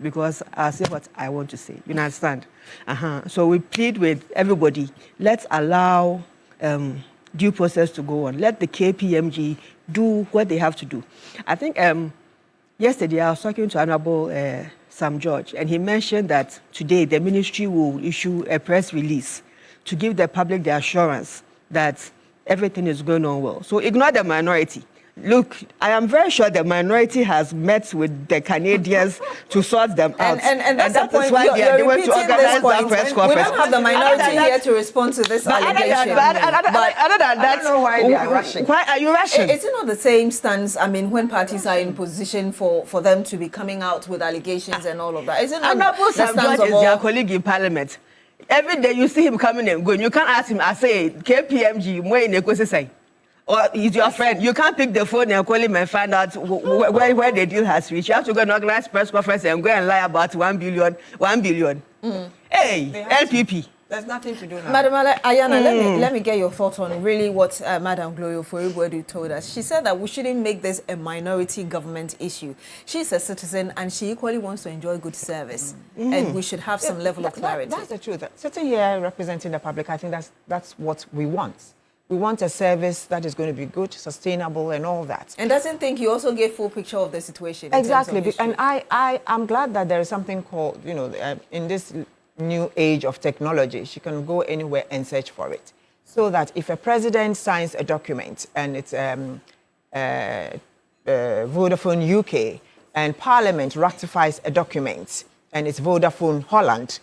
because I'll say what I want to say. You understand? So we plead with everybody, let's allow due process to go on. Let the KPMG do what they have to do. I think yesterday I was talking to Honorable Sam George, and he mentioned that today the ministry will issue a press release to give the public the assurance that everything is going on well. So ignore the minority. Look, I am very sure the minority has met with the Canadians to sort them out.
And that's the point. Why you're repeating this point. We don't have the minority here to respond to this allegation.
Other than that,
I don't know why they are rushing.
Why are you rushing?
Is it not the same stance? I mean, when parties are in position for them to be coming out with allegations and all of that, is it not the stance of all?
Is their colleague in Parliament. Every day you see him coming and going. You can't ask him, I say, KPMG, where in the say? Or he's your friend. You can't pick the phone and call him and find out where the deal has reached. You have to go and organize press conference and go and lie about 1 billion. Hey, LPP.
There's nothing to do now.
Madam Ayana, let me get your thoughts on really what Madam Gloria Ofori-Boadu told us. She said that we shouldn't make this a minority government issue. She's a citizen and she equally wants to enjoy good service. And we should have some level of clarity.
That's the truth. Sitting here representing the public, I think that's what we want. We want a service that is going to be good, sustainable, and all that.
And doesn't think you also get full picture of the situation.
Exactly, and I'm glad that there is something called, in this new age of technology, she can go anywhere and search for it. So that if a president signs a document and it's Vodafone UK, and Parliament ratifies a document and it's Vodafone Holland,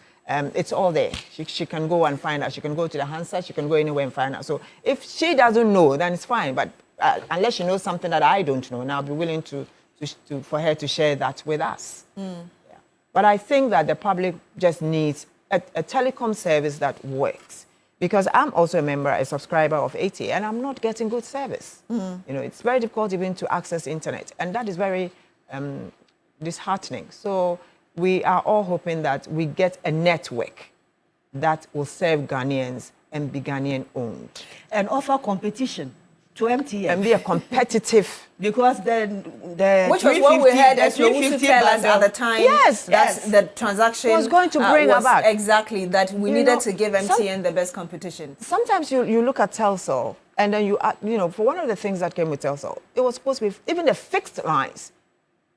it's all there. She can go and find out. She can go to the Hansard. She can go anywhere and find out. So if she doesn't know, then it's fine. But unless she knows something that I don't know, and I'll be willing for her to share that with us. Yeah. But I think that the public just needs a telecom service that works. Because I'm also a subscriber of AT, and I'm not getting good service. It's very difficult even to access internet, and that is very disheartening. So we are all hoping that we get a network that will serve Ghanaians and be Ghanaian owned.
And offer competition to MTN.
And be a competitive.
Because the
which was what we heard as Lowusu tell us at the time.
Yes,
that's the transaction
was going to bring about.
Exactly, that we needed to give MTN the best competition.
Sometimes you look at Telcel, and then for one of the things that came with Telcel, it was supposed to be even the fixed lines.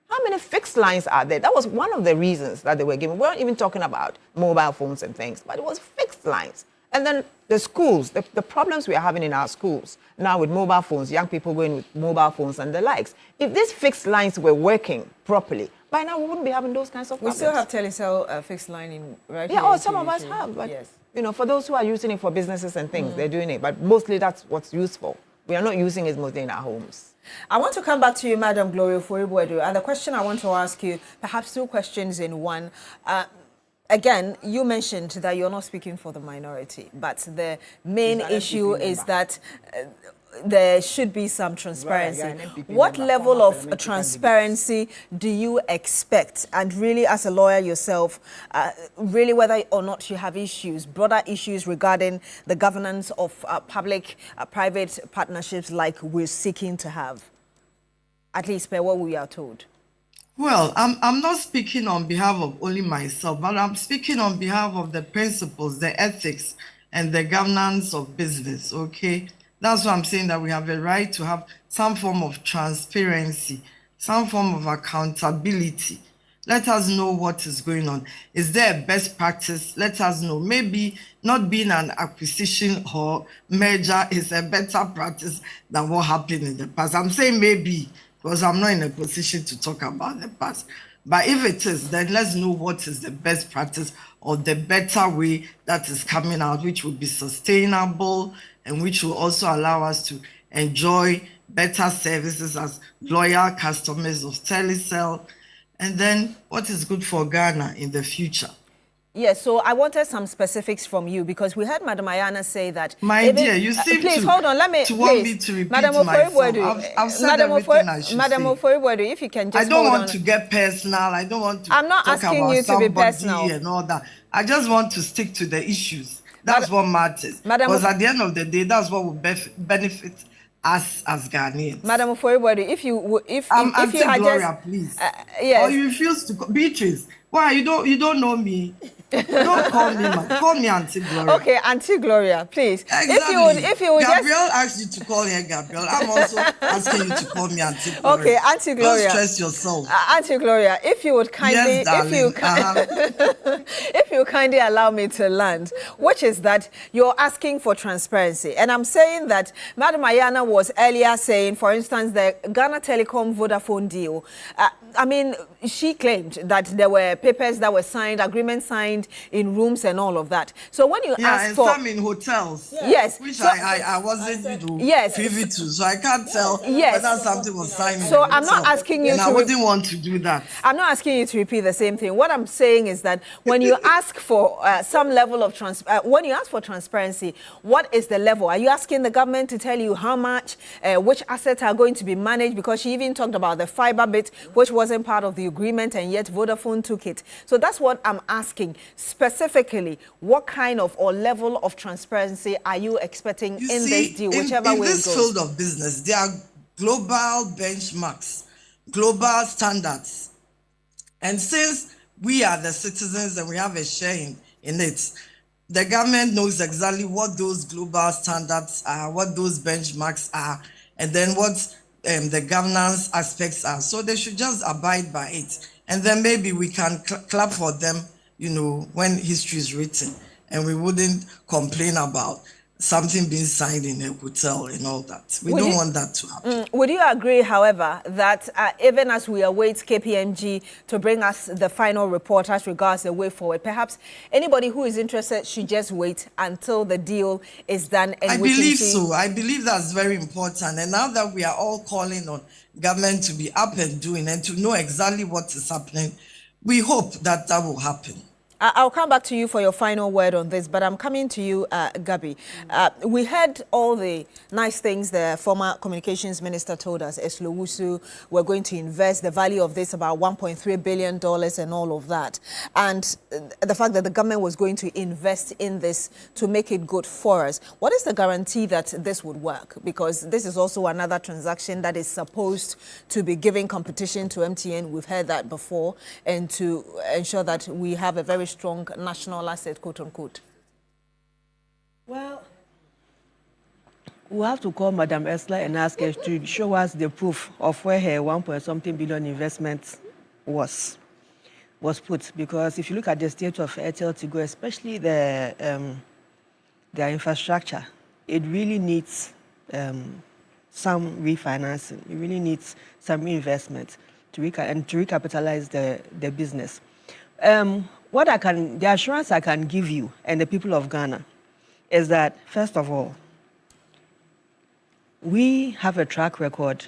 How many fixed lines are there? That was one of the reasons that they were given. We weren't even talking about mobile phones and things, but it was fixed lines. And then the schools, the problems we are having in our schools now with mobile phones, young people going with mobile phones and the likes. If these fixed lines were working properly, by now we wouldn't be having those kinds of problems.
We still have Telecel fixed line in right here.
Yeah, some of us have, but
yes.
For those who are using it for businesses and things, they're doing it. But mostly that's what's useful. We are not using it mostly in our homes.
I want to come back to you, Madam Gloria Foribwedu. And the question I want to ask you, perhaps two questions in one. Again, you mentioned that you're not speaking for the minority, but the main issue is that there should be some transparency. What level of transparency do you expect? And really, as a lawyer yourself, really whether or not you have issues, broader issues regarding the governance of public-private partnerships like we're seeking to have, at least per what we are told.
Well, I'm not speaking on behalf of only myself, but I'm speaking on behalf of the principles, the ethics, and the governance of business, okay? That's why I'm saying that we have a right to have some form of transparency, some form of accountability. Let us know what is going on. Is there a best practice? Let us know. Maybe not being an acquisition or merger is a better practice than what happened in the past. I'm saying maybe, because I'm not in a position to talk about the past. But if it is, then let's know what is the best practice or the better way that is coming out, which will be sustainable and which will also allow us to enjoy better services as loyal customers of Telecel. And then what is good for Ghana in the future.
Yes, so I wanted some specifics from you because we heard Madam Ayana say that.
My dear, you seem
please hold on. Let me.
Want me to repeat Madam myself. I've said
Madam
everything I should
Madam Oforibwedu, if you can just.
I don't want to get personal. I don't want to.
I'm not
talk
asking
about
you to be personal
and all that. I just want to stick to the issues. That's what matters. Because at the end of the day, that's what will benefit us as Ghanaians.
Madam Oforibwedu, if you had
Gloria,
just
please.
Yes.
Or you refuse to Beatrice. Why you don't know me? Don't call me, man. Call me Auntie Gloria.
Okay, Auntie Gloria, please.
Exactly.
If you would
Gabriel asked you to call her Gabriel. I'm also asking you to call me Auntie Gloria.
Okay, Auntie Gloria.
Don't stress yourself.
Auntie Gloria, if you would kindly, if you kindly allow me to land, which is that you're asking for transparency, and I'm saying that Madam Ayana was earlier saying, for instance, the Ghana Telecom Vodafone deal. I mean, she claimed that there were papers that were signed, agreements signed in rooms and all of that. So when you ask
and
for
some in hotels,
yes,
which
so,
I wasn't privy to, so I can't tell whether something was signed.
So I'm not asking you
and
to.
I wouldn't want to do that.
I'm not asking you to repeat the same thing. What I'm saying is that when you ask for some level of when you ask for transparency, what is the level? Are you asking the government to tell you how much, which assets are going to be managed? Because she even talked about the fiber bit, which wasn't part of the agreement, and yet Vodafone took it. So that's what I'm asking specifically. What kind of or level of transparency are you expecting this deal, whichever way it goes?
In this field of business, there are global benchmarks, global standards. And since we are the citizens and we have a share in it, the government knows exactly what those global standards are, what those benchmarks are, and then what the governance aspects are. So they should just abide by it. And then maybe we can clap for them, you know, when history is written, and we wouldn't complain about something being signed in a hotel and all that. We don't want that to happen.
Would you agree, however, that even as we await KPMG to bring us the final report as regards the way forward, perhaps anybody who is interested should just wait until the deal is done? And
I believe so. I believe that's very important. And now that we are all calling on government to be up and doing and to know exactly what is happening, we hope that that will happen.
I'll come back to you for your final word on this, but I'm coming to you, Gabi. We heard all the nice things the former communications minister told us. Eslowusu, we're going to invest the value of this about $1.3 billion and all of that. And the fact that the government was going to invest in this to make it good for us. What is the guarantee that this would work? Because this is also another transaction that is supposed to be giving competition to MTN. We've heard that before, and to ensure that we have a very strong national asset, quote unquote.
Well, we'll have to call Madam Esler and ask her to show us the proof of where her 1-point-something billion investment was put. Because if you look at the state of Airtel Tigo, especially their infrastructure, it really needs some refinancing. It really needs some reinvestment to recapitalize the business. The assurance I can give you and the people of Ghana is that, first of all, we have a track record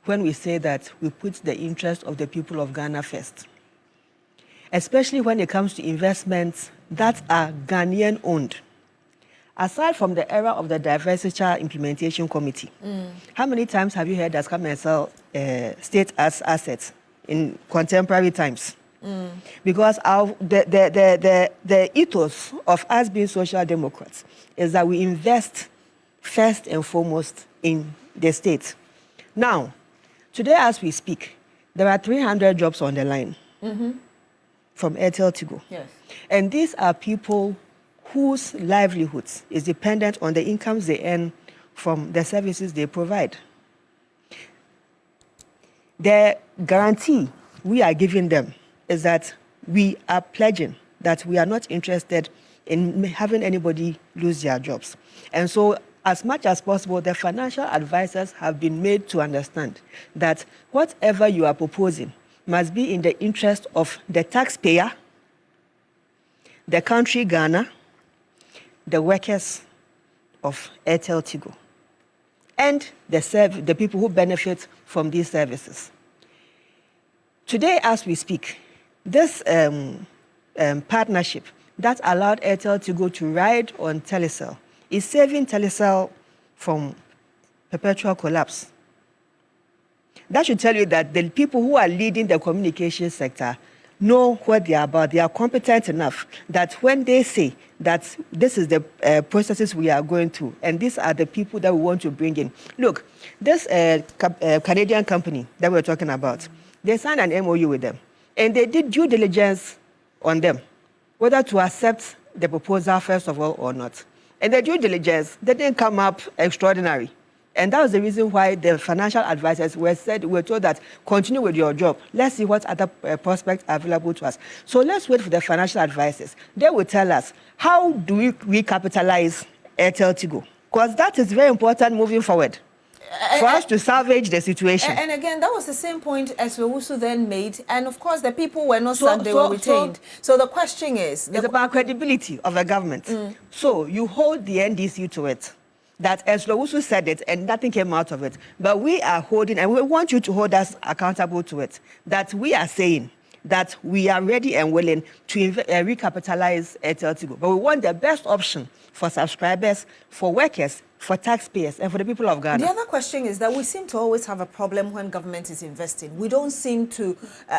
when we say that we put the interest of the people of Ghana first, especially when it comes to investments that are Ghanaian owned. Aside from the era of the Divestiture Implementation Committee, how many times have you heard us come and sell state as assets in contemporary times? Because the ethos of us being social democrats is that we invest first and foremost in the state. Now, today as we speak, there are 300 jobs on the line from Airtel Tigo.
Yes.
And these are people whose livelihoods is dependent on the incomes they earn from the services they provide. The guarantee we are giving them is that we are pledging that we are not interested in having anybody lose their jobs. And so, as much as possible, the financial advisors have been made to understand that whatever you are proposing must be in the interest of the taxpayer, the country Ghana, the workers of Airtel Tigo, and the people who benefit from these services. Today, as we speak, this partnership that allowed Airtel Tigo to ride on Telecel is saving Telecel from perpetual collapse. That should tell you that the people who are leading the communication sector know what they are about. They are competent enough that when they say that this is the processes we are going through and these are the people that we want to bring in. Look, this Canadian company that we're talking about, they signed an MOU with them. And they did due diligence on them, whether to accept the proposal first of all or not. And the due diligence, they didn't come up extraordinary. And that was the reason why the financial advisors were told that continue with your job. Let's see what other prospects are available to us. So let's wait for the financial advisors. They will tell us, how do we recapitalize Airtel Tigo? Because that is very important moving forward. For us to salvage the situation.
And again, that was the same point as Owusu then made. And of course, the people were not sacked, they were retained. So the question is...
It's about credibility of the government. So you hold the NDC to it. That as Owusu said it and nothing came out of it. But we are holding, and we want you to hold us accountable to it. That we are saying that we are ready and willing to recapitalize Airtel Tigo. But we want the best option for subscribers, for workers, for taxpayers, and for the people of Ghana.
The other question is that we seem to always have a problem when government is investing. We don't seem to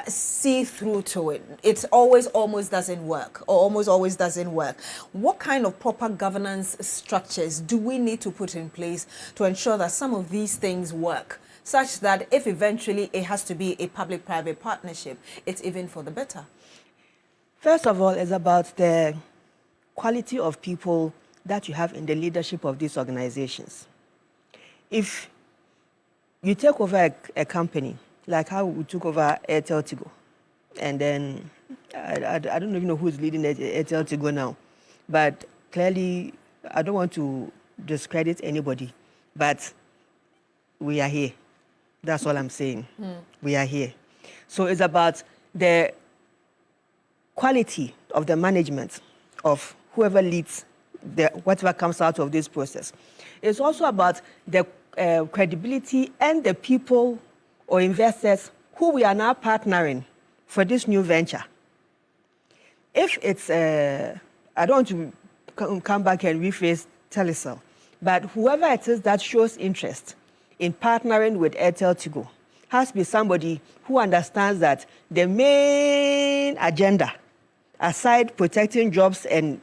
see through to it. It almost doesn't work, or almost always doesn't work. What kind of proper governance structures do we need to put in place to ensure that some of these things work, such that if eventually it has to be a public-private partnership, it's even for the better?
First of all, it's about the quality of people that you have in the leadership of these organizations. If you take over a company, like how we took over Airtel Tigo, and then I don't even know who's leading Airtel Tigo now, but clearly I don't want to discredit anybody, but we are here. That's all I'm saying. We are here. So it's about the quality of the management of whoever leads whatever comes out of this process. It's also about the credibility and the people or investors who we are now partnering for this new venture. If it's, I don't want to come back and rephrase Telecel, but whoever it is that shows interest in partnering with Airtel Tigo has to be somebody who understands that the main agenda, aside protecting jobs and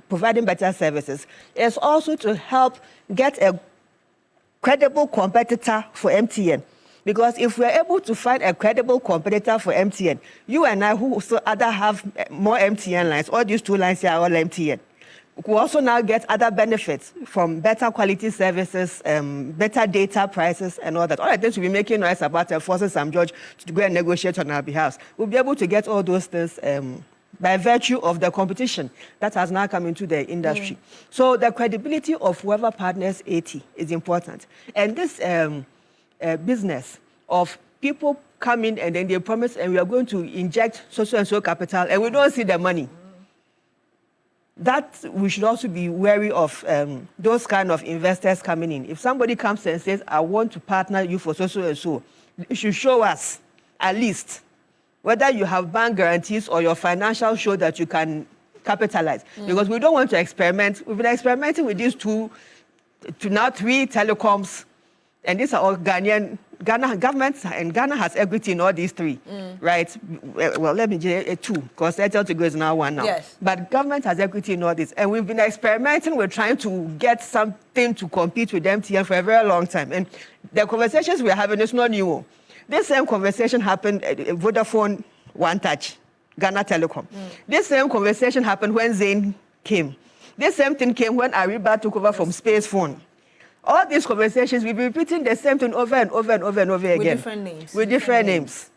providing better services, is also to help get a credible competitor for MTN. Because if we're able to find a credible competitor for MTN, you and I, who also other have more MTN lines, all these 2 lines here are all MTN, we also now get other benefits from better quality services, better data prices, and all that. All the things we'll be making noise about forcing Sam George to go and negotiate on our behalf. We'll be able to get all those things by virtue of the competition that has now come into the industry. So the credibility of whoever partners AT is important. And this business of people come in and then they promise and we are going to inject so capital and we don't see the money. That we should also be wary of those kind of investors coming in. If somebody comes and says, I want to partner you for so, you should show us at least whether you have bank guarantees or your financial show that you can capitalize. Because we don't want to experiment. We've been experimenting with these 2 to now 3 telecoms, and these are all Ghana government, and Ghana has equity in all these 3, right? Well, let me say 2, because Airtel Tigo is now 1 now.
Yes.
But government has equity in all this, and we've been experimenting with trying to get something to compete with MTN for a very long time. And the conversations we're having is not new. This same conversation happened at Vodafone One Touch, Ghana Telecom. This same conversation happened when Zain came. This same thing came when Ariba took over from Space Phone. All these conversations, we've been repeating the same thing over and over and over and over again.
With different names.
With different names.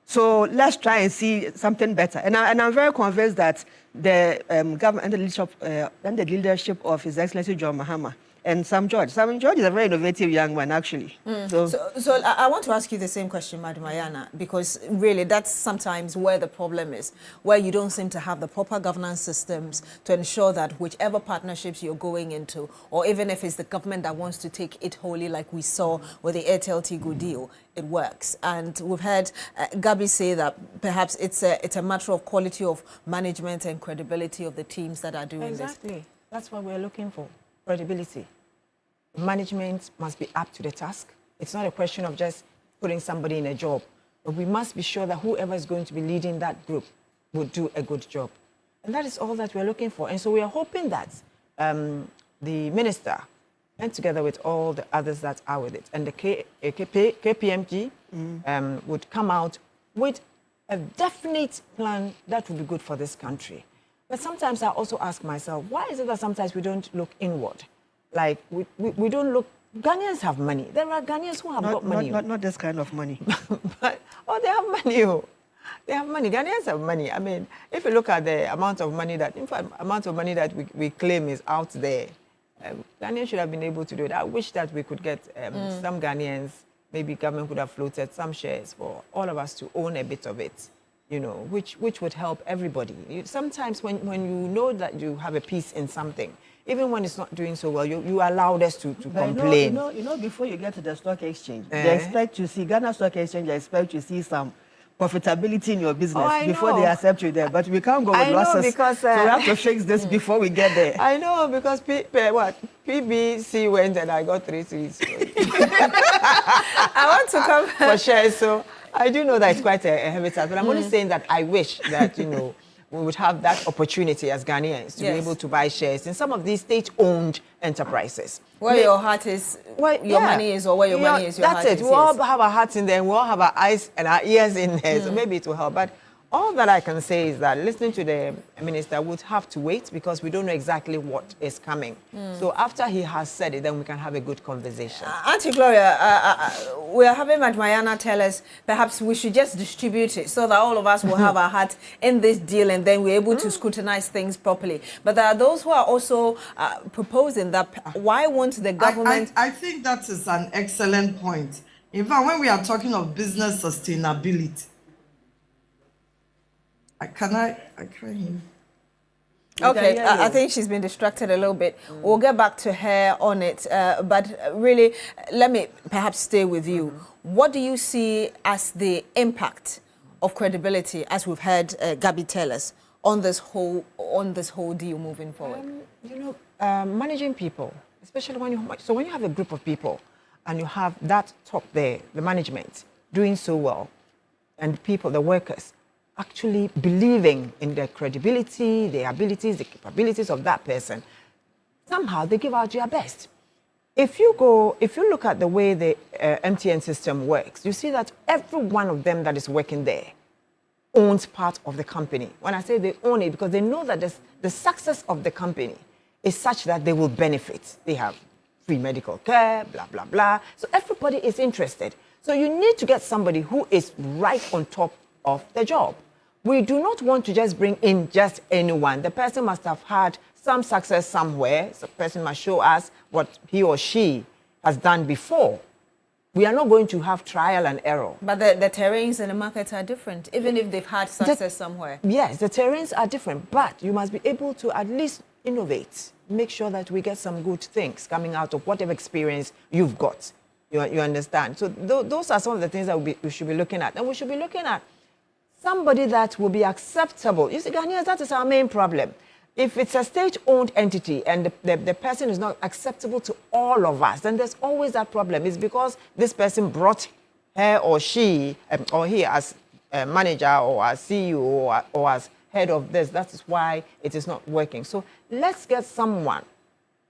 So let's try and see something better. And I'm very convinced that the government and the leadership of His Excellency John Mahama and Sam George is a very innovative young man, actually.
So I want to ask you the same question, Madam Ayana, because really that's sometimes where the problem is, where you don't seem to have the proper governance systems to ensure that whichever partnerships you're going into, or even if it's the government that wants to take it wholly, like we saw with the Airtel Tigo deal, it works. And we've heard Gabi say that perhaps it's a matter of quality of management and credibility of the teams that are doing this.
Exactly. That's what we're looking for. Credibility. Management must be up to the task. It's not a question of just putting somebody in a job, but we must be sure that whoever is going to be leading that group will do a good job. And that is all that we're looking for. And so we are hoping that the minister, and together with all the others that are with it, and the KPMG would come out with a definite plan that would be good for this country. But sometimes I also ask myself, why is it that sometimes we don't look inward? Like, we don't look... Ghanaians have money. There are Ghanaians who have got money.
Not this kind of money.
But, they have money. They have money. Ghanaians have money. I mean, if you look at the amount of money that... In fact, amount of money that we claim is out there, Ghanaians should have been able to do it. I wish that we could get some Ghanaians, maybe government could have floated some shares for all of us to own a bit of it. You know, which would help everybody. Sometimes when you know that you have a piece in something, even when it's not doing so well, you allowed us to complain.
You know, before you get to the stock exchange, they expect to see, Ghana Stock Exchange, they expect to see some profitability in your business before they accept you there. But we can't go with losses,
because,
so we have to fix this before we get there.
I know, because PBC went and I got 3 seats.
I want to come
for shares, so I do know that it's quite a heavy task, but I'm only saying that I wish that, we would have that opportunity as Ghanaians to be able to buy shares in some of these state-owned enterprises.
Where your heart is, your money is, or where your money is, your heart is.
That's it. We all have our hearts in there, we all have our eyes and our ears in there, so maybe it will help. But all that I can say is that listening to the minister would have to wait because we don't know exactly what is coming. So after he has said it, then we can have a good conversation.
Auntie Gloria, we are having Madmayana tell us perhaps we should just distribute it so that all of us will have our hat in this deal and then we're able to scrutinize things properly. But there are those who are also proposing that why won't the government...
I think that is an excellent point. In fact, when we are talking of business sustainability, I can't hear.
Okay, I think she's been distracted a little bit. We'll get back to her on it. But really, let me perhaps stay with you. What do you see as the impact of credibility, as we've heard Gabby tell us, on this whole deal moving forward?
Managing people, especially when you have a group of people and you have that top there, the management, doing so well, and people, the workers, actually believing in the credibility, the abilities, the capabilities of that person, somehow they give out their best. If you look at the way the MTN system works, you see that every one of them that is working there owns part of the company. When I say they own it, because they know that the success of the company is such that they will benefit. They have free medical care, blah, blah, blah. So everybody is interested. So you need to get somebody who is right on top of the job. We do not want to just bring in just anyone. The person must have had some success somewhere. So the person must show us what he or she has done before. We are not going to have trial and error.
But the terrains in the market are different, even if they've had success somewhere.
Yes, the terrains are different, but you must be able to at least innovate. Make sure that we get some good things coming out of whatever experience you've got. You understand? So those are some of the things that we should be looking at. And we should be looking at somebody that will be acceptable. You see, Ghanaians, that is our main problem. If it's a state-owned entity and the person is not acceptable to all of us, then there's always that problem. It's because this person brought her or she or he as a manager or as CEO or as head of this. That is why it is not working. So let's get someone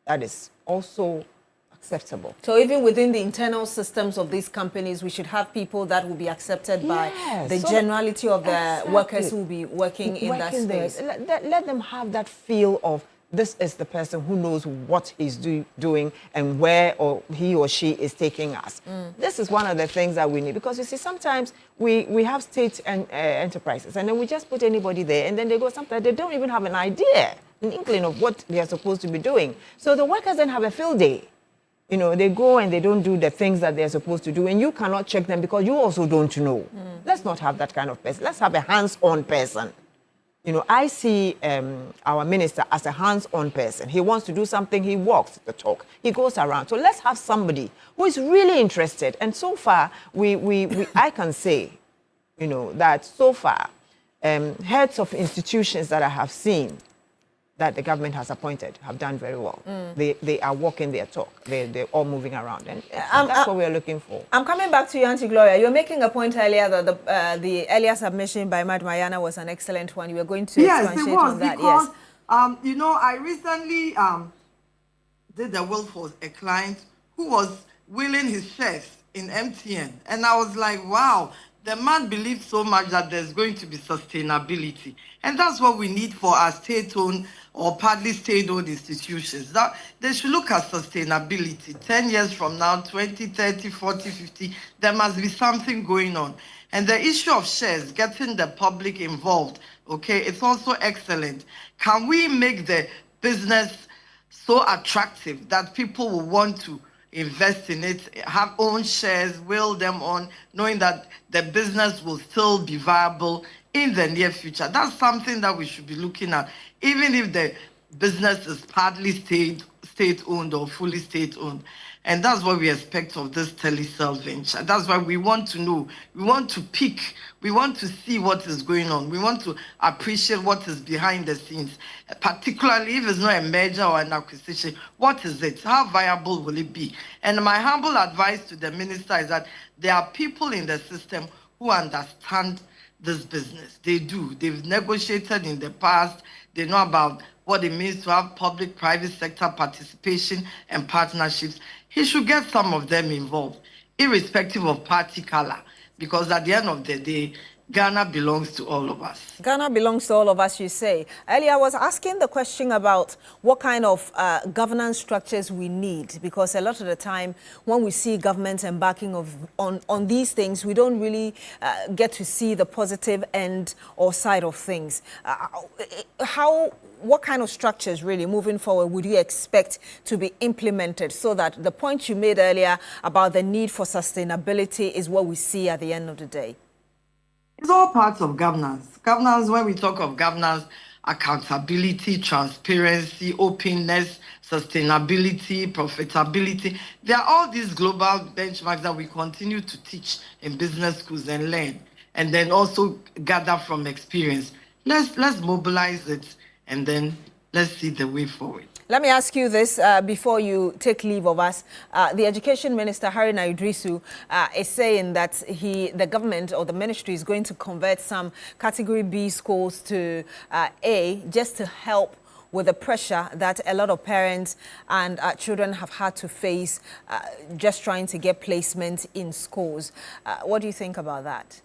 that is also acceptable.
So even within the internal systems of these companies, we should have people that will be accepted by the generality of the workers who will be working in that space.
Let them have that feel of this is the person who knows what he's doing and where he or she is taking us. This is one of the things that we need, because you see, sometimes we have state enterprises and then we just put anybody there and then they go, sometimes they don't even have an idea, an inkling of what they are supposed to be doing. So the workers then have a field day. They go and they don't do the things that they're supposed to do, and you cannot check them because you also don't know. Let's not have that kind of person. Let's have a hands-on person. I see our minister as a hands-on person. He wants to do something, he walks the talk, he goes around. So let's have somebody who is really interested. And so far, I can say, that so far, heads of institutions that I have seen that the government has appointed have done very well. They are walking their talk. They're all moving around. And that's what we're looking for.
I'm coming back to you, Auntie Gloria. You were making a point earlier that the earlier submission by Madmayana was an excellent one. You were going to expatiate on that.
Because, I recently did a will for a client who was willing his shares in MTN. And I was like, wow, the man believes so much that there's going to be sustainability. And that's what we need for our state-owned or partly state-owned institutions. That they should look at sustainability. 10 years from now, 20, 30, 40, 50, there must be something going on. And the issue of shares, getting the public involved, okay, it's also excellent. Can we make the business so attractive that people will want to invest in it, have own shares, will them on, knowing that the business will still be viable in the near future? That's something that we should be looking at, even if the business is partly state-owned or fully state-owned. And that's what we expect of this telecell venture. That's why we want to know. We want to pick. We want to see what is going on. We want to appreciate what is behind the scenes, particularly if it's not a merger or an acquisition. What is it? How viable will it be? And my humble advice to the minister is that there are people in the system who understand this business. They do. They've negotiated in the past. They know about what it means to have public-private sector participation and partnerships. He should get some of them involved, irrespective of party color, because at the end of the day, Ghana belongs to all of us.
Ghana belongs to all of us, you say. Earlier, I was asking the question about what kind of governance structures we need, because a lot of the time when we see government embarking on these things, we don't really get to see the positive end or side of things. What kind of structures really moving forward would you expect to be implemented so that the point you made earlier about the need for sustainability is what we see at the end of the day?
It's all parts of governance. Governance, when we talk of governance, accountability, transparency, openness, sustainability, profitability. There are all these global benchmarks that we continue to teach in business schools and learn, and then also gather from experience. Let's mobilize it, and then let's see the way forward.
Let me ask you this before you take leave of us. The Education Minister, Haruna Idrisu, is saying that the government or the ministry is going to convert some Category B schools to A just to help with the pressure that a lot of parents and children have had to face just trying to get placement in schools. What do you think about that?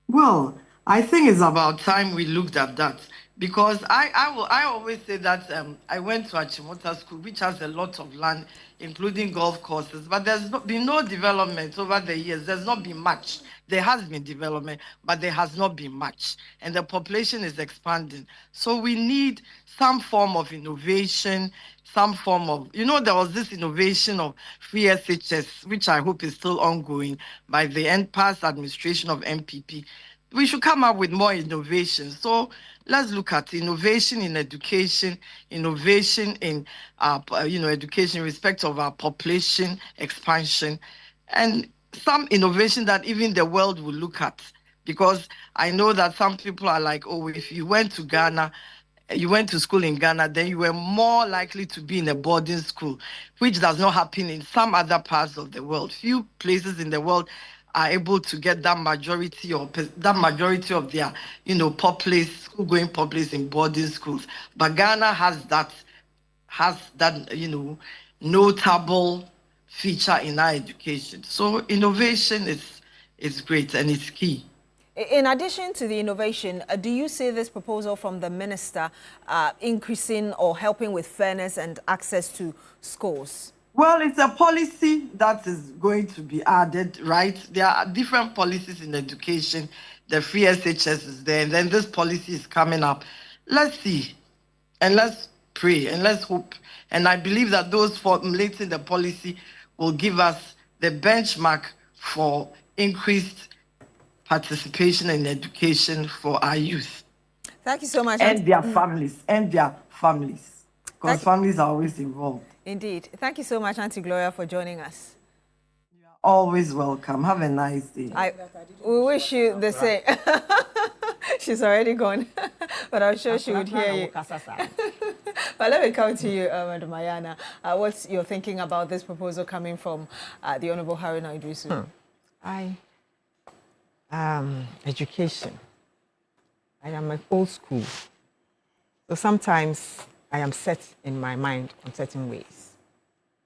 Well, I think it's about time we looked at that. Because I always say that I went to Achimota School, which has a lot of land, including golf courses, but there's been no development over the years. There's not been much. There has been development, but there has not been much. And the population is expanding. So we need some form of innovation, some form of, there was this innovation of free SHS, which I hope is still ongoing by the past administration of MPP. We should come up with more innovation. So let's look at innovation in education, innovation in education in respect of our population expansion, and some innovation that even the world will look at. Because I know that some people are like, oh, if you went to Ghana, you went to school in Ghana, then you were more likely to be in a boarding school, which does not happen in some other parts of the world. Few places in the world are able to get that majority of their, school-going populace in boarding schools. But Ghana has that, notable feature in our education. So innovation is great and it's key.
In addition to the innovation, do you see this proposal from the minister increasing or helping with fairness and access to schools?
Well, it's a policy that is going to be added, right? There are different policies in education. The free SHS is there, and then this policy is coming up. Let's see, and let's pray, and let's hope. And I believe that those formulating the policy will give us the benchmark for increased participation in education for our youth.
Thank you so much.
And their families, because families are always involved.
Indeed. Thank you so much, Auntie Gloria, for joining us.
You're always welcome. Have a nice day.
We wish you the same. She's already gone, but I'm sure she would hear you. But let me come to you, Madam Mayana. What's your thinking about this proposal coming from the Honorable Haruna Idrisu?
Education. I am an old school. So sometimes I am set in my mind on certain ways.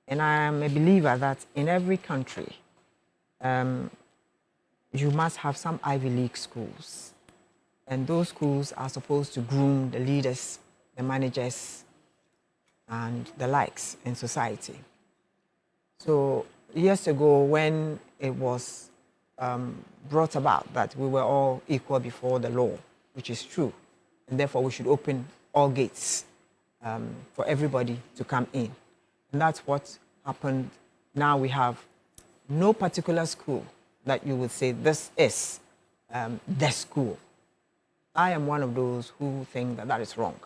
And I am a believer that in every country, you must have some Ivy League schools. And those schools are supposed to groom the leaders, the managers, and the likes in society. So years ago, when it was brought about that we were all equal before the law, which is true, and therefore we should open all gates for everybody to come in. And that's what happened. Now we have no particular school that you would say this is the school. I am one of those who think that that is wrong.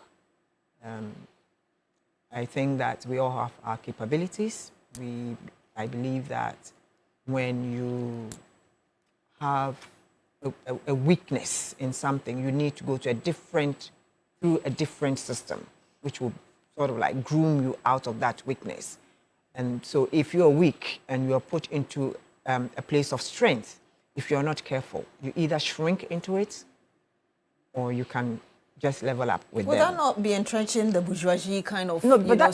I think that we all have our capabilities. I believe that when you have a weakness in something, you need to go to through a different system, which will sort of like groom you out of that weakness. And so if you're weak and you're put into a place of strength, if you're not careful, you either shrink into it or you can just level up with them.
Would that not be entrenching the bourgeoisie kind of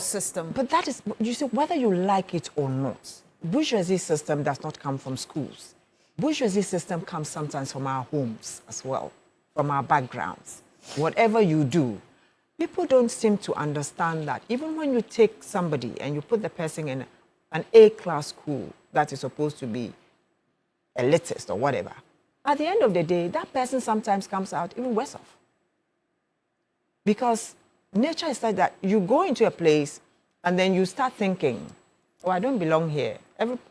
system?
But that is, you see, whether you like it or not, bourgeoisie system does not come from schools. bourgeoisie system comes sometimes from our homes as well, from our backgrounds. Whatever you do, people don't seem to understand that. Even when you take somebody and you put the person in an A-class school that is supposed to be elitist or whatever, at the end of the day, that person sometimes comes out even worse off. Because nature is like that. You go into a place and then you start thinking, oh, I don't belong here.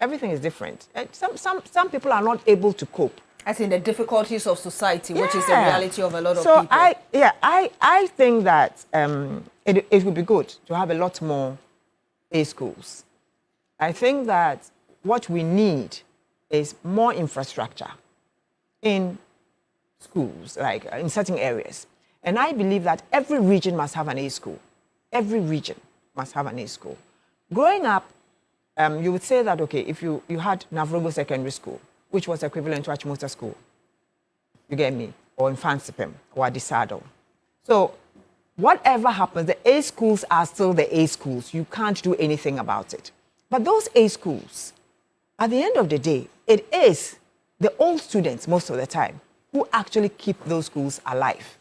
Everything is different. Some people are not able to cope.
As in the difficulties of society, which is the reality of a lot of
so
people.
I think that it would be good to have a lot more A schools. I think that what we need is more infrastructure in schools, like in certain areas. And I believe that every region must have an A school. Every region must have an A school. Growing up, you would say that, okay, if you had Navrogo Secondary School, which was equivalent to Achimota School, you get me, or in Fansipem, or Adisado. So whatever happens, the A schools are still the A schools. You can't do anything about it. But those A schools, at the end of the day, it is the old students most of the time who actually keep those schools alive.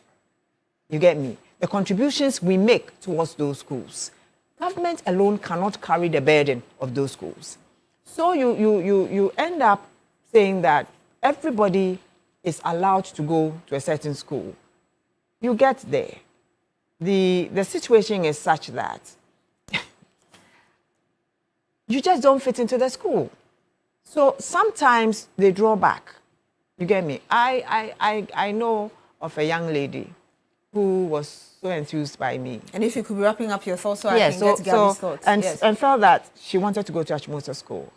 You get me? The contributions we make towards those schools. Government alone cannot carry the burden of those schools. So you end up saying that everybody is allowed to go to a certain school. You get there. The situation is such that you just don't fit into the school. So sometimes they draw back. You get me? I know of a young lady who was so enthused by me.
And if you could be wrapping up your thoughts so I can get Gabby's thoughts.
And felt that she wanted to go to Achimota School.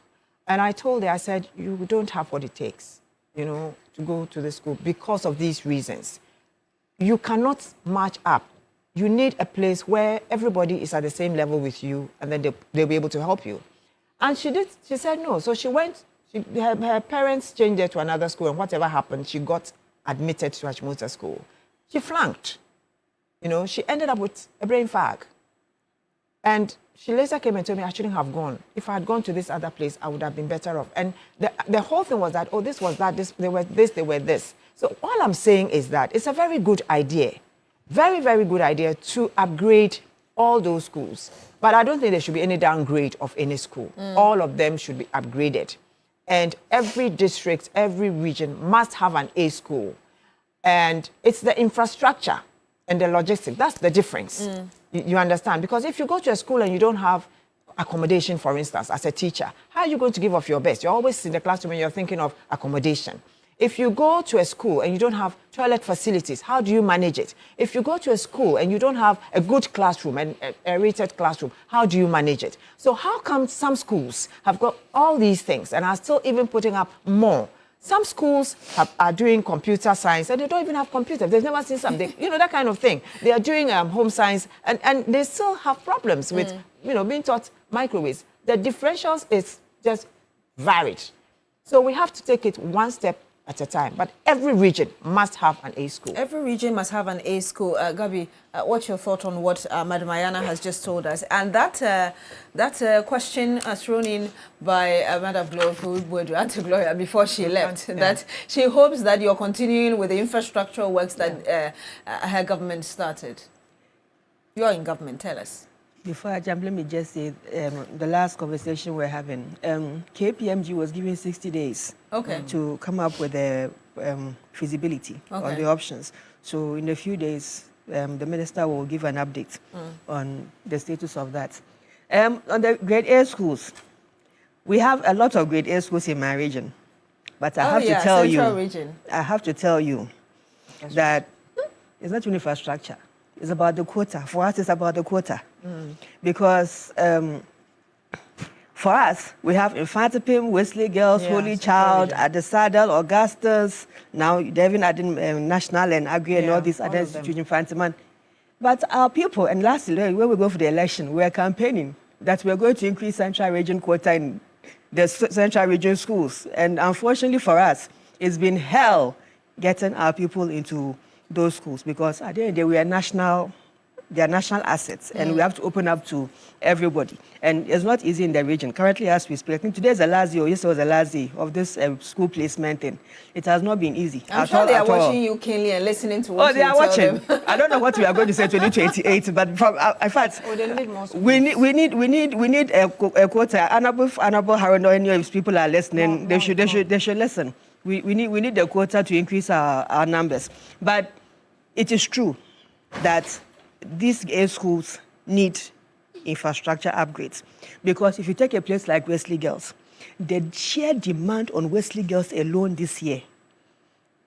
And I told her, I said, you don't have what it takes, to go to the school because of these reasons. You cannot match up. You need a place where everybody is at the same level with you, and then they'll be able to help you. And she said no. So she went, her parents changed her to another school, and whatever happened, she got admitted to Achimota School. She flunked. She ended up with a brain fag. And she later came and told me I shouldn't have gone. If I had gone to this other place, I would have been better off. And the whole thing was that, oh, this was that, they were this. So all I'm saying is that it's a very good idea, very, very good idea to upgrade all those schools. But I don't think there should be any downgrade of any school. All of them should be upgraded. And every district, every region must have an A school. And it's the infrastructure and the logistics. That's the difference. You understand? Because if you go to a school and you don't have accommodation, for instance, as a teacher, how are you going to give off your best? You're always in the classroom and you're thinking of accommodation. If you go to a school and you don't have toilet facilities, how do you manage it? If you go to a school and you don't have a good classroom and a rated classroom, how do you manage it? So how come some schools have got all these things and are still even putting up more? Some schools are doing computer science and they don't even have computers. They've never seen something, that kind of thing. They are doing home science and they still have problems with, being taught microwaves. The differentials is just varied. So we have to take it one step at a time. But every region must have an A school.
Every region must have an A school. Gabi, what's your thought on what Madam Ayana has just told us? And that question thrown in by Madam Gloria before she left, that she hopes that you're continuing with the infrastructural works that her government started. You're in government, tell us.
Before I jump, let me just say the last conversation we're having. KPMG was given 60 days to come up with a feasibility on the options. So in a few days, the minister will give an update on the status of that. On the grade A schools, we have a lot of grade A schools in my region. But I have to tell you that it's not infrastructure. It's about the quota. For us, it's about the quota. Because for us, we have Infantipim, Wesley Girls, Holy Child, Adesadal, Augustus, now they're even adding National and Agri and all these other institutions, Infantiman. But our people, and lastly, when we go for the election, we're campaigning that we're going to increase Central Region quota in the Central Region schools. And unfortunately for us, it's been hell getting our people into those schools because at the end of the day, we are national they are national assets, and we have to open up to everybody. And it's not easy in the region. Currently, as we speak, I think today is the last day, or yesterday was the last day of this school placement thing. It has not been easy.
I'm sure they are watching you keenly and listening to what
they are watching.
Them.
I don't know what we are going to say 2028, but from in fact,
they need more
we need a quota. Honorable Harold, any of people are listening, they should listen. We need the quota to increase our numbers. But it is true that these schools need infrastructure upgrades, because if you take a place like Wesley Girls, the sheer demand on Wesley Girls alone this year,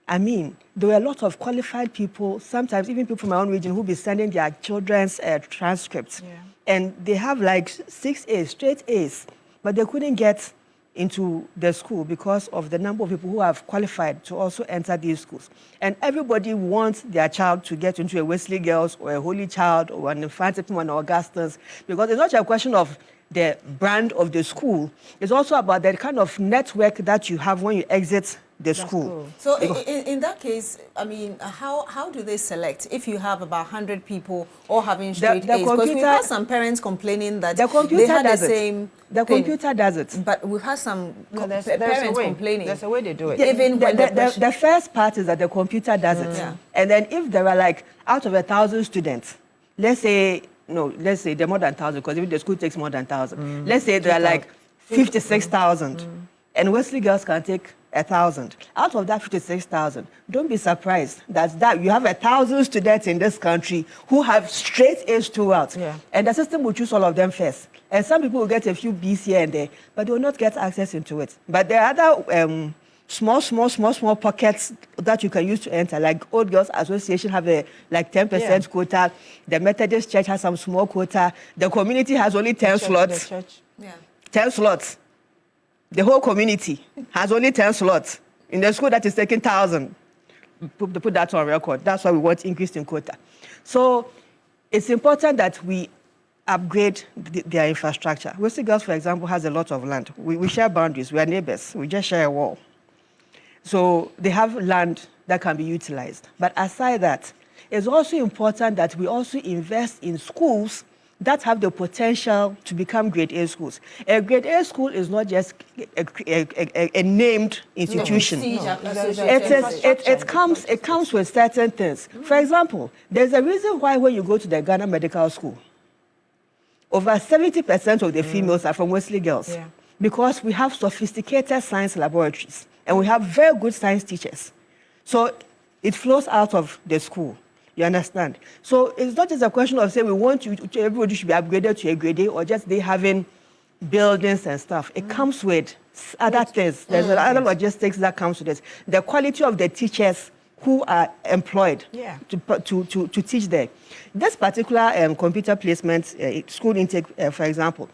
I mean, there were a lot of qualified people, sometimes even people from my own region, who be sending their children's transcripts, and they have like 6 A's, straight A's, but they couldn't get into the school because of the number of people who have qualified to also enter these schools. And everybody wants their child to get into a Wesley Girls or a Holy Child or an Infante or an Augustins, because it's not a question of the brand of the school. It's also about the kind of network that you have when you exit the school.
So in that case, I mean, how do they select if you have about 100 people all having straight A's? Because we've had some parents complaining that they had the same
The computer does it.
But we've had some parents complaining.
There's a way they do it.
Even the first part is that the computer does it.
Yeah.
And then if there are like, out of 1,000 students, let's say there are more than 1,000, because even the school takes more than 1,000. Let's say there are like 56,000, and Wesley Girls can take 1,000. Out of that 56,000, don't be surprised that you have 1,000 students in this country who have straight A's throughout. Yeah. And the system will choose all of them first. And some people will get a few B's here and there, but they will not get access into it. But there are other small pockets that you can use to enter. Like Old Girls Association have a 10% quota. The Methodist Church has some small quota. The community has only 10 slots. 10 slots. The whole community has only 10 slots. In the school that is taking 1,000, put that on record. That's why we want increase in quota. So it's important that we upgrade their infrastructure. Wesley Girls, for example, has a lot of land. We share boundaries. We are neighbors. We just share a wall. So they have land that can be utilized. But aside that, it's also important that we also invest in schools that have the potential to become grade A schools. A grade A school is not just a named institution. It comes with certain things. For example, there's a reason why when you go to the Ghana Medical School, over 70% of the females are from Wesley Girls. Yeah. Because we have sophisticated science laboratories and we have very good science teachers. So it flows out of the school. You understand? So it's not just a question of saying we want everybody should be upgraded to a grade A, or just they having buildings and stuff. It comes with other things. There's other logistics that comes with this. The quality of the teachers who are employed to teach there. This particular computer placement, school intake, for example,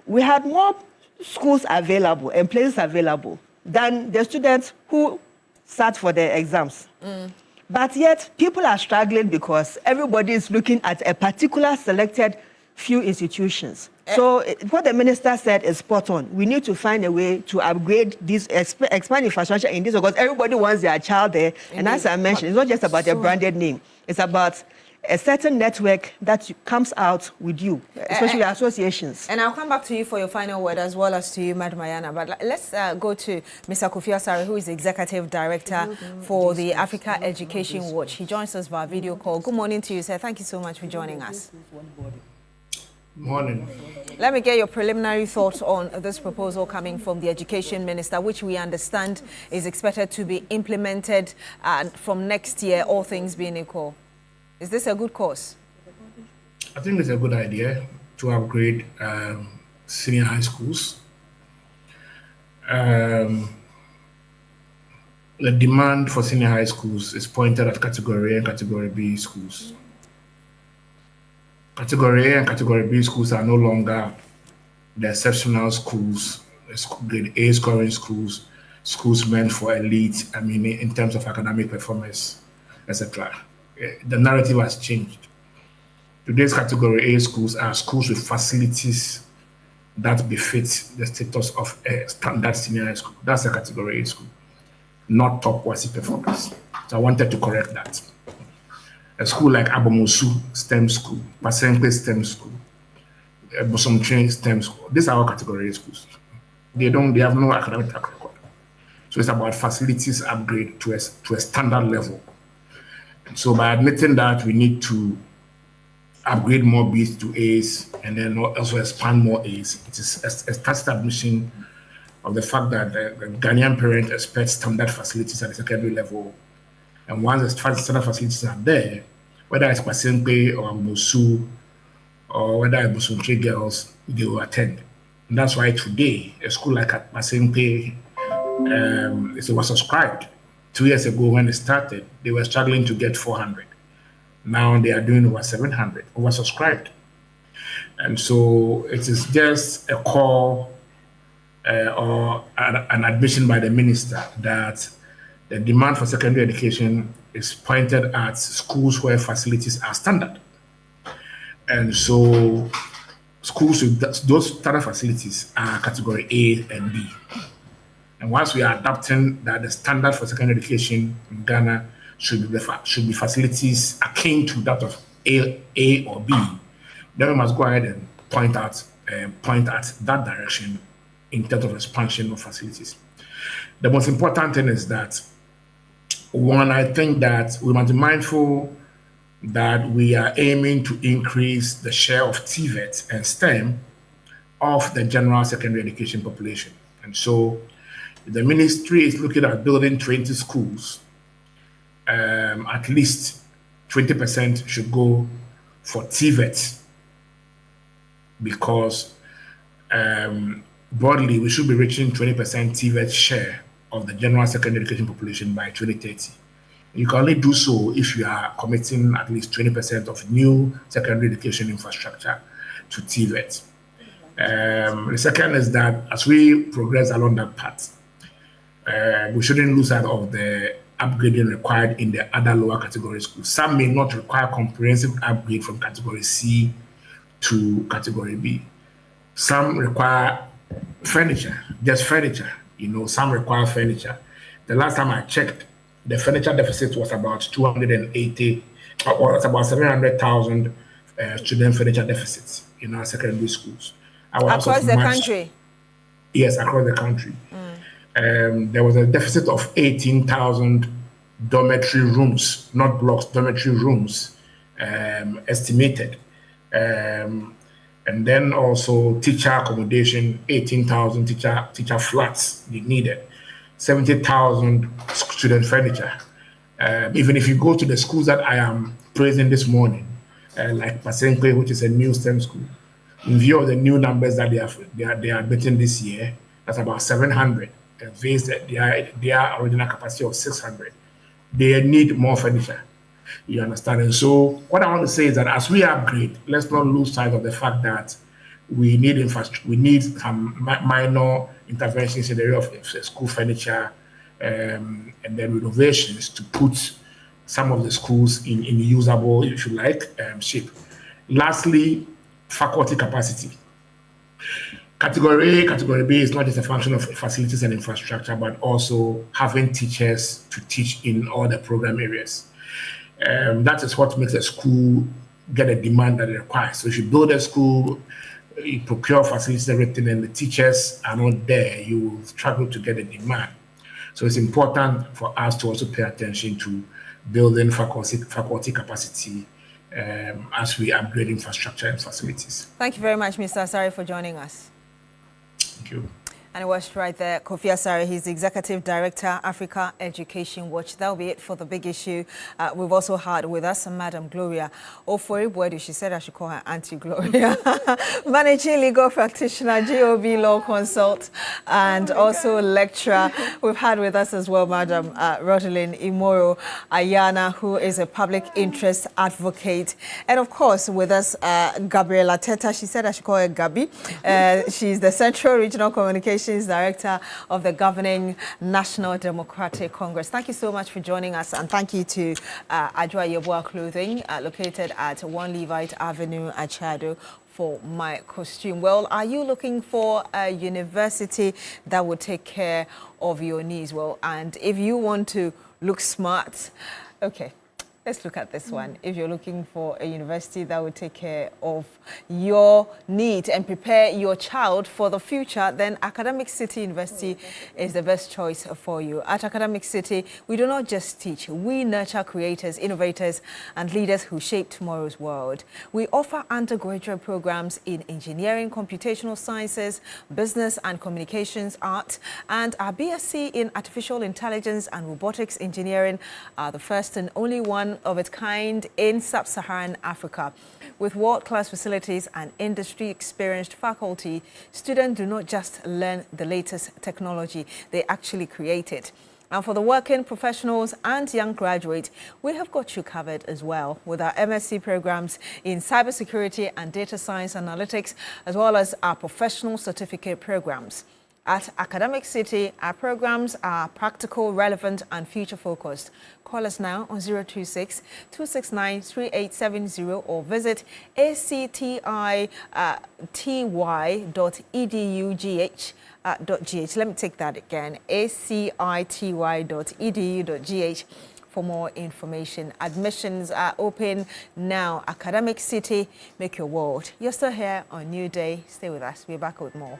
we had more schools available and places available than the students who sat for the exams. But yet, people are struggling because everybody is looking at a particular selected few institutions. So what the minister said is spot on. We need to find a way to upgrade this, expand infrastructure in this, because everybody wants their child there. And as I mentioned, it's not just about a branded name. It's about a certain network that comes out with you, especially associations.
And I'll come back to you for your final word, as well as to you, Madam Ayana. But let's go to Mr. Kofi Asare, who is the Executive Director for the Africa Education Watch. He joins us via video call. Good morning to you, sir. Thank you so much for joining us.
Morning.
Let me get your preliminary thoughts on this proposal coming from the Education Minister, which we understand is expected to be implemented from next year, all things being equal. Is this a good course?
I think it's a good idea to upgrade senior high schools. The demand for senior high schools is pointed at Category A and Category B schools. Category A and Category B schools are no longer the exceptional schools, grade A scoring schools, schools meant for elite, in terms of academic performance, etc. The narrative has changed. Today's Category A schools are schools with facilities that befit the status of a standard senior high school. That's a Category A school, not top quality performance. So I wanted to correct that. A school like Abomosu STEM School, Pasenkwe STEM School, Bosomtrain STEM School. These are all category A schools. They have no academic track record. So it's about facilities upgrade to a standard level. So by admitting that we need to upgrade more Bs to As and then also expand more As, it is a tacit admission of the fact that the Ghanaian parent expects standard facilities at the secondary level. And once the standard facilities are there, whether it's Pasenkwe or Mosu or whether it's Bosomtre girls, they will attend. And that's why today, a school like Pasenkwe, it was subscribed. 2 years ago when it started, they were struggling to get 400. Now they are doing over 700, oversubscribed. And so it is just a call or an admission by the minister that the demand for secondary education is pointed at schools where facilities are standard. And so schools with those standard facilities are category A and B. And once we are adapting that the standard for secondary education in Ghana should be facilities akin to that of A or B, then we must go ahead and point at that direction in terms of expansion of facilities. The most important thing is that, one, I think that we must be mindful that we are aiming to increase the share of TVET and STEM of the general secondary education population. And so the ministry is looking at building 20 schools. At least 20% should go for TVET because broadly we should be reaching 20% TVET share of the general secondary education population by 2030. You can only do so if you are committing at least 20% of new secondary education infrastructure to TVET. The second is that as we progress along that path, we shouldn't lose sight of the upgrading required in the other lower category schools. Some may not require comprehensive upgrade from category C to category B. Some require furniture, just furniture. Some require furniture. The last time I checked, the furniture deficit was about 280, or it's about 700,000 student furniture deficits in our secondary schools.
Across the country?
Yes, across the country. There was a deficit of 18,000 dormitory rooms, not blocks, dormitory rooms estimated. And then also teacher accommodation, 18,000 teacher flats needed, 70,000 student furniture. Even if you go to the schools that I am praising this morning, like Pasenkwe, which is a new STEM school, in view of the new numbers that they are admitting this year, that's about 700. Against their original capacity of 600. They need more furniture. You understand? And so what I want to say is that as we upgrade, let's not lose sight of the fact that we need infrastructure. We need some minor interventions in the area of school furniture and then renovations to put some of the schools in usable, if you like, shape. Lastly, faculty capacity. Category A, Category B is not just a function of facilities and infrastructure, but also having teachers to teach in all the program areas. That is what makes a school get a demand that it requires. So if you build a school, you procure facilities, everything, and the teachers are not there, you will struggle to get a demand. So it's important for us to also pay attention to building faculty capacity as we upgrade infrastructure and facilities.
Thank you very much, Mr. Asare, for joining us.
Thank you.
And it was right there, Kofi Asare. He's the Executive Director, Africa Education Watch. That'll be it for the big issue. We've also had with us Madam Gloria Ofori-Boadu. She said I should call her Auntie Gloria. Managing Legal Practitioner, GOB Law Consult, and also lecturer. We've had with us as well Madam Rosalyn Imoro Ayana, who is a public interest advocate. And of course, with us, Gabriela Teta. She said I should call her Gabi. She's the Central Regional Communications Director of the governing National Democratic Congress. Thank you so much for joining us, and thank you to Adwa Yeboah Clothing, located at 1 Levite Avenue, Achado, for my costume. Well, are you looking for a university that will take care of your needs? Well, and if you want to look smart, okay, Let's look at this one. If you're looking for a university that will take care of your needs and prepare your child for the future, then Academic City University is the best choice for you. At Academic City, we do not just teach, we nurture creators, innovators, and leaders who shape tomorrow's world. We offer undergraduate programs in engineering, computational sciences, business and communications, art, and our BSc in artificial intelligence and robotics engineering are the first and only one of its kind in sub-Saharan Africa. With world-class facilities and industry-experienced faculty, students do not just learn the latest technology, they actually create it. And for the working professionals and young graduates, we have got you covered as well with our MSc programs in cybersecurity and data science analytics, as well as our professional certificate programs. At Academic City, our programs are practical, relevant, and future-focused. Call us now on 026-269-3870 or visit acity.edugh.gh. Let me take that again, acity.edugh for more information. Admissions are open now. Academic City, make your world. You're still here on New Day. Stay with us. We're back with more.